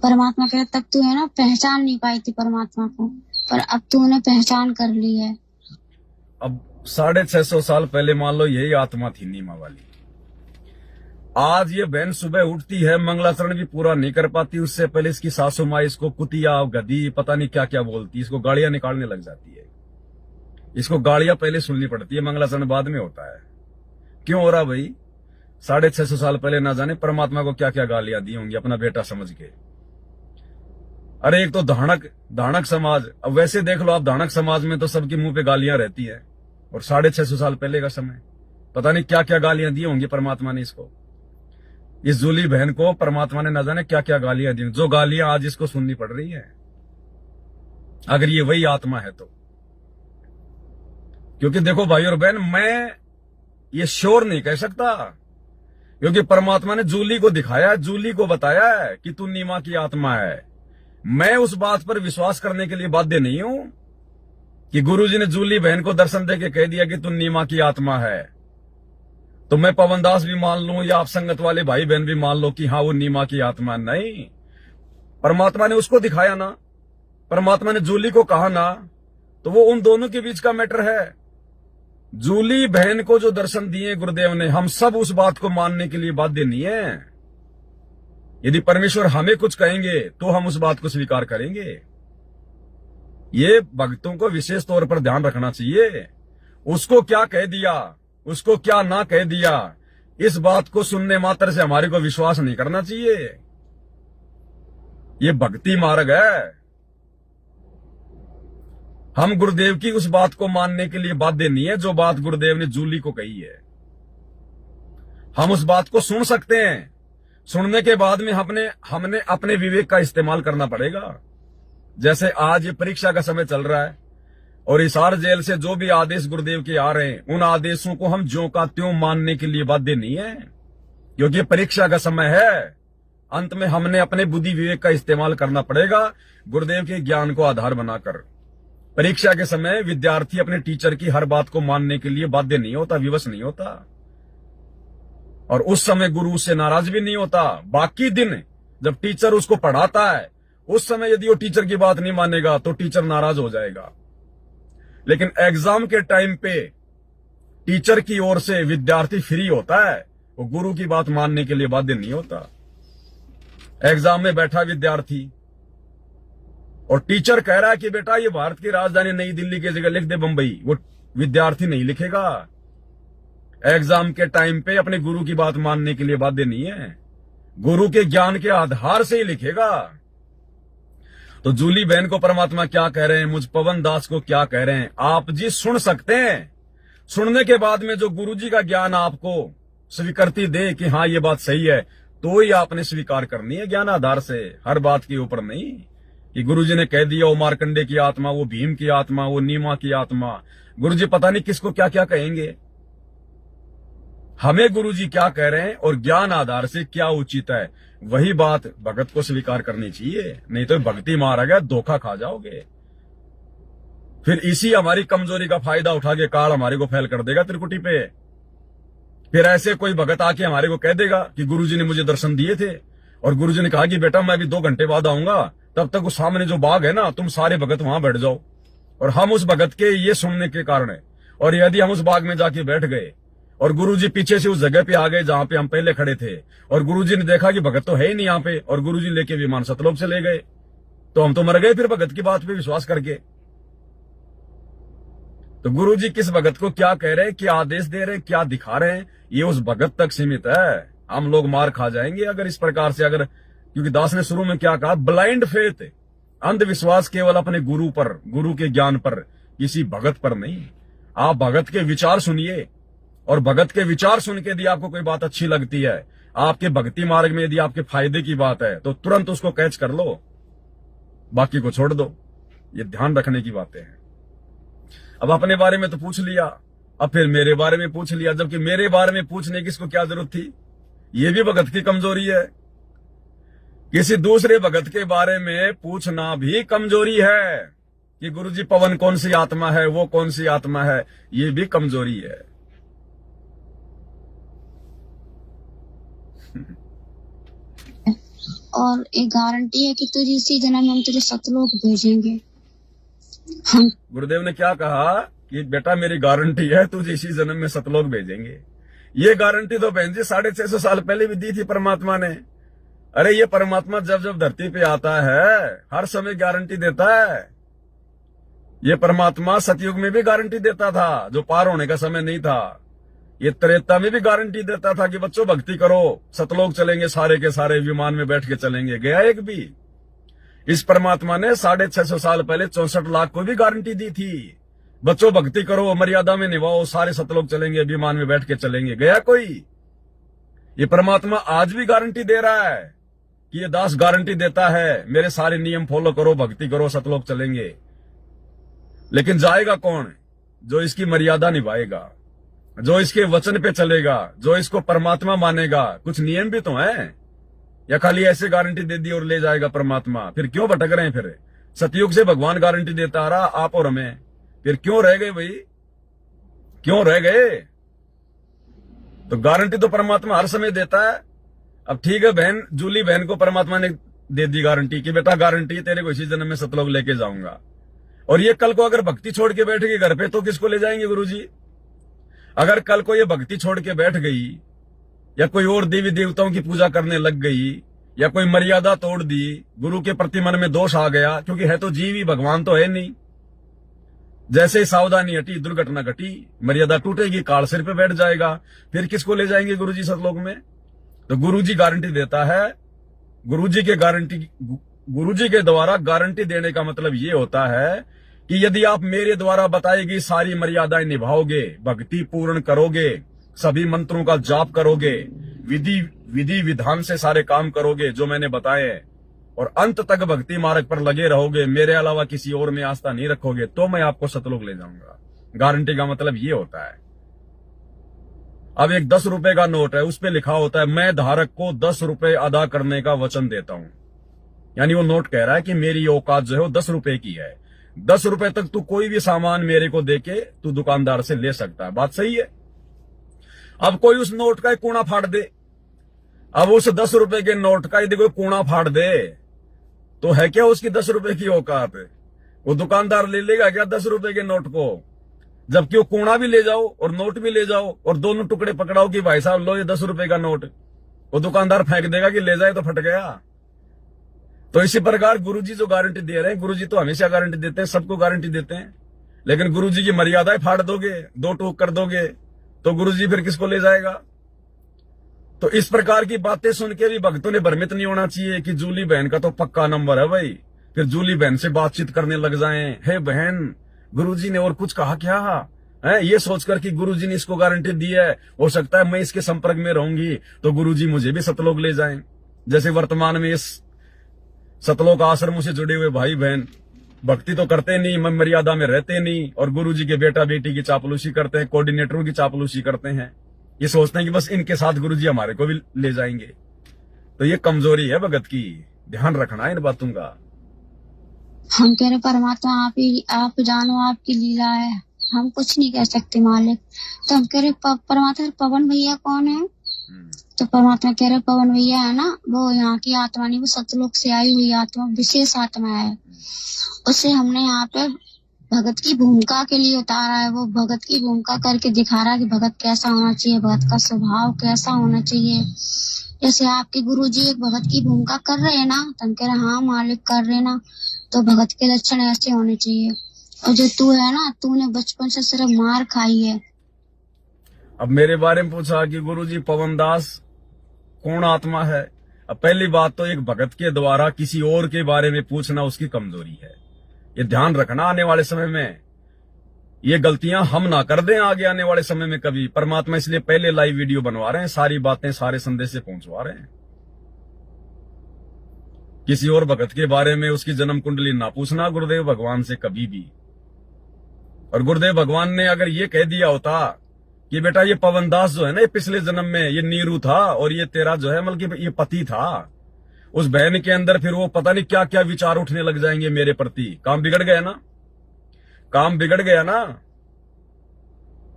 परमात्मा कह तब तू है ना पहचान नहीं पाई थी परमात्मा को, पर अब तूने पहचान कर ली है। अब 650 साल पहले मान लो यही आत्मा थी नीमा वाली। आज ये बहन सुबह उठती है, मंगलाचरण भी पूरा नहीं कर पाती, उससे पहले इसकी सासू माँ इसको कुतिया गधी पता नहीं क्या क्या बोलती, इसको गालियां निकालने लग जाती है। इसको गालियां पहले सुननी पड़ती है, मंगलाचरण बाद में होता है। क्यों हो रहा भाई? 650 साल पहले ना जाने परमात्मा को क्या क्या गालियां दी होंगी अपना बेटा समझ के। अरे एक तो धानक समाज, अब वैसे देख लो आप, धानक समाज में तो सबके मुंह पे गालियां रहती है, और 650 साल पहले का समय पता नहीं क्या क्या गालियां दी होंगी परमात्मा ने इसको। इस जूली बहन को परमात्मा ने न जाने क्या क्या गालियां दी, जो गालियां आज इसको सुननी पड़ रही है, अगर ये वही आत्मा है तो। क्योंकि देखो भाई और बहन, मैं ये श्योर नहीं कह सकता, क्योंकि परमात्मा ने जूली को दिखाया, जूली को बताया है कि तू नीमा की आत्मा है। मैं उस बात पर विश्वास करने के लिए बाध्य नहीं हूं कि गुरुजी ने जूली बहन को दर्शन देके कह दिया कि तू नीमा की आत्मा है, तो मैं पवनदास भी मान लूं या आप संगत वाले भाई बहन भी मान लो कि हाँ वो नीमा की आत्मा। नहीं, परमात्मा ने उसको दिखाया ना, परमात्मा ने जूली को कहा ना, तो वो उन दोनों के बीच का मैटर है। जूली बहन को जो दर्शन दिए गुरुदेव ने, हम सब उस बात को मानने के लिए बाध्य नहीं है। यदि परमेश्वर हमें कुछ कहेंगे तो हम उस बात को स्वीकार करेंगे। ये भक्तों को विशेष तौर पर ध्यान रखना चाहिए। उसको क्या कह दिया, उसको क्या ना कह दिया, इस बात को सुनने मात्र से हमारे को विश्वास नहीं करना चाहिए। ये भक्ति मार्ग है। हम गुरुदेव की उस बात को मानने के लिए बाध्य नहीं है जो बात गुरुदेव ने जूली को कही है। हम उस बात को सुन सकते हैं, सुनने के बाद में हमने अपने विवेक का इस्तेमाल करना पड़ेगा। जैसे आज ये परीक्षा का समय चल रहा है और हिसार जेल से जो भी आदेश गुरुदेव के आ रहे हैं, उन आदेशों को हम ज्यों का त्यों मानने के लिए बाध्य नहीं है, क्योंकि परीक्षा का समय है। अंत में हमने अपने बुद्धि विवेक का इस्तेमाल करना पड़ेगा, गुरुदेव के ज्ञान को आधार बनाकर। परीक्षा के समय विद्यार्थी अपने टीचर की हर बात को मानने के लिए बाध्य नहीं होता, विवश नहीं होता, और उस समय गुरु उससे नाराज भी नहीं होता। बाकी दिन जब टीचर उसको पढ़ाता है, उस समय यदि वो टीचर की बात नहीं मानेगा तो टीचर नाराज हो जाएगा। लेकिन एग्जाम के टाइम पे टीचर की ओर से विद्यार्थी फ्री होता है, वो गुरु की बात मानने के लिए बाध्य नहीं होता। एग्जाम में बैठा विद्यार्थी और टीचर कह रहा है कि बेटा ये भारत की राजधानी नई दिल्ली की जगह लिख दे बंबई, वो विद्यार्थी नहीं लिखेगा। एग्जाम के टाइम पे अपने गुरु की बात मानने के लिए बाध्य नहीं है, गुरु के ज्ञान के आधार से ही लिखेगा। तो जूली बहन को परमात्मा क्या कह रहे हैं, मुझ पवन दास को क्या कह रहे हैं, आप जी सुन सकते हैं। सुनने के बाद में जो गुरु जी का ज्ञान आपको स्वीकृति दे कि हाँ ये बात सही है, तो ही आपने स्वीकार करनी है ज्ञान आधार से, हर बात के ऊपर नहीं कि गुरु जी ने कह दिया वो मार्कंडे की आत्मा, वो भीम की आत्मा, वो नीमा की आत्मा। गुरु जी पता नहीं किसको क्या क्या कहेंगे। हमें गुरु जी क्या कह रहे हैं और ज्ञान आधार से क्या उचित है, वही बात भगत को स्वीकार करनी चाहिए। नहीं तो भक्ति मारा गया, धोखा खा जाओगे। फिर इसी हमारी कमजोरी का फायदा उठा के काल हमारे को फैल कर देगा त्रिकुटी पे। फिर ऐसे कोई भगत आके हमारे को कह देगा कि गुरुजी ने मुझे दर्शन दिए थे और गुरुजी ने कहा कि बेटा मैं भी 2 घंटे बाद आऊंगा, तब तक उस सामने जो बाग है ना, तुम सारे भगत वहां बैठ जाओ। और हम उस भगत के ये सुनने के कारण है, और यदि हम उस बाग में जाके बैठ गए और गुरुजी पीछे से उस जगह पे आ गए जहां पे हम पहले खड़े थे, और गुरुजी ने देखा कि भगत तो है ही नहीं यहाँ पे, और गुरुजी लेके विमान सतलोक से ले गए, तो हम तो मर गए फिर भगत की बात पे विश्वास करके। तो गुरुजी किस भगत को क्या कह रहे हैं, क्या आदेश दे रहे हैं, क्या दिखा रहे हैं, ये उस भगत तक सीमित है। हम लोग मार खा जाएंगे अगर इस प्रकार से, अगर, क्योंकि दास ने शुरू में क्या कहा, ब्लाइंड फेथ, अंधविश्वास केवल अपने गुरु पर, गुरु के ज्ञान पर, किसी भगत पर नहीं। आप भगत के विचार सुनिए, और भगत के विचार सुन के यदि आपको कोई बात अच्छी लगती है, आपके भक्ति मार्ग में यदि आपके फायदे की बात है, तो तुरंत उसको कैच कर लो, बाकी को छोड़ दो। ये ध्यान रखने की बातें हैं। अब अपने बारे में तो पूछ लिया, अब फिर मेरे बारे में पूछ लिया, जबकि मेरे बारे में पूछने की इसको क्या जरूरत थी। ये भी भगत की कमजोरी है। किसी दूसरे भगत के बारे में पूछना भी कमजोरी है कि गुरुजी पवन कौन सी आत्मा है, वो कौन सी आत्मा है, ये भी कमजोरी है। और एक गारंटी है कि तुझे इसी जन्म में हम तुझे सतलोक भेजेंगे। हम गुरुदेव ने क्या कहा कि बेटा मेरी गारंटी है, तुझे इसी जन्म में सतलोक भेजेंगे। ये गारंटी तो बहन जी 650 साल पहले भी दी थी परमात्मा ने। अरे ये परमात्मा जब जब धरती पे आता है हर समय गारंटी देता है। ये परमात्मा सतयुग में भी गारंटी देता था, जो पार होने का समय नहीं था। ये त्रेता में भी गारंटी देता था कि बच्चों भक्ति करो, सतलोक चलेंगे, सारे के सारे विमान में बैठ के चलेंगे। गया एक भी। इस परमात्मा ने 650 साल पहले 64 लाख को भी गारंटी दी थी, बच्चों भक्ति करो, मर्यादा में निभाओ, सारे सतलोक चलेंगे, विमान में बैठ के चलेंगे। गया कोई? ये परमात्मा आज भी गारंटी दे रहा है कि ये दास गारंटी देता है, मेरे सारे नियम फॉलो करो, भक्ति करो, सतलोक चलेंगे। लेकिन जाएगा कौन? जो इसकी मर्यादा निभाएगा, जो इसके वचन पे चलेगा, जो इसको परमात्मा मानेगा। कुछ नियम भी तो हैं, या खाली ऐसे गारंटी दे दी और ले जाएगा परमात्मा? फिर क्यों भटक रहे हैं? फिर सतयुग से भगवान गारंटी देता आ रहा, आप और हमें, फिर क्यों रह गए भाई? क्यों रह गए? तो गारंटी तो परमात्मा हर समय देता है। अब ठीक है बहन, जूली बहन को परमात्मा ने दे दी गारंटी कि बेटा गारंटी तेरे को इसी जन्म में सतलोक लेके जाऊंगा। और ये कल को अगर भक्ति छोड़ के बैठ गई घर पे, तो किसको ले जाएंगे गुरुजी? अगर कल को ये भक्ति छोड़ के बैठ गई, या कोई और देवी देवताओं की पूजा करने लग गई, या कोई मर्यादा तोड़ दी, गुरु के प्रति मन में दोष आ गया, क्योंकि है तो जीव ही, भगवान तो है नहीं। जैसे ही सावधानी हटी, दुर्घटना घटी, मर्यादा टूटेगी, काल सिर पे बैठ जाएगा, फिर किसको ले जाएंगे गुरुजी सतलोक में? तो गुरुजी गारंटी देता है। गुरुजी के द्वारा गारंटी देने का मतलब ये होता है कि यदि आप मेरे द्वारा बताई गई सारी मर्यादाएं निभाओगे, भक्ति पूर्ण करोगे, सभी मंत्रों का जाप करोगे, विधि विधान से सारे काम करोगे जो मैंने बताए, और अंत तक भक्ति मार्ग पर लगे रहोगे, मेरे अलावा किसी और में आस्था नहीं रखोगे, तो मैं आपको सतलोक ले जाऊंगा। गारंटी का मतलब ये होता है। अब एक 10 रुपए का नोट है, उस पे लिखा होता है, मैं धारक को 10 रुपए अदा करने का वचन देता हूं। यानी वो नोट कह रहा है कि मेरी औकात जो है वो 10 रुपए की है। 10 रुपए तक तू कोई भी सामान मेरे को देके तू दुकानदार से ले सकता है। बात सही है? अब कोई उस नोट का एक कूणा फाड़ दे, अब उस 10 रुपए के नोट का यदि कोई कूणा फाड़ दे, तो है क्या उसकी 10 रुपए की औकात? वो दुकानदार ले लेगा क्या 10 रुपए के नोट को? जबकि वो कूणा भी ले जाओ और नोट भी ले जाओ और दोनों टुकड़े पकड़ाओ कि भाई साहब लो ये 10 रुपए का नोट, वो दुकानदार फेंक देगा कि ले जाए तो फट गया। तो इसी प्रकार गुरुजी जो गारंटी दे रहे हैं, गुरुजी तो हमेशा गारंटी देते हैं, सबको गारंटी देते हैं, लेकिन गुरुजी की मर्यादाएं फाड़ दोगे, दो टूक कर दोगे तो गुरुजी फिर किसको ले जाएगा। तो इस प्रकार की बातें सुन के भी भक्तों ने भ्रमित नहीं होना चाहिए कि जूली बहन का तो पक्का नंबर है भाई, फिर जूली बहन से बातचीत करने लग जाएं, हे बहन गुरुजी ने और कुछ कहा क्या है, ये सोचकर कि गुरुजी ने इसको गारंटी दी है, हो सकता है मैं इसके संपर्क में रहूंगी तो गुरुजी मुझे भी सतलोक ले जाएं। जैसे वर्तमान में इस सतलोक आश्रमों से जुड़े हुए भाई बहन भक्ति तो करते नहीं, मर्यादा में रहते नहीं, और गुरुजी के बेटा बेटी की चापलूसी करते हैं, कोऑर्डिनेटरों की चापलूसी करते हैं, ये सोचते हैं कि बस इनके साथ गुरुजी हमारे को भी ले जाएंगे। तो ये कमजोरी है भगत की, ध्यान रखना इन बातों का। हम कह रहे परमात्मा आप जानो, आपकी लीला है, हम कुछ नहीं कह सकते मालिक। तो हम कह रहे परमात्मा पवन भैया कौन है? तो परमात्मा कह रहे पवन भैया है ना, वो यहाँ की आत्मा नहीं, वो सतलोक से आई हुई आत्मा, विशेष आत्मा है। उसे हमने यहाँ पे भगत की भूमिका के लिए उतारा है। वो भगत की भूमिका करके दिखा रहा है कि भगत कैसा होना चाहिए, भगत का स्वभाव कैसा होना चाहिए। जैसे आपके गुरुजी एक भगत की भूमिका कर रहे हैं ना, तो हम कह रहे हाँ मालिक कर रहे ना, तो भगत के लक्षण ऐसे होने चाहिए। और जो तू है ना, तूने बचपन से सिर्फ मार खाई है। अब मेरे बारे में पूछा कि गुरुजी पवन दास कौन आत्मा है। अब पहली बात तो एक भगत के द्वारा किसी और के बारे में पूछना उसकी कमजोरी है, ये ध्यान रखना। आने वाले समय में ये गलतियां हम ना कर दें आगे आने वाले समय में कभी। परमात्मा इसलिए पहले लाइव वीडियो बनवा रहे हैं, सारी बातें सारे संदेश से पहुंचवा रहे हैं। किसी और भगत के बारे में उसकी जन्म कुंडली ना पूछना गुरुदेव भगवान से कभी भी। और गुरुदेव भगवान ने अगर ये कह दिया होता कि बेटा ये पवन दास जो है ना, ये पिछले जन्म में ये नीरू था और ये तेरा जो है मतलब ये पति था, उस बहन के अंदर फिर वो पता नहीं क्या क्या विचार उठने लग जाएंगे मेरे प्रति। काम बिगड़ गया ना, काम बिगड़ गया ना।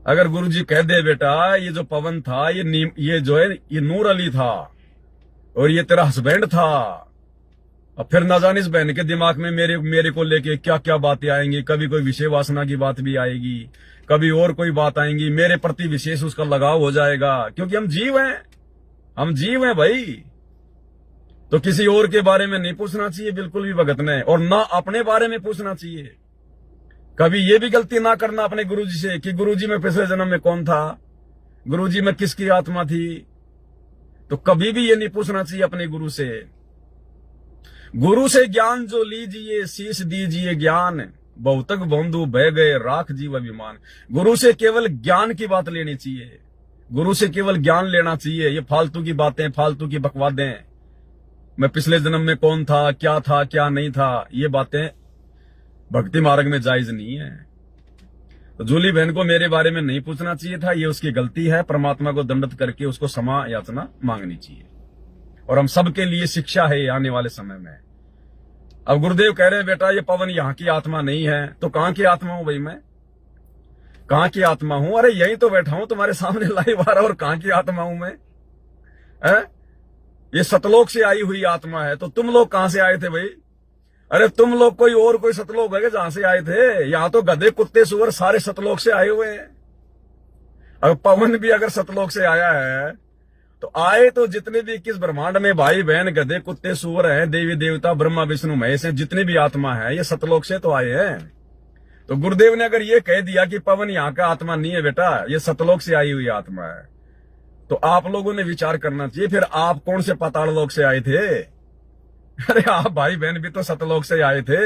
अगर गुरुजी कह दे बेटा ये जो पवन था ये जो है ये नूर अली था और ये तेरा हस्बैंड था, अब फिर न जाने इस बहन के दिमाग में मेरे को लेके क्या क्या बातें आएंगी। कभी कोई विषय वासना की बात भी आएगी, कभी और कोई बात आएंगी, मेरे प्रति विशेष उसका लगाव हो जाएगा, क्योंकि हम जीव हैं भाई। तो किसी और के बारे में नहीं पूछना चाहिए बिल्कुल भी भगत ने, और ना अपने बारे में पूछना चाहिए। कभी ये भी गलती ना करना अपने गुरुजी से कि गुरुजी मैं पिछले जन्म में कौन था, गुरुजी मैं किसकी आत्मा थी। तो कभी भी ये नहीं पूछना चाहिए अपने गुरु से। गुरु से ज्ञान जो लीजिए शीश दीजिए ज्ञान, बहुतक बंधु बह गए राख जीव अभिमान। गुरु से केवल ज्ञान की बात लेनी चाहिए, गुरु से केवल ज्ञान लेना चाहिए। ये फालतू की बातें, फालतू की बकवादें, मैं पिछले जन्म में कौन था क्या नहीं था, ये बातें भक्ति मार्ग में जायज नहीं है। तो जूली बहन को मेरे बारे में नहीं पूछना चाहिए था, ये उसकी गलती है। परमात्मा को दंडित करके उसको क्षमा याचना मांगनी चाहिए, और हम सबके लिए शिक्षा है आने वाले समय में। अब गुरुदेव कह रहे हैं बेटा ये पवन यहाँ की आत्मा नहीं है, तो कहां की आत्मा हूं भाई मैं, कहां की आत्मा हूं? अरे यही तो बैठा हूं तुम्हारे सामने लाइव आ रहा, और कहां की आत्मा हूं मैं? ये सतलोक से आई हुई आत्मा है। तो तुम लोग कहां से आए थे भाई? अरे तुम लोग कोई सतलोक है जहां से आए थे? यहां तो गधे कुत्ते सुअर सारे सतलोक से आए हुए हैं। अब पवन भी अगर सतलोक से आया है तो आए तो जितने भी 21 ब्रह्मांड में भाई बहन गधे कुत्ते सुअर हैं, देवी देवता ब्रह्मा विष्णु महेश हैं, जितनी भी आत्मा है ये सतलोक से तो आए हैं। तो गुरुदेव ने अगर ये कह दिया कि पवन यहाँ का आत्मा नहीं है बेटा, ये सतलोक से आई हुई आत्मा है, तो आप लोगों ने विचार करना चाहिए फिर आप कौन से पाताल लोक से आए थे? अरे आप भाई बहन भी तो सतलोक से आए थे।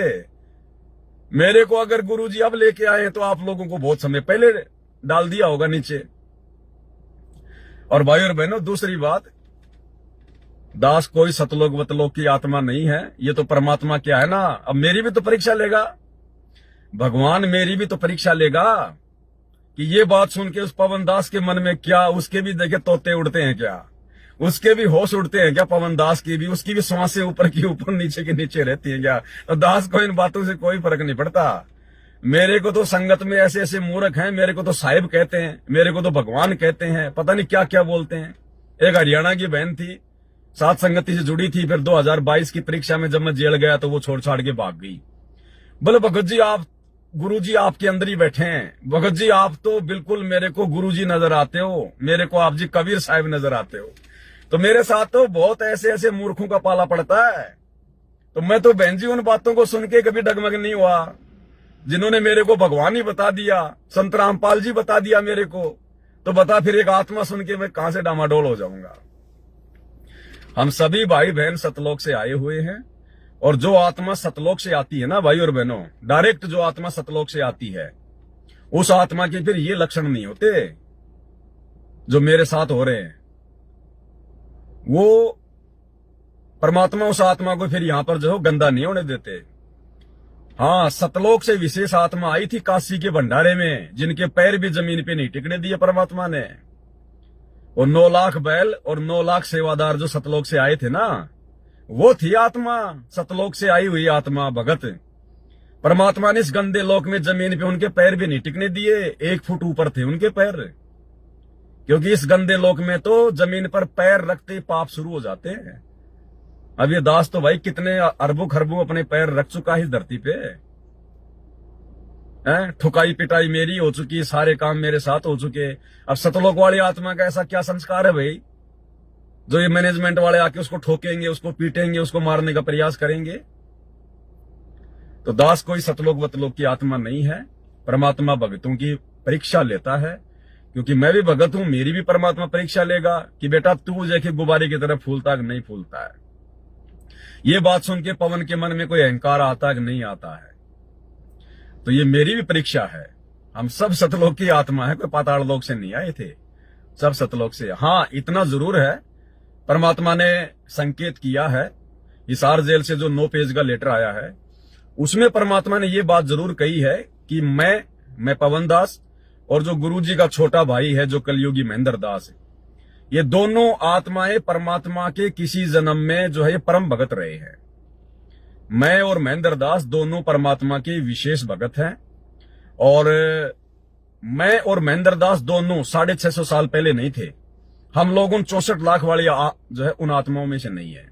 मेरे को अगर गुरुजी अब लेके आए तो आप लोगों को बहुत समय पहले डाल दिया होगा नीचे। और भाई और बहनों दूसरी बात, दास कोई सतलोक वतलोक की आत्मा नहीं है, ये तो परमात्मा क्या है ना। अब मेरी भी तो परीक्षा लेगा भगवान, मेरी भी तो परीक्षा लेगा कि ये बात सुन के उस पवन दास के मन में क्या, उसके भी देखे तोते उड़ते हैं क्या, उसके भी होश उड़ते हैं क्या? पवन दास की भी, उसकी भी सांसें ऊपर की ऊपर नीचे की नीचे रहती है क्या? तो दास को इन बातों से कोई फर्क नहीं पड़ता। मेरे को तो संगत में ऐसे ऐसे मूर्ख हैं, मेरे को तो साहिब कहते हैं, मेरे को तो भगवान कहते हैं, पता नहीं क्या क्या बोलते हैं। एक हरियाणा की बहन थी, सात संगति से जुड़ी थी, फिर 2022 की परीक्षा में जब मैं जेल गया तो वो छोड़ छाड़ के भाग गई। बोले भगत जी आप, गुरु जी आपके अंदर ही बैठे हैं। भगत जी आप तो बिल्कुल मेरे को गुरु जी नजर आते हो, मेरे को आप जी कबीर साहिब नजर आते हो। तो मेरे साथ तो बहुत ऐसे ऐसे मूर्खों का पाला पड़ता है। तो मैं तो बहन जी उन बातों को सुन के कभी डगमग नहीं हुआ जिन्होंने मेरे को भगवान ही बता दिया, संत रामपाल जी बता दिया मेरे को, तो बता फिर एक आत्मा सुन के मैं कहां से डामाडोल हो जाऊंगा। हम सभी भाई बहन सतलोक से आए हुए हैं, और जो आत्मा सतलोक से आती है ना भाई और बहनों, डायरेक्ट जो आत्मा सतलोक से आती है, उस आत्मा के फिर ये लक्षण नहीं होते जो मेरे साथ हो रहे हैं। वो परमात्मा उस आत्मा को फिर यहां पर जो गंदा नहीं होने देते। हाँ, सतलोक से विशेष आत्मा आई थी काशी के भंडारे में, जिनके पैर भी जमीन पे नहीं टिकने दिए परमात्मा ने। और 9 लाख बैल और 9 लाख सेवादार जो सतलोक से आए थे ना, वो थी आत्मा, सतलोक से आई हुई आत्मा भगत। परमात्मा ने इस गंदे लोक में जमीन पे उनके पैर भी नहीं टिकने दिए, 1 फुट ऊपर थे उनके पैर, क्योंकि इस गंदे लोक में तो जमीन पर पैर रखते ही पाप शुरू हो जाते हैं। अब ये दास तो भाई कितने अरबों खरबों अपने पैर रख चुका है इस धरती पे, ठुकाई पिटाई मेरी हो चुकी, सारे काम मेरे साथ हो चुके। अब सतलोक वाली आत्मा का ऐसा क्या संस्कार है भाई, जो ये मैनेजमेंट वाले आके उसको ठोकेंगे, उसको पीटेंगे, उसको मारने का प्रयास करेंगे। तो दास कोई सतलोक वतलोक की आत्मा नहीं है, परमात्मा भगतों की परीक्षा लेता है। क्योंकि मैं भी भगत हूं, मेरी भी परमात्मा परीक्षा लेगा कि बेटा तू जैसे गुब्बारे की तरह फूलता कि नहीं फूलता है। ये बात सुन के पवन के मन में कोई अहंकार आता है कि नहीं आता है, तो ये मेरी भी परीक्षा है। हम सब सतलोक की आत्मा है, कोई पाताल लोक से नहीं आए थे, सब सतलोक से। हाँ, इतना जरूर है, परमात्मा ने संकेत किया है, हिसार जेल से जो 9 पेज का लेटर आया है, उसमें परमात्मा ने ये बात जरूर कही है कि मैं पवन दास और जो गुरु जी का छोटा भाई है जो कलयुगी महेंद्र दास है, ये दोनों आत्माएं परमात्मा के किसी जन्म में जो है परम भगत रहे हैं। मैं और महेंद्र दास दोनों परमात्मा के विशेष भगत हैं, और मैं और महेंद्र दास दोनों 650 साल पहले नहीं थे। हम लोग उन 64 लाख वाली जो है उन आत्माओं में से नहीं है।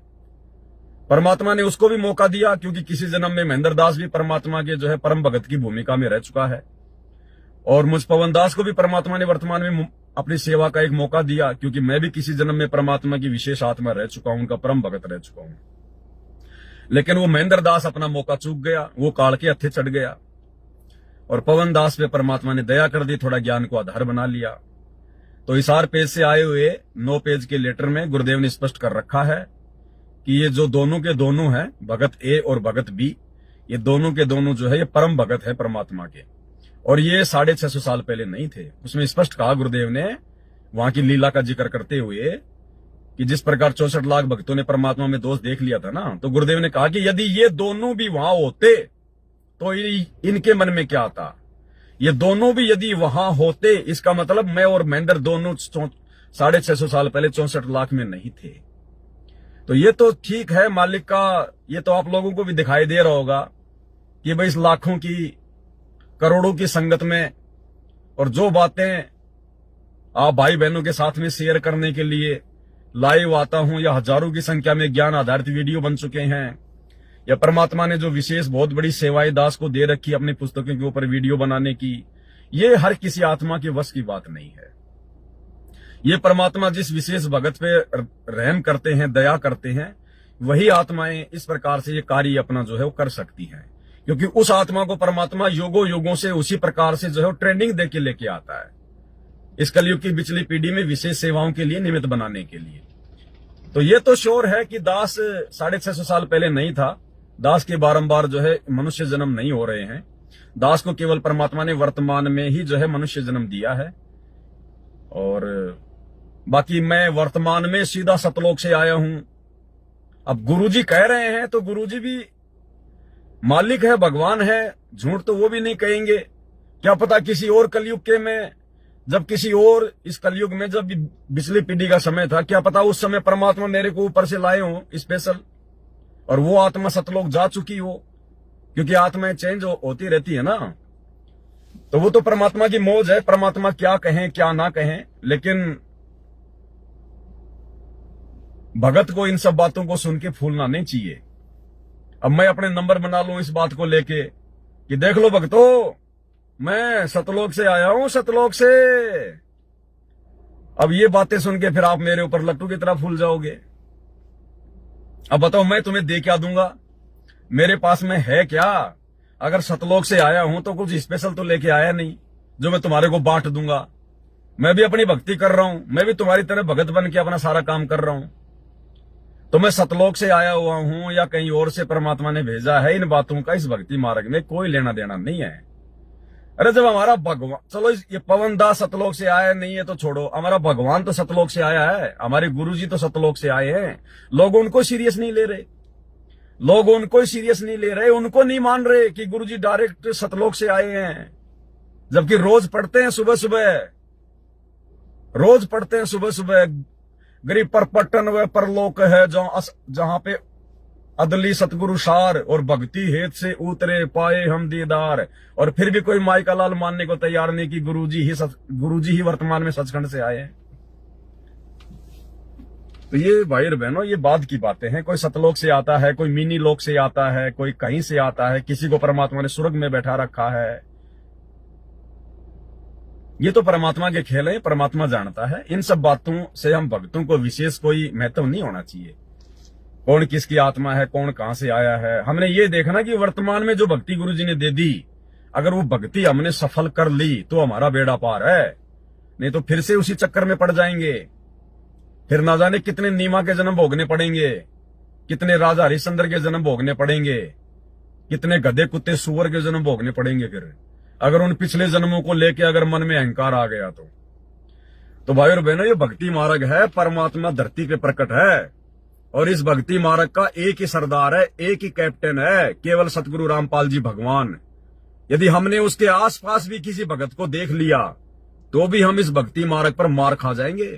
परमात्मा ने उसको भी मौका दिया, क्योंकि किसी जन्म में महेंद्र दास भी परमात्मा के जो है परम भगत की भूमिका में रह चुका है, और मुझ पवन दास को भी परमात्मा ने वर्तमान में अपनी सेवा का एक मौका दिया, क्योंकि मैं भी किसी जन्म में परमात्मा की विशेष आत्मा रह चुका हूं, उनका परम भगत रह चुका हूं। लेकिन वो महेंद्र दास अपना मौका चूक गया, वो काल के हत्थे चढ़ गया, और पवन दास पे परमात्मा ने दया कर दी, थोड़ा ज्ञान को आधार बना लिया। तो हिसार पेज से आए हुए 9 पेज के लेटर में गुरुदेव ने स्पष्ट कर रखा है कि ये जो दोनों के दोनों हैं, भगत ए और भगत बी, ये दोनों के दोनों जो है ये परम भगत है परमात्मा के, और ये 650 साल पहले नहीं थे। उसमें स्पष्ट कहा गुरुदेव ने, वहां की लीला का जिक्र करते हुए, कि जिस प्रकार 64 लाख भक्तों ने परमात्मा में दोष देख लिया था ना, तो गुरुदेव ने कहा कि यदि ये दोनों भी वहां होते तो इनके मन में क्या आता। ये दोनों भी यदि वहां होते, इसका मतलब मैं और महेंद्र दोनों 650 साल पहले 64 लाख में नहीं थे। तो ये तो ठीक है, मालिक का ये तो आप लोगों को भी दिखाई दे रहा होगा कि भाई इस लाखों की करोड़ों की संगत में, और जो बातें आप भाई बहनों के साथ में शेयर करने के लिए लाइव आता हूं, या हजारों की संख्या में ज्ञान आधारित वीडियो बन चुके हैं, या परमात्मा ने जो विशेष बहुत बड़ी सेवाएं दास को दे रखी अपनी पुस्तकों के ऊपर वीडियो बनाने की, ये हर किसी आत्मा के वश की बात नहीं है। ये परमात्मा जिस विशेष भगत पे रहम करते हैं, दया करते हैं, वही आत्माएं इस प्रकार से ये कार्य अपना जो है वो कर सकती हैं, क्योंकि उस आत्मा को परमात्मा योगों योगों से उसी प्रकार से जो है ट्रेनिंग दे के लेके आता है, इस कलयुग की पिछली पीढ़ी में विशेष सेवाओं के लिए निमित्त बनाने के लिए। तो ये तो श्योर है कि दास 650 साल पहले नहीं था, दास के बारंबार जो है मनुष्य जन्म नहीं हो रहे हैं, दास को केवल परमात्मा ने वर्तमान में ही जो है मनुष्य जन्म दिया है। और बाकी मैं वर्तमान में सीधा सतलोक से आया हूं। अब गुरुजी कह रहे हैं तो गुरुजी भी मालिक है, भगवान है, झूठ तो वो भी नहीं कहेंगे। क्या पता किसी और कलयुग के में, जब किसी और इस कलयुग में जब पिछली पीढ़ी का समय था, क्या पता उस समय परमात्मा मेरे को ऊपर से लाए हो स्पेशल, और वो आत्मा सतलोक जा चुकी हो, क्योंकि आत्माएं चेंज होती रहती है ना। तो वो तो परमात्मा की मौज है, परमात्मा क्या कहें क्या ना कहें, लेकिन भगत को इन सब बातों को सुन के फूलना नहीं चाहिए। अब मैं अपने नंबर बना लूं इस बात को लेके कि देख लो भक्तों, मैं सतलोक से आया हूं, सतलोक से। अब ये बातें सुन के फिर आप मेरे ऊपर लट्टू की तरह फूल जाओगे। अब बताओ मैं तुम्हें दे क्या दूंगा? मेरे पास में है क्या? अगर सतलोक से आया हूं तो कुछ स्पेशल तो लेके आया नहीं जो मैं तुम्हारे को बांट दूंगा। मैं भी अपनी भक्ति कर रहा हूं, मैं भी तुम्हारी तरह भगत बन के अपना सारा काम कर रहा हूं। तो मैं सतलोक से आया हुआ हूं या कहीं और से परमात्मा ने भेजा है, इन बातों का इस भक्ति मार्ग में कोई लेना देना नहीं है। अरे जब हमारा भगवान, चलो ये पवन दास सतलोक से आया नहीं है तो छोड़ो, हमारा भगवान तो सतलोक से आया है, हमारे गुरुजी तो सतलोक से आए हैं। लोग उनको सीरियस नहीं ले रहे, लोग उनको सीरियस नहीं ले रहे, उनको नहीं मान रहे कि गुरुजी डायरेक्ट सतलोक से आए हैं। जबकि रोज पढ़ते हैं सुबह सुबह, रोज पढ़ते हैं सुबह सुबह, गरीब पर पट्टन व परलोक है जहां पे अदली सतगुरु सार और भक्ति हेत से उतरे पाए हम दीदार। और फिर भी कोई माई का लाल मानने को तैयार नहीं कि गुरुजी ही वर्तमान में सचखंड से आए हैं। तो ये भाई और बहनों, ये बाद की बातें हैं। कोई सतलोक से आता है, कोई मिनी लोक से आता है, कोई कहीं से आता है, किसी को परमात्मा ने स्वर्ग में बैठा रखा है। ये तो परमात्मा के खेल है, परमात्मा जानता है। इन सब बातों से हम भक्तों को विशेष कोई महत्व नहीं होना चाहिए। कौन किसकी आत्मा है, कौन कहां से आया है, हमने ये देखना कि वर्तमान में जो भक्ति गुरुजी ने दे दी, अगर वो भक्ति हमने सफल कर ली तो हमारा बेड़ा पार है, नहीं तो फिर से उसी चक्कर में पड़ जाएंगे। फिर ना जाने कितने नीमा के जन्म भोगने पड़ेंगे, कितने राजा हरिश्चंद्र के जन्म भोगने पड़ेंगे, कितने गधे कुत्ते सुअर के जन्म भोगने पड़ेंगे। फिर अगर उन पिछले जन्मों को लेके अगर मन में अहंकार आ गया तो भाई और बहनों, ये भक्ति मार्ग है, परमात्मा धरती पे प्रकट है। और इस भक्ति मार्ग का एक ही सरदार है, एक ही कैप्टन है, केवल सतगुरु रामपाल जी भगवान। यदि हमने उसके आसपास भी किसी भगत को देख लिया तो भी हम इस भक्ति मार्ग पर मार खा जाएंगे।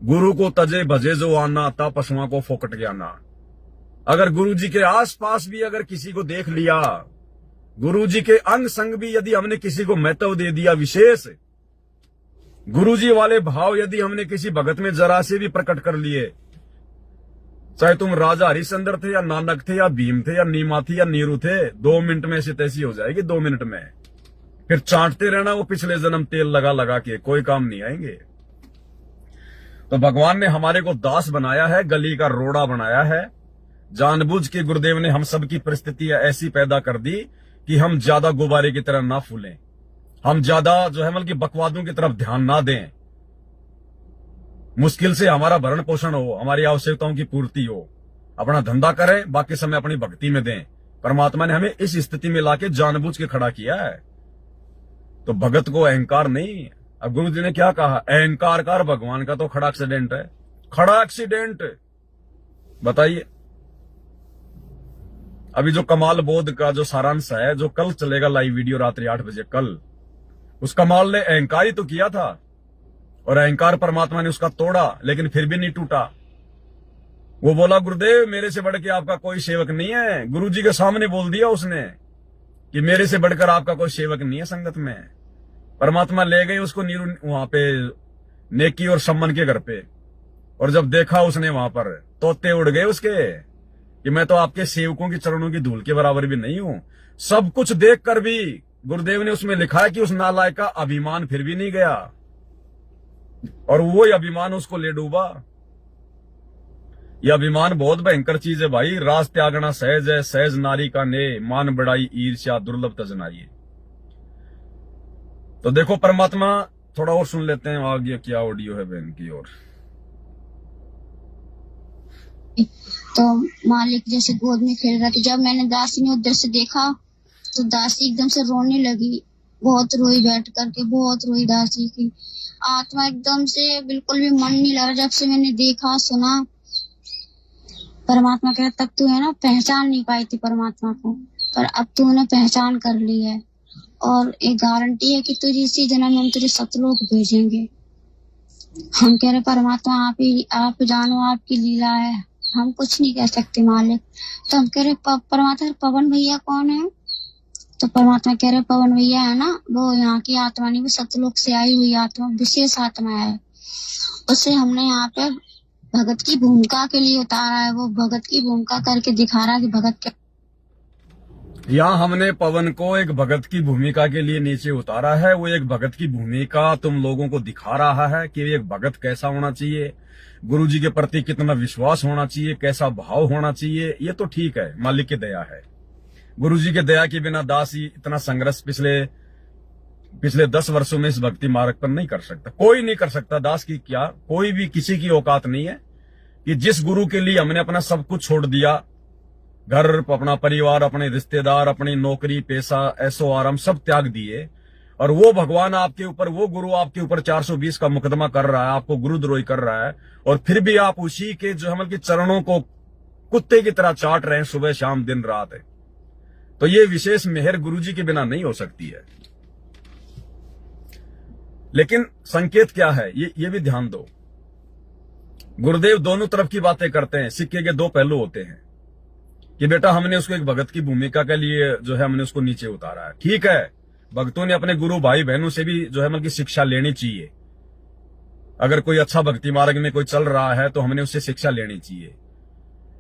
गुरु को तजे भजे जो आना, ता पशुओं को फोकट ज्ञाना। अगर गुरु जी के आसपास भी अगर किसी को देख लिया, गुरु जी के अंग संग भी यदि हमने किसी को महत्व दे दिया विशेष, गुरु जी वाले भाव यदि हमने किसी भगत में जरा से भी प्रकट कर लिए, चाहे तुम राजा हरिश्चंद्र थे या नानक थे या भीम थे या नीमा थी या नीरू थे, 2 मिनट में ऐसी तैसी हो जाएगी, 2 मिनट में। फिर चाटते रहना वो पिछले जन्म तेल लगा लगा के, कोई काम नहीं आएंगे। तो भगवान ने हमारे को दास बनाया है, गली का रोड़ा बनाया है। जानबूझ के गुरुदेव ने हम सबकी परिस्थितियां ऐसी पैदा कर दी कि हम ज्यादा गुब्बारे की तरह ना फूलें, हम ज्यादा जो है बल्कि बकवादों की तरफ ध्यान ना दें। मुश्किल से हमारा भरण पोषण हो, हमारी आवश्यकताओं की पूर्ति हो, अपना धंधा करें, बाकी समय अपनी भक्ति में दें। परमात्मा ने हमें इस स्थिति में लाके जानबूझ के खड़ा किया है। तो भगत को अहंकार नहीं। अब गुरु जी ने क्या कहा, अहंकार कार भगवान का तो खड़ा एक्सीडेंट है, खड़ा एक्सीडेंट। बताइए, अभी जो कमाल बोध का जो सारांश है, जो कल चलेगा लाइव वीडियो रात्रि 8 बजे, कल उस कमाल ने अहंकार ही तो किया था, और अहंकार परमात्मा ने उसका तोड़ा, लेकिन फिर भी नहीं टूटा। वो बोला, गुरुदेव मेरे से बढ़ के आपका कोई सेवक नहीं है। गुरुजी के सामने बोल दिया उसने कि मेरे से बढ़कर आपका कोई सेवक नहीं है संगत में। परमात्मा ले गए उसको नीरू वहां पे नेकी और सम्मान के घर पे, और जब देखा उसने वहां पर, तोते उड़ गए उसके कि मैं तो आपके सेवकों की चरणों की धूल के बराबर भी नहीं हूं। सब कुछ देखकर भी गुरुदेव ने उसमें लिखा है कि उस नालायक का अभिमान फिर भी नहीं गया, और वो अभिमान उसको ले डूबा। यह अभिमान बहुत भयंकर चीज है भाई। राज त्यागना सहज है, सहज नारी का ने, मान बढ़ाई ईर्ष्या दुर्लभ तजनाई। तो देखो परमात्मा, थोड़ा और सुन लेते हैं आगे क्या ऑडियो है बहन की ओर। तो मालिक जैसे गोद में खेल रहा था, जब मैंने दासी ने उधर से देखा तो दासी एकदम से रोने लगी, बहुत रोई, बैठ करके बहुत रोई। दासी की आत्मा एकदम से बिल्कुल भी मन नहीं लगा। जब से मैंने देखा सुना, परमात्मा कह तब तू है ना पहचान नहीं पाई थी परमात्मा को, पर अब तूने पहचान कर ली है, और एक गारंटी है कि तुझे इसी जन्म में हम तुझे सतलोक भेजेंगे। हम कह रहे परमात्मा आप जानो, आपकी लीला है, हम कुछ नहीं कह सकते मालिक। तो हम कह रहे परमात्मा पवन भैया कौन है? तो परमात्मा कह रहे पवन भैया है ना, वो यहाँ की आत्मा नहीं, वो सतलोक से आई हुई आत्मा, विशेष आत्मा है। उसे हमने यहाँ पे भगत की भूमिका के लिए उतारा है। वो भगत की भूमिका करके दिखा रहा है कि भगत क्या। यहाँ हमने पवन को एक भगत की भूमिका के लिए नीचे उतारा है। वो एक भगत की भूमिका तुम लोगों को दिखा रहा है कि एक भगत कैसा होना चाहिए, गुरुजी के प्रति कितना विश्वास होना चाहिए, कैसा भाव होना चाहिए। ये तो ठीक है, मालिक की दया है। गुरुजी के दया के बिना दास इतना संघर्ष पिछले 10 वर्षों में इस भक्ति मार्ग पर नहीं कर सकता। कोई नहीं कर सकता। दास की क्या, कोई भी किसी की औकात नहीं है कि जिस गुरु के लिए हमने अपना सब कुछ छोड़ दिया, घर, अपना परिवार, अपने रिश्तेदार, अपनी नौकरी, पैसा, ऐशो आराम सब त्याग दिए, और वो भगवान आपके ऊपर, वो गुरु आपके ऊपर 420 का मुकदमा कर रहा है, आपको गुरुद्रोही कर रहा है, और फिर भी आप उसी के जो हमल के चरणों को कुत्ते की तरह चाट रहे हैं सुबह शाम दिन रात है। तो ये विशेष मेहर गुरुजी के बिना नहीं हो सकती है। लेकिन संकेत क्या है ये भी ध्यान दो। गुरुदेव दोनों तरफ की बातें करते हैं। सिक्के के 2 पहलू होते हैं कि बेटा हमने उसको एक भगत की भूमिका के लिए जो है हमने उसको नीचे उतारा है। ठीक है, भक्तों ने अपने गुरु भाई बहनों से भी जो है मतलब की शिक्षा लेनी चाहिए। अगर कोई अच्छा भक्ति मार्ग में कोई चल रहा है तो हमने उससे शिक्षा लेनी चाहिए।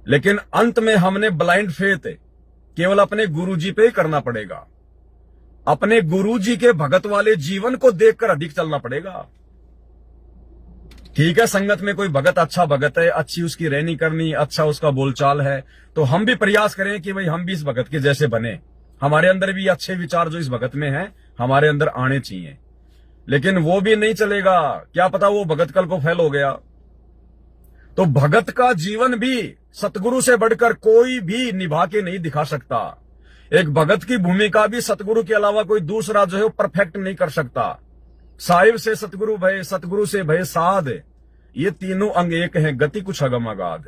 लेकिन अंत में हमने ब्लाइंड फेथ केवल अपने गुरुजी पे ही करना पड़ेगा। अपने गुरुजी के भगत वाले जीवन को देखकर अधिक चलना पड़ेगा। ठीक है, संगत में कोई भगत अच्छा भगत है, अच्छी उसकी रहनी करनी, अच्छा उसका बोलचाल है, तो हम भी प्रयास करें कि भाई हम भी इस भगत के जैसे बने। हमारे अंदर भी अच्छे विचार जो इस भगत में हैं हमारे अंदर आने चाहिए। लेकिन वो भी नहीं चलेगा, क्या पता वो भगत कल को फेल हो गया। तो भगत का जीवन भी सतगुरु से बढ़कर कोई भी निभा के नहीं दिखा सकता। एक भगत की भूमिका भी सतगुरु के अलावा कोई दूसरा जो है वो परफेक्ट नहीं कर सकता। साहिब से सतगुरु भय, सतगुरु से भय साध, ये तीनों अंग एक हैं, गति कुछ अगम अगाध।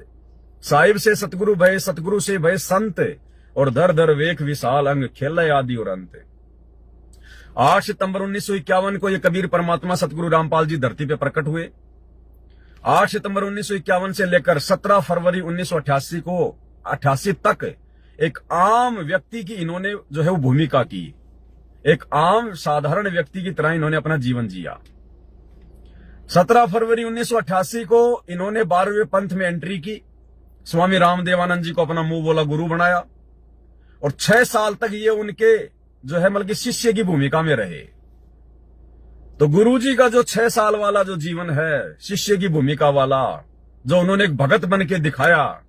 साहिब से सतगुरु भय, सतगुरु से भय संत, और दर दर वेख विशाल अंग खेल आदि और अंत। 8 सितंबर 1951 को ये कबीर परमात्मा सतगुरु रामपाल जी धरती पे प्रकट हुए। 8 सितंबर 1951 से लेकर 17 फरवरी 1988 को 88 तक एक आम व्यक्ति की इन्होंने जो है वो भूमिका की। एक आम साधारण व्यक्ति की तरह इन्होंने अपना जीवन जिया। 17 फरवरी 1988 को इन्होंने 12वें पंथ में एंट्री की। स्वामी रामदेवानंद जी को अपना मुंह बोला गुरु बनाया, और 6 साल तक ये उनके जो है मतलब शिष्य की भूमिका में रहे। तो गुरुजी का जो 6 साल वाला जो जीवन है, शिष्य की भूमिका वाला, जो उन्होंने एक भगत बन के दिखाया,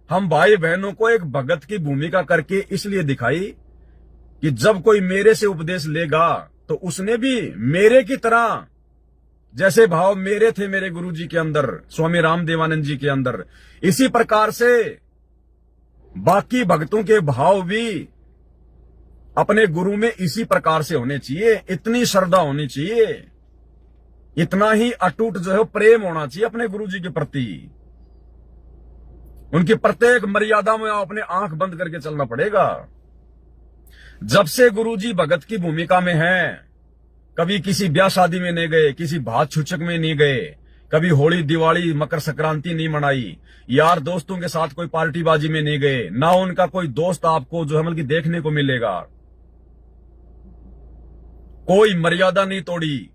हम भाई बहनों को एक भगत की भूमिका करके इसलिए दिखाई कि जब कोई मेरे से उपदेश लेगा तो उसने भी मेरे की तरह, जैसे भाव मेरे थे मेरे गुरुजी के अंदर, स्वामी रामदेवानंद जी के अंदर, इसी प्रकार से बाकी भक्तों के भाव भी अपने गुरु में इसी प्रकार से होने चाहिए। इतनी श्रद्धा होनी चाहिए, इतना ही अटूट जो है प्रेम होना चाहिए अपने गुरुजी के प्रति। उनकी प्रत्येक मर्यादा में अपने आंख बंद करके चलना पड़ेगा। जब से गुरुजी भगत की भूमिका में हैं, कभी किसी ब्याह शादी में नहीं गए, किसी भात छुचक में नहीं गए, कभी होली दिवाली मकर संक्रांति नहीं मनाई, यार दोस्तों के साथ कोई पार्टीबाजी में नहीं गए, ना उनका कोई दोस्त आपको जो है मतलब देखने को मिलेगा। कोई मर्यादा नहीं तोड़ी,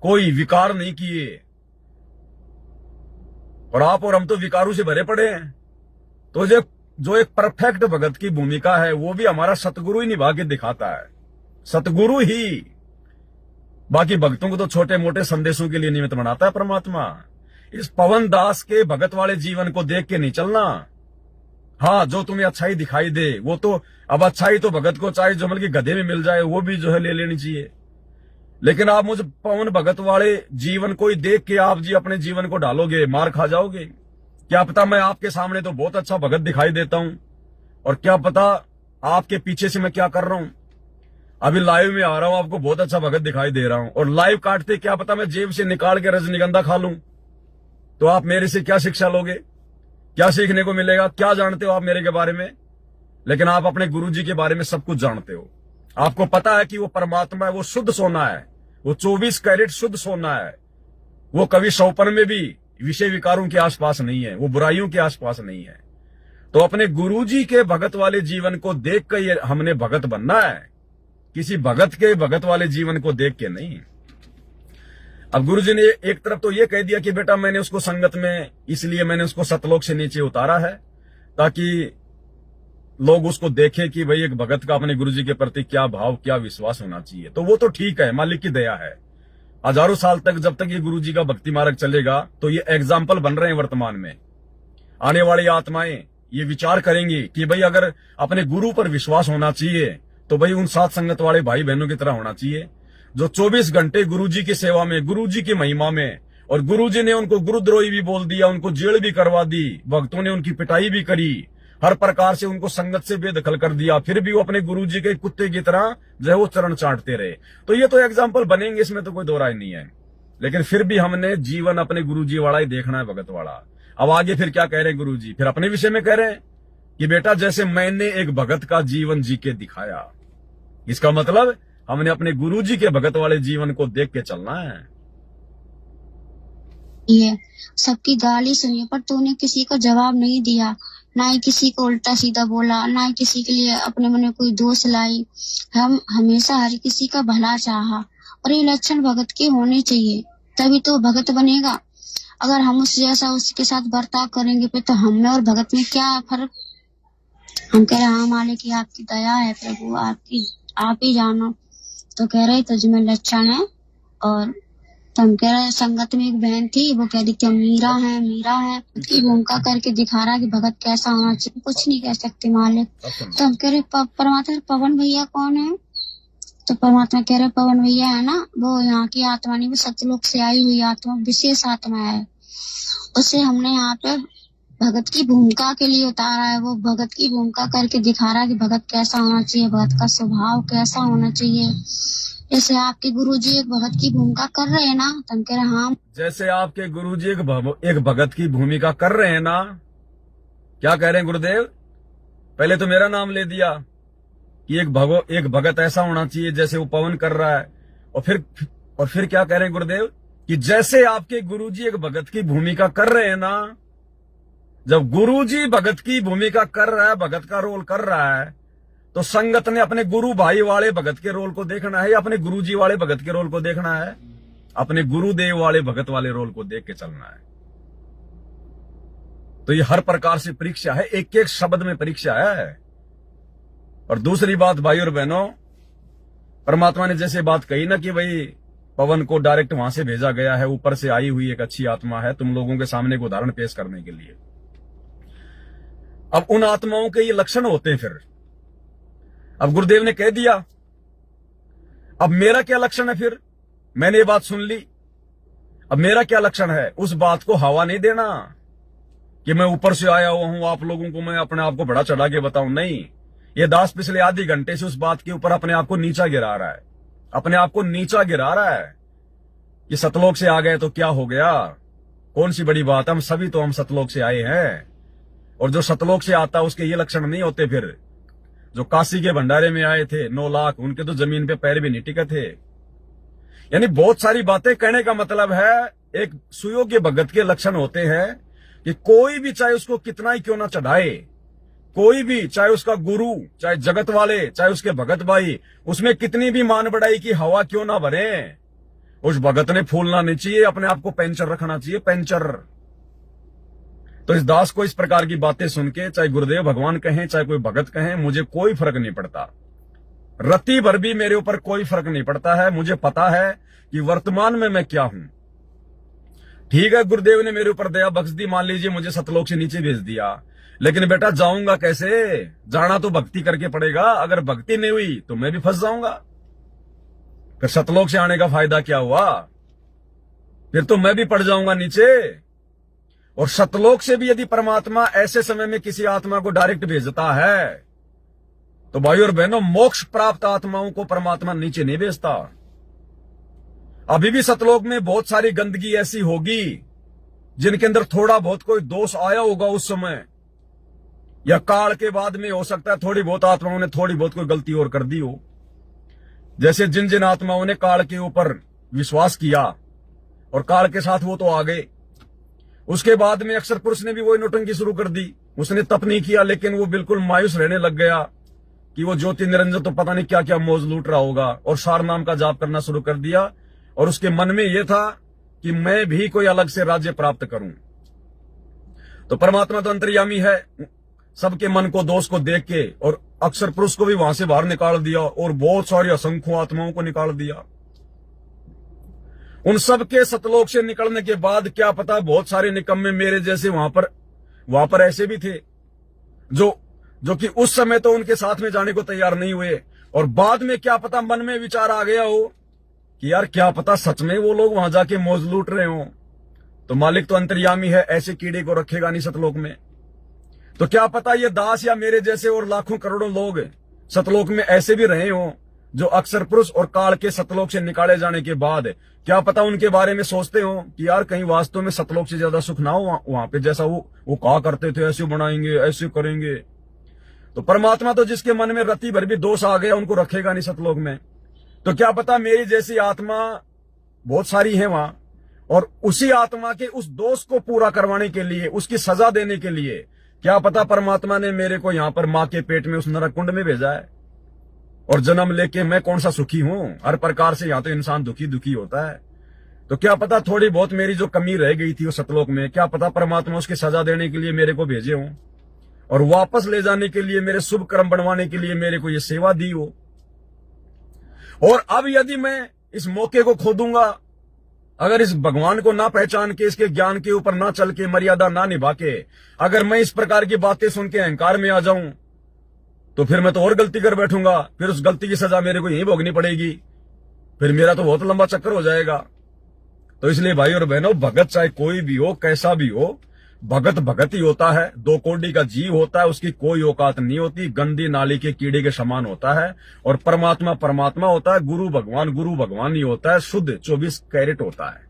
कोई विकार नहीं किए, और आप और हम तो विकारों से भरे पड़े हैं। तो जो एक परफेक्ट भगत की भूमिका है वो भी हमारा सतगुरु ही निभा के दिखाता है, सतगुरु ही। बाकी भक्तों को तो छोटे मोटे संदेशों के लिए निमित्त बनाता है परमात्मा। इस पवन दास के भगत वाले जीवन को देख के नहीं चलना। हाँ, जो तुम्हें अच्छाई दिखाई दे वो तो, अब अच्छाई तो भगत को चाहे जो मतलब गधे में मिल जाए वो भी जो है ले लेनी चाहिए। लेकिन आप मुझे पवन भगत वाले जीवन को ही देख के आप जी अपने जीवन को डालोगे, मार खा जाओगे। क्या पता मैं आपके सामने तो बहुत अच्छा भगत दिखाई देता हूं, और क्या पता आपके पीछे से मैं क्या कर रहा हूं। अभी लाइव में आ रहा हूं, आपको बहुत अच्छा भगत दिखाई दे रहा हूं, और लाइव काटते क्या पता मैं जेब से निकाल के रजनीगंधा खा लूं। तो आप मेरे से क्या शिक्षा लोगे, क्या सीखने को मिलेगा, क्या जानते हो आप मेरे के बारे में। लेकिन आप अपने गुरुजी के बारे में सब कुछ जानते हो। आपको पता है कि वो परमात्मा है, वो शुद्ध सोना है, वो 24 कैरेट शुद्ध सोना है। वो कभी सौपन में भी विषय विकारों के आसपास नहीं है, वो बुराइयों के आसपास नहीं है। तो अपने गुरुजी के भगत वाले जीवन को देख कर ये हमने भगत बनना है, किसी भगत के भगत वाले जीवन को देख के नहीं। अब गुरुजी ने एक तरफ तो ये कह दिया कि बेटा मैंने उसको संगत में, इसलिए मैंने उसको सतलोक से नीचे उतारा है ताकि लोग उसको देखें कि भाई एक भगत का अपने गुरुजी के प्रति क्या भाव, क्या विश्वास होना चाहिए, तो वो तो ठीक है, मालिक की दया है। हजारों साल तक जब तक ये गुरुजी का भक्ति मार्ग चलेगा तो ये एग्जाम्पल बन रहे हैं वर्तमान में। आने वाली आत्माएं ये विचार करेंगी कि भाई अगर अपने गुरु पर विश्वास होना चाहिए तो भाई उन साथ संगत वाले भाई बहनों की तरह होना चाहिए जो 24 घंटे गुरुजी की सेवा में, गुरुजी की महिमा में, और गुरुजी ने उनको गुरुद्रोही भी बोल दिया, उनको जेल भी करवा दी, भक्तों ने उनकी पिटाई भी करी, हर प्रकार से उनको संगत से बेदखल कर दिया, फिर भी वो अपने गुरुजी के कुत्ते की तरह जो है वो चरण चाटते रहे। तो ये तो एग्जाम्पल बनेंगे, इसमें तो कोई दो राय नहीं है। लेकिन फिर भी हमने जीवन अपने गुरुजी वाला ही देखना है, भगत वाला। अब आगे फिर क्या कह रहे हैं गुरुजी, फिर अपने विषय में कह रहे हैं कि बेटा जैसे मैंने एक भगत का जीवन जी के दिखाया, इसका मतलब हमने अपने गुरुजी के भगत वाले जीवन को देख के चलना है। ये सबकी गाली सुनी पर तूने किसी को जवाब नहीं दिया, ना ही किसी को उल्टा सीधा बोला, ना ही किसी के लिए अपने मन में कोई दोष लाई। हम हमेशा हर किसी का भला चाहा और ये लक्षण भगत के होने चाहिए, तभी तो भगत बनेगा। अगर हम उस जैसा उसके साथ बर्ताव करेंगे फिर तो हम में और भगत में क्या फर्क। हम कह रहे हाँ मालिक की आपकी दया है प्रभु, आप ही जानो। तो कह रहे तुझ में लक्षण है। और तो हम कह रहे संगत में एक बहन थी, वो कह रही थी मीरा है की भूमिका करके दिखा रहा है कि भगत कैसा होना चाहिए। कुछ नहीं कह सकते मालिक। तो हम कह रहे परमात्मा पवन भैया कौन है? तो परमात्मा कह रहे पवन भैया है ना, वो यहाँ की आत्मा नहीं, वो सतलोक से आई हुई आत्मा, विशेष आत्मा है। उसे हमने यहाँ पे भगत की भूमिका के लिए उतारा है। वो भगत की भूमिका करके दिखा रहा है कि भगत कैसा होना चाहिए, भगत का स्वभाव कैसा होना चाहिए। जैसे आपके गुरुजी एक भगत की भूमिका कर रहे हैं ना, तो हम कह रहे हाँ। जैसे आपके गुरुजी एक भगत की भूमिका कर रहे हैं ना, क्या कह रहे हैं गुरुदेव? पहले तो मेरा नाम ले दिया कि एक भगत ऐसा होना चाहिए जैसे वो पवन कर रहा है, और फिर क्या कह रहे हैं गुरुदेव कि जैसे आपके गुरुजी एक भगत की भूमिका कर रहे हैं ना। जब गुरुजी भगत की भूमिका कर रहा है, भगत का रोल कर रहा है, तो संगत ने अपने गुरु भाई वाले भगत के रोल को देखना है या अपने गुरुजी वाले भगत के रोल को देखना है? अपने गुरुदेव वाले भगत वाले रोल को देख के चलना है। तो ये हर प्रकार से परीक्षा है, एक एक शब्द में परीक्षा है। और दूसरी बात भाई और बहनों, परमात्मा ने जैसे बात कही ना कि भाई पवन को डायरेक्ट वहां से भेजा गया है, ऊपर से आई हुई एक अच्छी आत्मा है तुम लोगों के सामने एक उदाहरण पेश करने के लिए। अब उन आत्माओं के ये लक्षण होते हैं। फिर अब गुरुदेव ने कह दिया, अब मेरा क्या लक्षण है? फिर मैंने ये बात सुन ली, अब मेरा क्या लक्षण है? उस बात को हवा नहीं देना कि मैं ऊपर से आया हुआ हूं, आप लोगों को मैं अपने आप को बड़ा चढ़ा के बताऊं। नहीं, ये दास पिछले आधे घंटे से उस बात के ऊपर अपने आप को नीचा गिरा रहा है, अपने आप को नीचा गिरा रहा है कि सतलोक से आ गए तो क्या हो गया, कौन सी बड़ी बात, हम सभी तो हम सतलोक से आए हैं। और जो सतलोक से आता उसके ये लक्षण नहीं होते। फिर जो काशी के भंडारे में आए थे 9 लाख, उनके तो जमीन पे पैर भी नहीं टिके थे। यानी बहुत सारी बातें कहने का मतलब है, एक सुयोग्य भगत के लक्षण होते हैं कि कोई भी चाहे उसको कितना ही क्यों ना चढ़ाए, कोई भी चाहे उसका गुरु, चाहे जगत वाले, चाहे उसके भगत भाई, उसमें कितनी भी मान बढ़ाई की हवा क्यों ना भरे, उस भगत ने फूलना नहीं चाहिए, अपने आप को पेंचर रखना चाहिए, पेंचर। तो इस दास को इस प्रकार की बातें सुन के, चाहे गुरुदेव भगवान कहें चाहे कोई भगत कहें, मुझे कोई फर्क नहीं पड़ता, रत्ती भर भी मेरे ऊपर कोई फर्क नहीं पड़ता है। मुझे पता है कि वर्तमान में मैं क्या हूं। ठीक है, गुरुदेव ने मेरे ऊपर दया बख्श दी, मान लीजिए मुझे सतलोक से नीचे भेज दिया, लेकिन बेटा जाऊंगा कैसे? जाना तो भक्ति करके पड़ेगा। अगर भक्ति नहीं हुई तो मैं भी फंस जाऊंगा। फिर सतलोक से आने का फायदा क्या हुआ? फिर तो मैं भी पड़ जाऊंगा नीचे। और सतलोक से भी यदि परमात्मा ऐसे समय में किसी आत्मा को डायरेक्ट भेजता है तो भाई और बहनों, मोक्ष प्राप्त आत्माओं को परमात्मा नीचे नहीं भेजता। अभी भी सतलोक में बहुत सारी गंदगी ऐसी होगी जिनके अंदर थोड़ा बहुत कोई दोष आया होगा उस समय, या काल के बाद में हो सकता है थोड़ी बहुत आत्माओं ने थोड़ी बहुत कोई गलती और कर दी हो। जैसे जिन जिन आत्माओं ने काल के ऊपर विश्वास किया और काल के साथ वो तो आ गए, उसके बाद में अक्षर पुरुष ने भी वही नौटंकी शुरू कर दी। उसने तप नहीं किया, लेकिन वो बिल्कुल मायूस रहने लग गया कि वो ज्योति निरंजन तो पता नहीं क्या क्या मौज लूट रहा होगा, और सार नाम का जाप करना शुरू कर दिया। और उसके मन में यह था कि मैं भी कोई अलग से राज्य प्राप्त करूं। तो परमात्मा तो अंतर्यामी है, सबके मन को दोष को देख के, और अक्षर पुरुष को भी वहां से बाहर निकाल दिया और बहुत सारी असंख्य आत्माओं को निकाल दिया। उन सब के सतलोक से निकलने के बाद क्या पता बहुत सारे निकम्मे मेरे जैसे वहां पर ऐसे भी थे जो कि उस समय तो उनके साथ में जाने को तैयार नहीं हुए, और बाद में क्या पता मन में विचार आ गया हो कि यार क्या पता सच में वो लोग वहां जाके मौज लूट रहे हो। तो मालिक तो अंतर्यामी है, ऐसे कीड़े को रखेगा नहीं सतलोक में। तो क्या पता ये दास या मेरे जैसे और लाखों करोड़ों लोग सतलोक में ऐसे भी रहे हो जो अक्षर पुरुष और काल के सतलोक से निकाले जाने के बाद क्या पता उनके बारे में सोचते हो कि यार कहीं वास्तव में सतलोक से ज्यादा सुख ना हो वहां पे, जैसा वो कहा करते थे ऐसे बनाएंगे ऐसे करेंगे। तो परमात्मा तो जिसके मन में रति भर भी दोष आ गया उनको रखेगा नहीं सतलोक में। तो क्या पता मेरी जैसी आत्मा बहुत सारी है वहां, और उसी आत्मा के उस दोष को पूरा करवाने के लिए, उसकी सजा देने के लिए क्या पता परमात्मा ने मेरे को यहां पर मां के पेट में उस नरक कुंड में भेजा है। और जन्म लेके मैं कौन सा सुखी हूं, हर प्रकार से यहां तो इंसान दुखी होता है। तो क्या पता थोड़ी बहुत मेरी जो कमी रह गई थी उस सतलोक में, क्या पता परमात्मा उसकी सजा देने के लिए मेरे को भेजे हों, और वापस ले जाने के लिए, मेरे शुभ कर्म बनवाने के लिए मेरे को ये सेवा दी हो। और अब यदि मैं इस मौके को खो दूंगा, अगर इस भगवान को ना पहचान के, इसके ज्ञान के ऊपर ना चल के, मर्यादा ना निभा के, अगर मैं इस प्रकार की बातें सुन के अहंकार में आ जाऊं, तो फिर मैं तो और गलती कर बैठूंगा, फिर उस गलती की सजा मेरे को यहीं भोगनी पड़ेगी, फिर मेरा तो बहुत लंबा चक्कर हो जाएगा। तो इसलिए भाई और बहनों, भगत चाहे कोई भी हो, कैसा भी हो, भगत भगत ही होता है। दो कोड़ी का जीव होता है, उसकी कोई औकात नहीं होती, गंदी नाली के कीड़े के समान होता है। और परमात्मा परमात्मा होता है, गुरु भगवान ही होता है, शुद्ध 24 कैरेट होता है।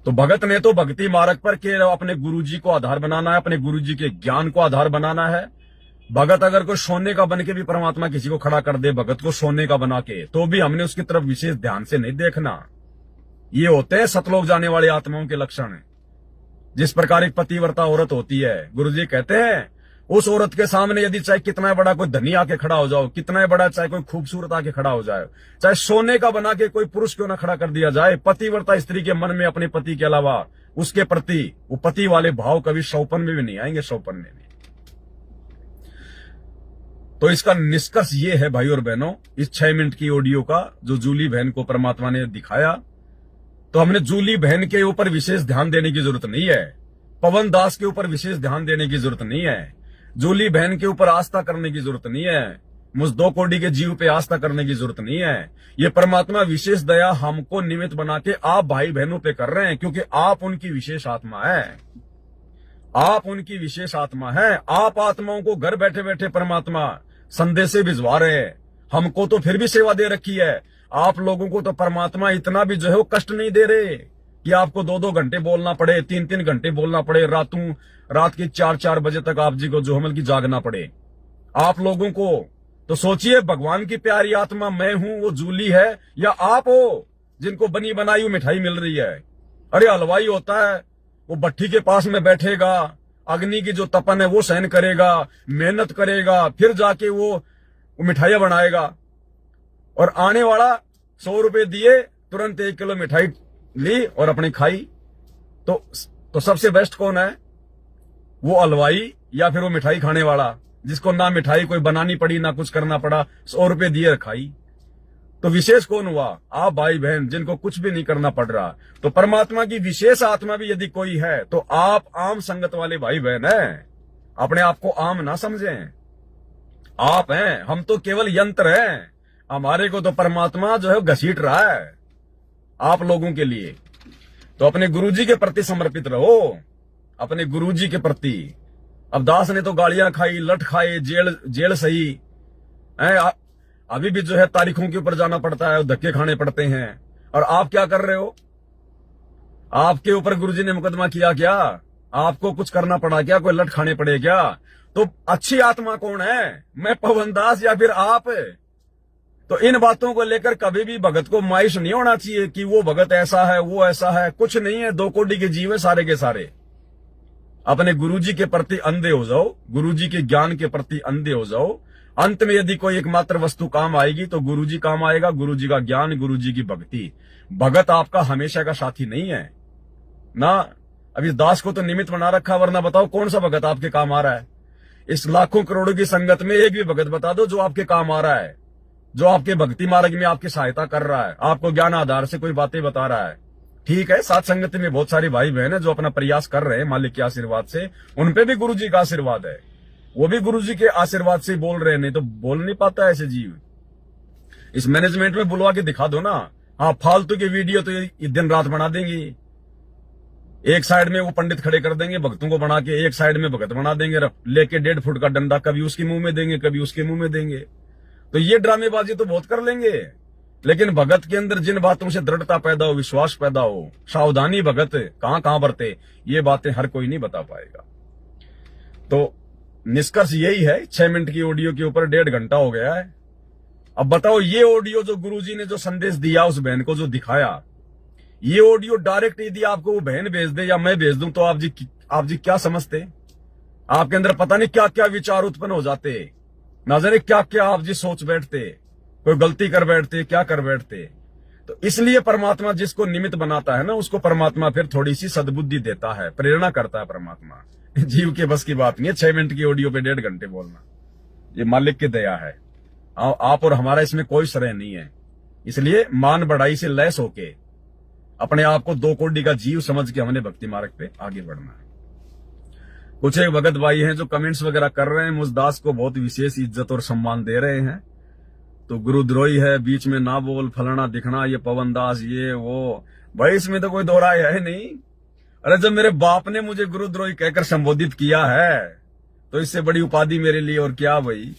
तो भगत ने तो भक्ति मार्ग पर के अपने गुरुजी को आधार बनाना है, अपने गुरुजी के ज्ञान को आधार बनाना है। भगत अगर कोई सोने का बन के भी परमात्मा किसी को खड़ा कर दे, भगत को सोने का बना के, तो भी हमने उसकी तरफ विशेष ध्यान से नहीं देखना। ये होते हैं सतलोक जाने वाली आत्माओं के लक्षण। जिस प्रकार एक पतिव्रता औरत होती है, गुरुजी कहते हैं उस औरत के सामने यदि चाहे कितना बड़ा कोई धनी आके खड़ा हो जाओ, कितना बड़ा चाहे कोई खूबसूरत आके खड़ा हो जाए, चाहे सोने का बना के कोई पुरुष क्यों ना खड़ा कर दिया जाए, पतिव्रता स्त्री के मन में अपने पति के अलावा उसके प्रति वो पति वाले भाव कभी सौपन में भी नहीं आएंगे, सौपन में भी। तो इसका निष्कर्ष ये है भाई और बहनों, इस 6 मिनट की ऑडियो का जो जूली बहन को परमात्मा ने दिखाया, तो हमने जूली बहन के ऊपर विशेष ध्यान देने की जरूरत नहीं है, पवन दास के ऊपर विशेष ध्यान देने की जरूरत नहीं है, जूली बहन के ऊपर आस्था करने की जरूरत नहीं है, मुझ 2 कोड़ी के जीव पे आस्था करने की जरूरत नहीं है। ये परमात्मा विशेष दया हमको निमित्त बना के आप भाई बहनों पे कर रहे हैं, क्योंकि आप उनकी विशेष आत्मा है, आप उनकी विशेष आत्मा है। आप आत्माओं को घर बैठे बैठे परमात्मा संदेश भिजवा रहे हैं, हमको तो फिर भी सेवा दे रखी है। आप लोगों को तो परमात्मा इतना भी जो है वो कष्ट नहीं दे रहे कि आपको 2-2 घंटे बोलना पड़े, 3-3 घंटे बोलना पड़े, रात के 4-4 बजे तक आप जी को जो हमल की जागना पड़े। आप लोगों को तो सोचिए, भगवान की प्यारी आत्मा मैं हूं, वो जूली है, या आप हो जिनको बनी बनाई हुई मिठाई मिल रही है। अरे हलवाई होता है, वो भट्ठी के पास में बैठेगा, अग्नि की जो तपन है वो सहन करेगा, मेहनत करेगा, फिर जाके वो मिठाइयां बनाएगा। और आने वाला 100 रुपए दिए, तुरंत 1 किलो मिठाई ली और अपनी खाई। तो सबसे बेस्ट कौन है, वो हलवाई या फिर वो मिठाई खाने वाला, जिसको ना मिठाई कोई बनानी पड़ी ना कुछ करना पड़ा, 100 रुपए दिए और खाई। तो विशेष कौन हुआ, आप भाई बहन जिनको कुछ भी नहीं करना पड़ रहा। तो परमात्मा की विशेष आत्मा भी यदि कोई है तो आप आम संगत वाले भाई बहन हैं। अपने आप को आम ना समझें, आप हैं, हम तो केवल यंत्र हैं। हमारे को तो परमात्मा जो है घसीट रहा है आप लोगों के लिए। तो अपने गुरुजी के प्रति समर्पित रहो, अपने गुरुजी के प्रति। अब दास ने तो गालियां खाई, लठ खाए, जेल सही है, अभी भी जो है तारीखों के ऊपर जाना पड़ता है, धक्के खाने पड़ते हैं। और आप क्या कर रहे हो, आपके ऊपर गुरुजी ने मुकदमा किया क्या, आपको कुछ करना पड़ा क्या, कोई लठ खाने पड़े क्या? तो अच्छी आत्मा कौन है, मैं पवन दास या फिर आप? तो इन बातों को लेकर कभी भी भगत को मायूस नहीं होना चाहिए कि वो भगत ऐसा है, वो ऐसा है। कुछ नहीं है, 2 कोड़ी के जीव है सारे के सारे। अपने गुरुजी के प्रति अंधे हो जाओ, गुरुजी के ज्ञान के प्रति अंधे हो जाओ। अंत में यदि कोई एकमात्र वस्तु काम आएगी तो गुरुजी काम आएगा, गुरुजी का ज्ञान, गुरुजी की भक्ति। भगत आपका हमेशा का साथी नहीं है ना। अभी दास को तो निमित्त बना रखा, वरना बताओ कौन सा भगत आपके काम आ रहा है? इस लाखों करोड़ों की संगत में एक भी भगत बता दो जो आपके काम आ रहा है, जो आपके भक्ति मार्ग में आपकी सहायता कर रहा है, आपको ज्ञान आधार से कोई बातें बता रहा है। ठीक है, साथ संगत में बहुत सारे भाई बहन है जो अपना प्रयास कर रहे हैं मालिक के आशीर्वाद से, उन पे भी गुरु जी का आशीर्वाद है, वो भी गुरु जी के आशीर्वाद से बोल रहे हैं, नहीं तो बोल नहीं पाता ऐसे जीव। इस मैनेजमेंट में बुलवा के दिखा दो ना। हाँ, फालतू की वीडियो तो ये दिन रात बना देंगी, एक साइड में वो पंडित खड़े कर देंगे भक्तों को बना के, एक साइड में भगत बना देंगे लेके 1.5 फुट का डंडा, कभी उसके मुंह में देंगे कभी उसके मुंह में देंगे। तो ये ड्रामेबाजी तो बहुत कर लेंगे, लेकिन भगत के अंदर जिन बातों से दृढ़ता पैदा हो, विश्वास पैदा हो, सावधानी भगत कहां कहां बरते, ये बातें हर कोई नहीं बता पाएगा। तो निष्कर्ष यही है, 6 मिनट की ऑडियो के ऊपर 1.5 घंटा हो गया है। अब बताओ, ये ऑडियो जो गुरुजी ने जो संदेश दिया उस बहन को जो दिखाया, ये ऑडियो डायरेक्ट यदि आपको वो बहन भेज दे या मैं भेज दूं तो आप जी क्या समझते? आपके अंदर पता नहीं क्या क्या विचार उत्पन्न हो जाते, ना जाने क्या क्या आप जी सोच बैठते, कोई गलती कर बैठते, क्या कर बैठते। तो इसलिए परमात्मा जिसको निमित्त बनाता है ना, उसको परमात्मा फिर थोड़ी सी सद्बुद्धि देता है, प्रेरणा करता है परमात्मा। जीव के बस की बात नहीं है 6 मिनट की ऑडियो पे 1.5 घंटे बोलना, ये मालिक की दया है। आप और हमारा इसमें कोई श्रेय नहीं है। इसलिए मान बढ़ाई से लैस होके अपने आप को 2 कोटि का जीव समझ के हमने भक्ति मार्ग पे आगे बढ़ना है। कुछ एक भगत भाई हैं जो कमेंट्स वगैरह कर रहे हैं, मुझ दास को बहुत विशेष इज्जत और सम्मान दे रहे हैं, तो गुरुद्रोही है, बीच में ना बोल, फलाना दिखना, ये पवन दास, ये वो। भाई इसमें तो कोई दो राय है नहीं। अरे जब मेरे बाप ने मुझे गुरुद्रोही कहकर संबोधित किया है तो इससे बड़ी उपाधि मेरे लिए और क्या भाई।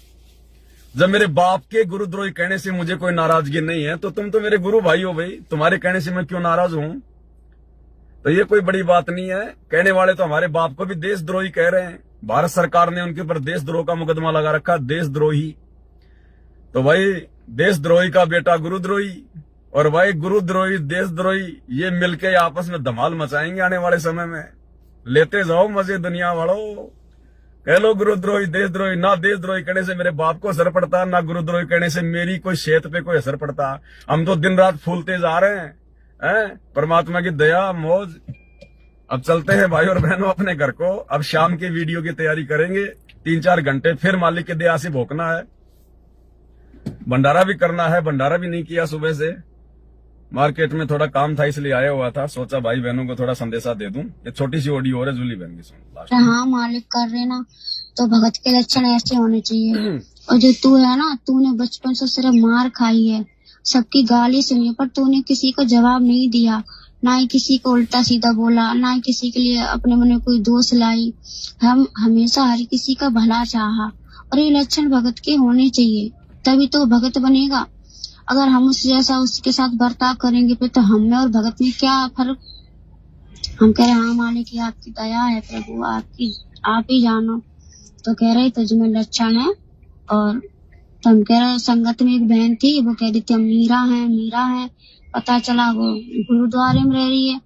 जब मेरे बाप के गुरुद्रोही कहने से मुझे कोई नाराजगी नहीं है तो तुम तो मेरे गुरु भाई हो भाई, तुम्हारे कहने से मैं क्यों नाराज हूं? तो ये कोई बड़ी बात नहीं है। कहने वाले तो हमारे बाप को भी देशद्रोही कह रहे हैं, भारत सरकार ने उनके ऊपर देशद्रोह का मुकदमा लगा रखा, देशद्रोही। तो भाई देशद्रोही का बेटा गुरुद्रोही, और भाई गुरुद्रोही देशद्रोही ये मिलके आपस में धमाल मचाएंगे आने वाले समय में। लेते जाओ मजे दुनिया वालों, कह लो गुरुद्रोही देशद्रोही। ना देशद्रोही कहने से मेरे बाप को असर पड़ता, ना गुरुद्रोही कहने से मेरी कोई क्षेत्र पे कोई असर पड़ता। हम तो दिन रात फूलते जा रहे हैं, परमात्मा की दया मौज। अब चलते हैं भाई और बहनों अपने घर को। अब शाम की वीडियो की तैयारी करेंगे, 3-4 घंटे फिर मालिक की दया से भोंकना है, भंडारा भी करना है। भंडारा भी नहीं किया सुबह से, मार्केट में थोड़ा काम था इसलिए आया हुआ था, सोचा भाई बहनों को थोड़ा संदेशा दे दूं। ये छोटी सी ऑडियो हो रही है, जूली बहन की सुन। हाँ मालिक कर रहे ना, तो भगत के लक्षण ऐसे होने चाहिए। और जो तू है ना, तूने बचपन से सिर्फ मार खाई है, सबकी गाली सुनी, पर तूने किसी को जवाब नहीं दिया, ना ही किसी को उल्टा सीधा बोला, ना ही किसी के लिए अपने मन में कोई दोष लाई। हम हमेशा हर किसी का भला चाहा, और ये लक्षण भगत के होने चाहिए, तभी तो भगत बनेगा। अगर हम उस जैसा उसके साथ बर्ताव करेंगे फिर तो हम में और भगत में क्या फर्क। हम कह रहे हाँ मालिक की आपकी दया है प्रभु, आप ही जानो। तो कह रहे तुझमें लक्षण है। और तो हम कह रहे संगत में एक बहन थी, वो कह रही थी मीरा है, पता चला वो गुरुद्वारे में रह रही है।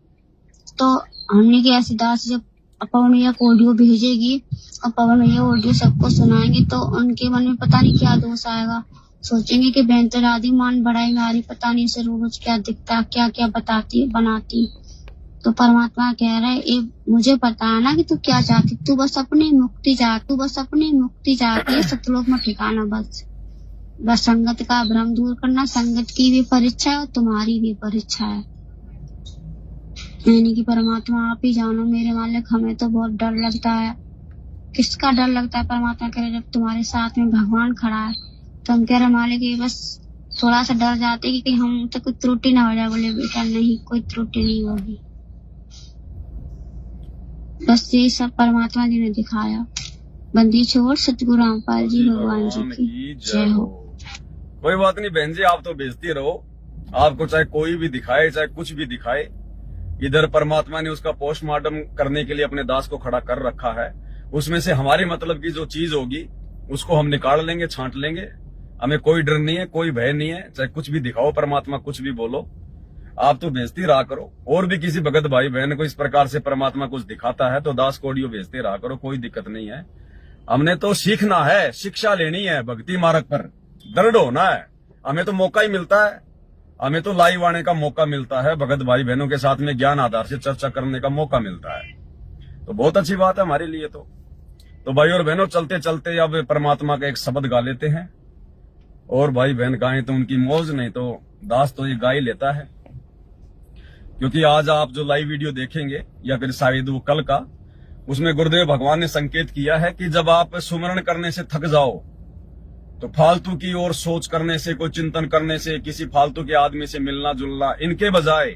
तो हमने कहा सीधास जब पवन भैया को ऑडियो भेजेगी और पवन भैया ऑडियो सबको सुनाएंगे तो उनके मन में पता नहीं क्या दोष आएगा, सोचेंगे कि बहन तो राधी मान बढ़ाई मारी, पता नहीं इसे रोज क्या दिखता, क्या क्या बताती बनाती। तो परमात्मा कह रहे ये मुझे पता है ना कि तू क्या चाहती, तू बस अपनी मुक्ति चाहती, सतलोक में ठिकाना। बस संगत का भ्रम दूर करना, संगत की भी परीक्षा है और तुम्हारी भी परीक्षा है। यानी कि परमात्मा आप ही जानो मेरे मालिक। हमें तो बहुत डर लगता है। किसका डर लगता है? परमात्मा कह रहे जब तुम्हारे साथ में भगवान खड़ा है। तो हम कह रहे मालिक ये बस थोड़ा सा डर जाते कि कहीं हम तो कोई त्रुटि ना हो जाए। बोले बेटा नहीं, कोई त्रुटि नहीं होगी। बस ये सब परमात्मा जी ने दिखाया। बंदी छोड़ सतगुरु रामपाल जी भगवान जी की जय हो। कोई बात नहीं बहन जी, आप तो भेजती रहो। आपको चाहे कोई भी दिखाए, चाहे कुछ भी दिखाए, इधर परमात्मा ने उसका पोस्टमार्टम करने के लिए अपने दास को खड़ा कर रखा है। उसमें से हमारी मतलब की जो चीज होगी उसको हम निकाल लेंगे, छांट लेंगे। हमें कोई डर नहीं है, कोई भय नहीं है। चाहे कुछ भी दिखाओ, परमात्मा कुछ भी बोलो, आप तो भेजती रहा करो। और भी किसी भगत भाई बहन को इस प्रकार से परमात्मा कुछ दिखाता है तो दास को ऑडियो भेजते रहा करो, कोई दिक्कत नहीं है। हमने तो सीखना है, शिक्षा लेनी है, भक्ति मार्ग पर दृढ़ होना है। हमें तो मौका ही मिलता है, हमें तो लाइव आने का मौका मिलता है, भगत भाई बहनों के साथ में ज्ञान आधार से चर्चा करने का मौका मिलता है। तो बहुत अच्छी बात है हमारे लिए। तो तो भाई और बहनों, चलते चलते अब परमात्मा का एक शब्द गा लेते हैं। और भाई बहन गाएं तो उनकी मौज, नहीं तो दास तो ये गा ही लेता है। क्योंकि आज आप जो लाइव वीडियो देखेंगे या फिर शायद वो कल का, उसमें गुरुदेव भगवान ने संकेत किया है कि जब आप सुमरण करने से थक जाओ तो फालतू की और सोच करने से, कोई चिंतन करने से, किसी फालतू के आदमी से मिलना जुलना, इनके बजाय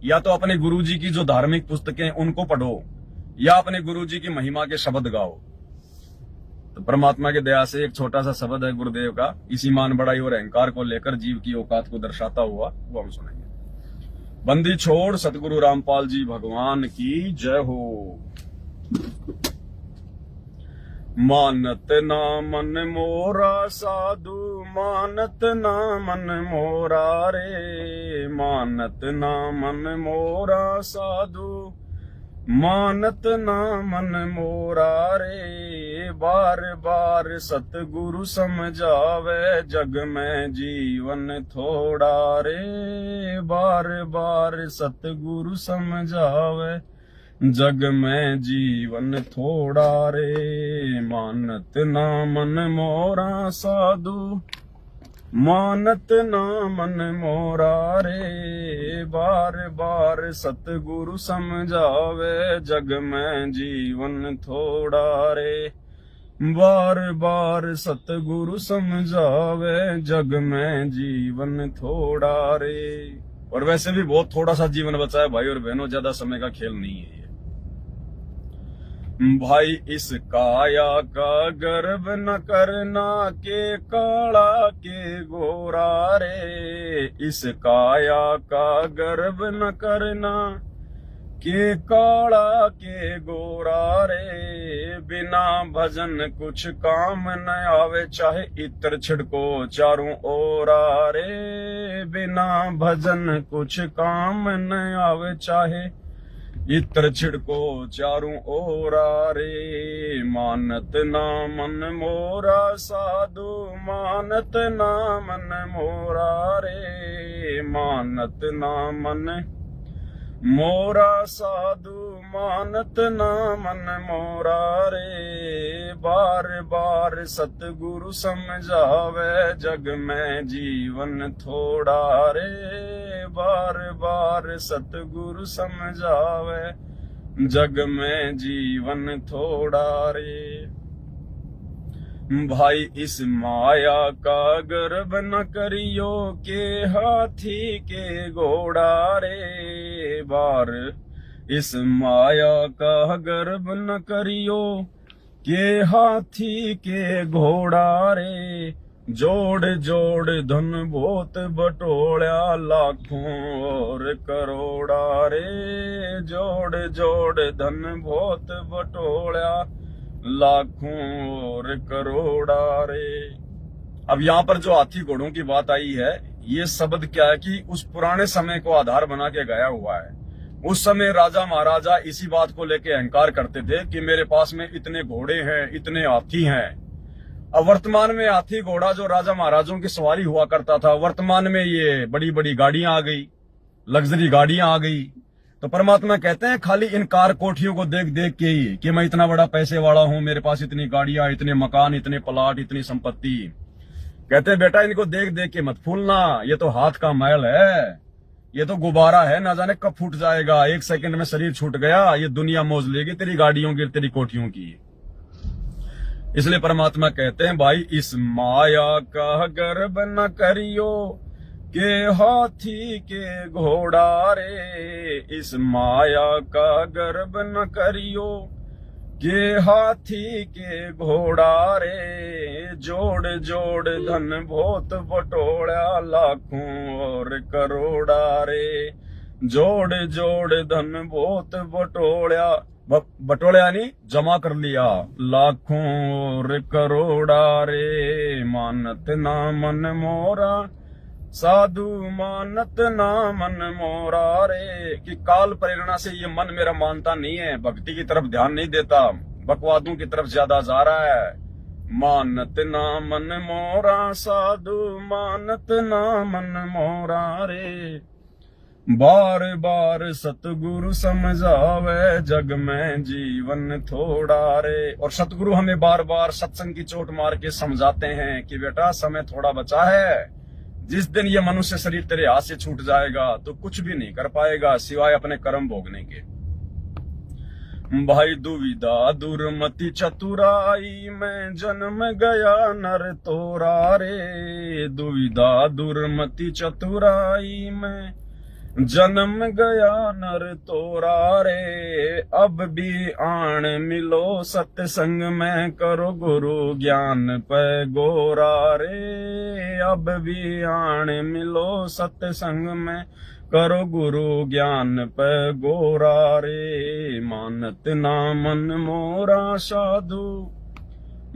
या तो अपने गुरुजी की जो धार्मिक पुस्तकें उनको पढ़ो या अपने गुरुजी की महिमा के शब्द गाओ। तो परमात्मा की दया से एक छोटा सा शब्द है गुरुदेव का, इसी मान बड़ाई और अहंकार को लेकर जीव की औकात को दर्शाता हुआ, वो हम सुनेंगे। बंदी छोड़ सतगुरु रामपाल जी भगवान की जय हो। मानत ना मन मोरा साधु, मानत ना मन मोरा रे, मानत ना मन मोरा साधु, मानत ना मन मोरा रे। बार बार सतगुरु समझावे, जग में जीवन थोड़ा रे। बार बार सतगुरु समझावे, जग में जीवन थोड़ा रे। मानत ना मन मोरा साधु, मानत ना मन मोरा रे। बार बार सतगुरु समझावे, जग में जीवन थोड़ा रे। बार बार सतगुरु समझावे, जग में जीवन थोड़ा रे। और वैसे भी बहुत थोड़ा सा जीवन बचा है भाई और बहनों, ज्यादा समय का खेल नहीं है ये। भाई इस काया का गर्व न करना, के काला के गोरा रे। इस काया का गर्व न करना, के काला के गोरा रे। बिना भजन कुछ काम न आवे, चाहे इत्र छिड़को चारों ओरा रे। बिना भजन कुछ काम न आवे, चाहे इत्र छिड़को चारों ओरा रे। मानत ना मन मोरा साधु, मानत ना मन मोरा रे। मानत ना मन मोरा साधु, मानत ना मन मोरा रे। बार बार सतगुरु समझावे, जग में जीवन थोड़ा रे। बार बार सतगुरु समझावे, जग में जीवन थोड़ा रे। भाई इस माया का गर्व न करियो, के हाथी के घोड़ा रे। बार इस माया का गर्व न करियो, के हाथी के घोड़ा रे। जोड़ जोड़ धन बहुत बटोल्या, लाखों और करोड़ा रे। जोड़ जोड़ धन बहुत बटोल्या, लाखों और करोड़ा रे। अब यहाँ पर जो हाथी घोड़ों की बात आई है, ये शब्द क्या है कि उस पुराने समय को आधार बना के गया हुआ है। उस समय राजा महाराजा इसी बात को लेके अहंकार करते थे कि मेरे पास में इतने घोड़े हैं, इतने हाथी हैं। अब वर्तमान में हाथी घोड़ा जो राजा महाराजों की सवारी हुआ करता था, वर्तमान में ये बड़ी बड़ी गाड़ियां आ गई, लग्जरी गाड़ियां आ गई। तो परमात्मा कहते हैं खाली इन कार कोठियों को देख देख के ही कि मैं इतना बड़ा पैसे वाला हूं, मेरे पास इतनी गाड़ियां, इतने मकान, इतने प्लाट, इतनी संपत्ति। कहते हैं बेटा इनको देख देख के मत फूलना, ये तो हाथ का मैल है, ये तो गुब्बारा है, ना जाने कब फूट जाएगा। एक सेकंड में शरीर छूट गया, ये दुनिया मौज लेगी तेरी गाड़ियों की, तेरी कोठियों की। इसलिए परमात्मा कहते हैं भाई इस माया का गर्व न करियो, के हाथी के घोड़ा रे। इस माया का गर्व न करियो, के हाथी के घोड़ा रे। जोड़ जोड़ धन बहुत बटोड़ा, लाखों और करोड़ा रे। जोड़ जोड़ धन बहुत बटोड़ा नहीं जमा कर लिया, लाखों और करोड़ा रे। मानत ना मन मोरा साधु, मानत ना मन मोरा रे। कि काल प्रेरणा से ये मन मेरा मानता नहीं है, भक्ति की तरफ ध्यान नहीं देता, बकवादों की तरफ ज्यादा जा रहा है। मानत ना मन मोरा साधु, मानत ना मन मोरा रे। बार बार सतगुरु समझावे जग में जीवन थोड़ा रे। और सतगुरु हमें बार बार सत्संग की चोट मार के समझाते हैं कि बेटा समय थोड़ा बचा है, जिस दिन ये मनुष्य शरीर तेरे हाथ से छूट जाएगा तो कुछ भी नहीं कर पाएगा सिवाय अपने कर्म भोगने के। भाई दुविधा दुर्मति चतुराई में जन्म गया नर तोरा रे। दुविधा दुर्मति चतुराई में जन्म गया नर तोरा रे। अब भी आन मिलो सत्संग में करो गुरु ज्ञान पे गोरा रे। अब भी आन मिलो सत्संग में करो गुरु ज्ञान पे गोरा रे। मानत ना मन मोरा साधु,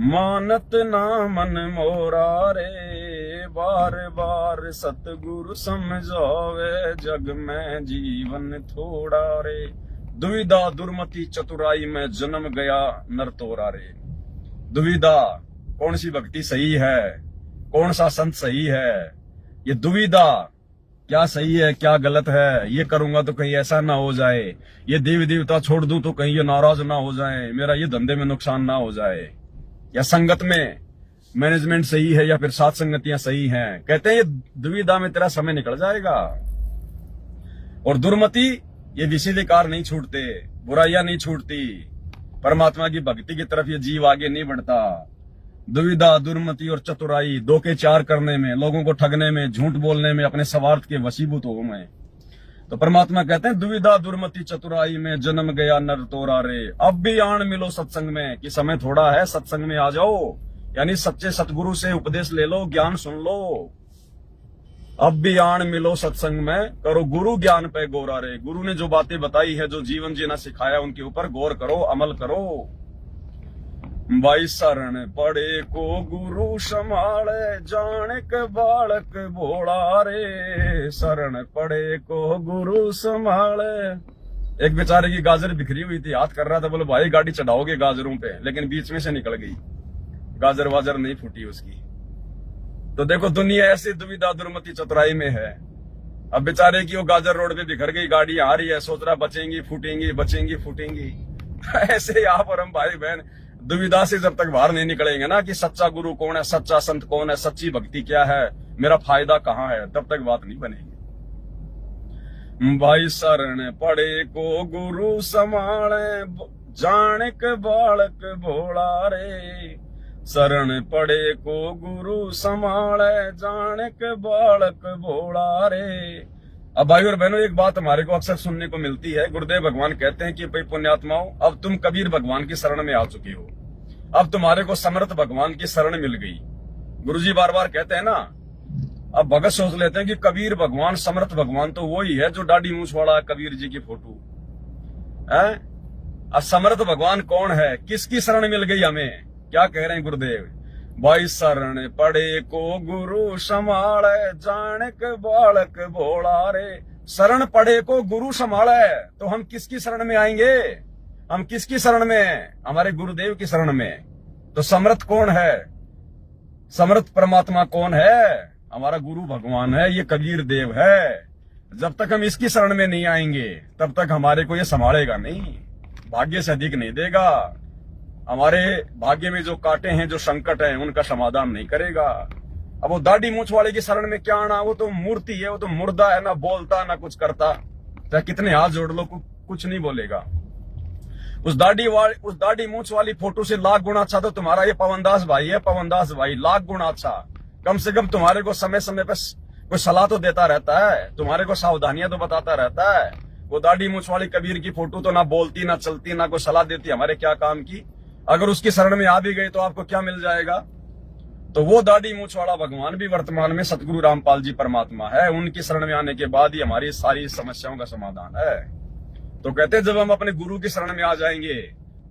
मानत ना मन मोरा रे। बार बार सतगुरु समझावे जग में जीवन थोड़ा रे। दुविधा दुर्मति चतुराई में जन्म गया नर तोरा रे। दुविधा, कौन सी भक्ति सही है, कौन सा संत सही है, ये दुविधा, क्या सही है क्या गलत है, ये करूंगा तो कहीं ऐसा ना हो जाए, ये देवी देवता छोड़ दूं तो कहीं ये नाराज ना हो जाए, मेरा ये धंधे में नुकसान ना हो जाए, या संगत में मैनेजमेंट सही है या फिर साथ संगतियां सही हैं। कहते हैं ये दुविधा में तेरा समय निकल जाएगा। और दुर्मति, ये विषयकार नहीं छूटते, बुराइयां नहीं छूटती, परमात्मा की भक्ति की तरफ ये जीव आगे नहीं बढ़ता। दुविधा दुर्मति और चतुराई, दो के चार करने में, लोगों को ठगने में, झूठ बोलने में, अपने स्वार्थ के वशीभूत हो में। तो परमात्मा कहते हैं दुविधा दुर्मति चतुराई में जन्म गया नर तोरा रे। अब भी आन मिलो सत्संग में, कि समय थोड़ा है, सत्संग में आ जाओ, यानी सच्चे सतगुरु से उपदेश ले लो, ज्ञान सुन लो। अब भी आन मिलो सत्संग में करो गुरु ज्ञान पे गोरा रे। गुरु ने जो बातें बताई है, जो जीवन जीना सिखाया, उनके ऊपर गौर करो, अमल करो। भाई शरण पड़े को गुरु संभाले, जाने के बालक भोला रे। शरण पड़े को गुरु संभाले। एक बेचारे की गाजर बिखरी हुई थी, हाथ कर रहा था, बोले भाई गाड़ी चढ़ाओगे गाजरों पे, लेकिन बीच में से निकल गई, गाजर वाजर नहीं फूटी उसकी। तो देखो दुनिया ऐसी दुविधा दुर्मति चतुराई में है। अब बेचारे की वो गाजर रोड पे बिखर गई, गाड़ी आ रही है, सोच रहा बचेंगी फूटेंगी, बचेंगी फूटेंगी। ऐसे यहाँ पर हम भाई बहन दुविधा से जब तक बाहर नहीं निकलेंगे ना, कि सच्चा गुरु कौन है, सच्चा संत कौन है, सच्ची भक्ति क्या है, मेरा फायदा कहाँ है, तब तक बात नहीं बनेगी। भाई शरण पड़े को गुरु संभाले, जाने के बालक भोला रे। शरण पड़े को गुरु संभाले, जाने के बालक भोला रे। अब भाई और बहनों, एक बात हमारे को अक्सर सुनने को मिलती है, गुरुदेव भगवान कहते हैं कि भाई पुण्यात्माओं, अब तुम कबीर भगवान की शरण में आ चुके हो, अब तुम्हारे को समर्थ भगवान की शरण मिल गई। गुरुजी बार बार कहते हैं ना। अब भगत सोच लेते हैं कि कबीर भगवान, समर्थ भगवान तो वही है जो दाढ़ी मूछ वाला कबीर जी की फोटो है। अब समर्थ भगवान कौन है, किसकी शरण मिल गई हमें? क्या कह रहे हैं गुरुदेव? भाई शरण पड़े को गुरु संभाले, जाने के बालक भोला रे। शरण पड़े को गुरु संभाले, तो हम किसकी शरण में आएंगे? हम किसकी शरण में? हमारे गुरुदेव की शरण में। तो समर्थ कौन है? समर्थ परमात्मा कौन है? हमारा गुरु भगवान है, ये कबीर देव है। जब तक हम इसकी शरण में नहीं आएंगे, तब तक हमारे को ये संभालेगा नहीं, भाग्य से अधिक नहीं देगा। हमारे भाग्य में जो कांटे हैं, जो संकट है, उनका समाधान नहीं करेगा। अब वो दाढ़ी मूछ वाले की शरण में क्या आना? वो तो मूर्ति है, वो तो मुर्दा है, ना बोलता ना कुछ करता, चाहे कितने हाथ जोड़ लो कुछ नहीं बोलेगा। उस दाढ़ी मूछ वाली फोटो से लाख गुना अच्छा तो तुम्हारा ये पवनदास भाई है, पवनदास भाई लाख गुना अच्छा। कम से कम तुम्हारे को समय समय पर कोई सलाह तो देता रहता है, तुम्हारे को सावधानियां तो बताता रहता है। वो दाढ़ी मूछ वाली कबीर की फोटो तो ना बोलती ना चलती ना कोई सलाह देती, हमारे क्या काम की। अगर उसकी शरण में आ भी गई तो आपको क्या मिल जाएगा? तो वो दाढ़ी मूछ वाला भगवान भी वर्तमान में सतगुरु रामपाल जी परमात्मा है। उनकी शरण में आने के बाद ही हमारी सारी समस्याओं का समाधान है। तो कहते हैं जब हम अपने गुरु की शरण में आ जाएंगे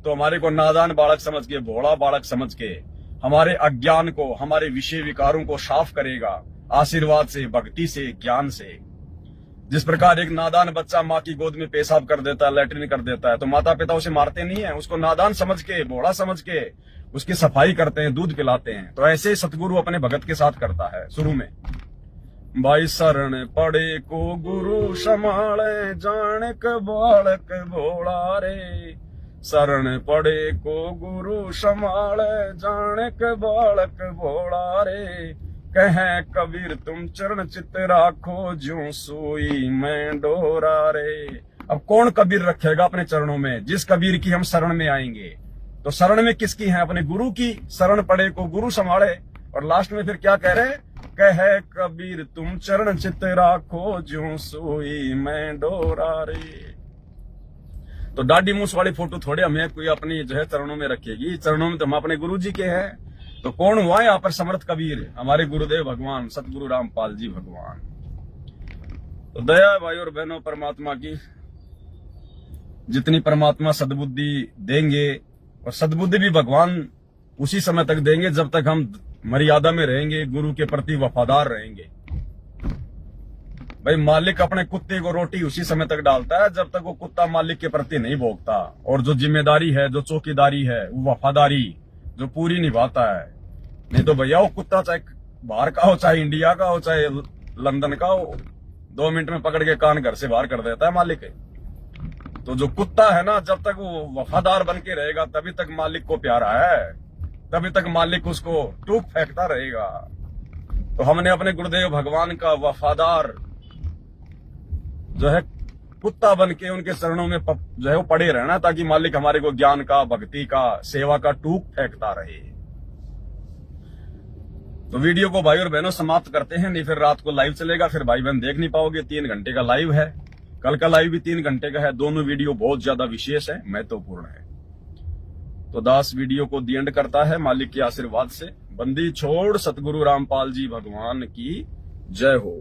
तो हमारे को नादान बालक समझ के, भोला बालक समझ के, हमारे अज्ञान को, हमारे विषय विकारों को साफ करेगा, आशीर्वाद से, भक्ति से, ज्ञान से। जिस प्रकार एक नादान बच्चा माँ की गोद में पेशाब कर देता है, लैट्रिन कर देता है, तो माता पिता उसे मारते नहीं है, उसको नादान समझ के, भोला समझ के उसकी सफाई करते हैं, दूध पिलाते हैं। तो ऐसे ही सतगुरु अपने भगत के साथ करता है शुरू में। भाई शरण पड़े को गुरु संभाले, जाने बालक भोला रे। शरण पड़े को गुरु संभाले, जाने बालक भोला रे। कहे कबीर तुम चरण चित राखो, ज्यों सोई मैं डोरा रे। अब कौन कबीर रखेगा अपने चरणों में? जिस कबीर की हम शरण में आएंगे। तो शरण में किसकी है? अपने गुरु की। शरण पड़े को गुरु संभाले। और लास्ट में फिर क्या कह रहे? कहे कबीर तुम चरण चित राखो, ज्यों सोई मैं डोरा रे। तो दाढ़ी मूछ वाली फोटो थोड़े हमें कोई अपनी जो है चरणों में रखेगी। चरणों में तो हम अपने गुरु जी के हैं। तो कौन हुआ यहाँ पर समर्थ कबीर? हमारे गुरुदेव भगवान सतगुरु रामपाल जी भगवान। तो दया भाई और बहनों परमात्मा की, जितनी परमात्मा सद्बुद्धि देंगे, और सद्बुद्धि भी भगवान उसी समय तक देंगे जब तक हम मर्यादा में रहेंगे, गुरु के प्रति वफादार रहेंगे। भाई मालिक अपने कुत्ते को रोटी उसी समय तक डालता है जब तक वो कुत्ता मालिक के प्रति नहीं भोगता। और जो जिम्मेदारी है, जो चौकीदारी है, वो वफादारी जो पूरी निभाता है। नहीं तो भैया वो कुत्ता चाहे बाहर का हो, चाहे इंडिया का हो, चाहे लंदन का हो, 2 मिनट में पकड़ के कान घर से बाहर कर देता है मालिक। तो जो कुत्ता है ना, जब तक वो वफादार बन के रहेगा तभी तक मालिक को प्यारा है, तभी तक मालिक उसको टूक फेंकता रहेगा। तो हमने अपने गुरुदेव भगवान का वफादार जो है कुत्ता बन के उनके चरणों में जो है वो पड़े रहना, ताकि मालिक हमारे को ज्ञान का, भक्ति का, सेवा का टूक फेंकता रहे। तो वीडियो को भाई और बहनों समाप्त करते हैं, नहीं फिर रात को लाइव चलेगा, फिर भाई बहन देख नहीं पाओगे। 3 घंटे का लाइव है, कल का लाइव भी 3 घंटे का है। दोनों वीडियो बहुत ज्यादा विशेष है, महत्वपूर्ण है। तो दास वीडियो को दी एंड करता है मालिक के आशीर्वाद से। बंदी छोड़ सतगुरु रामपाल जी भगवान की जय हो।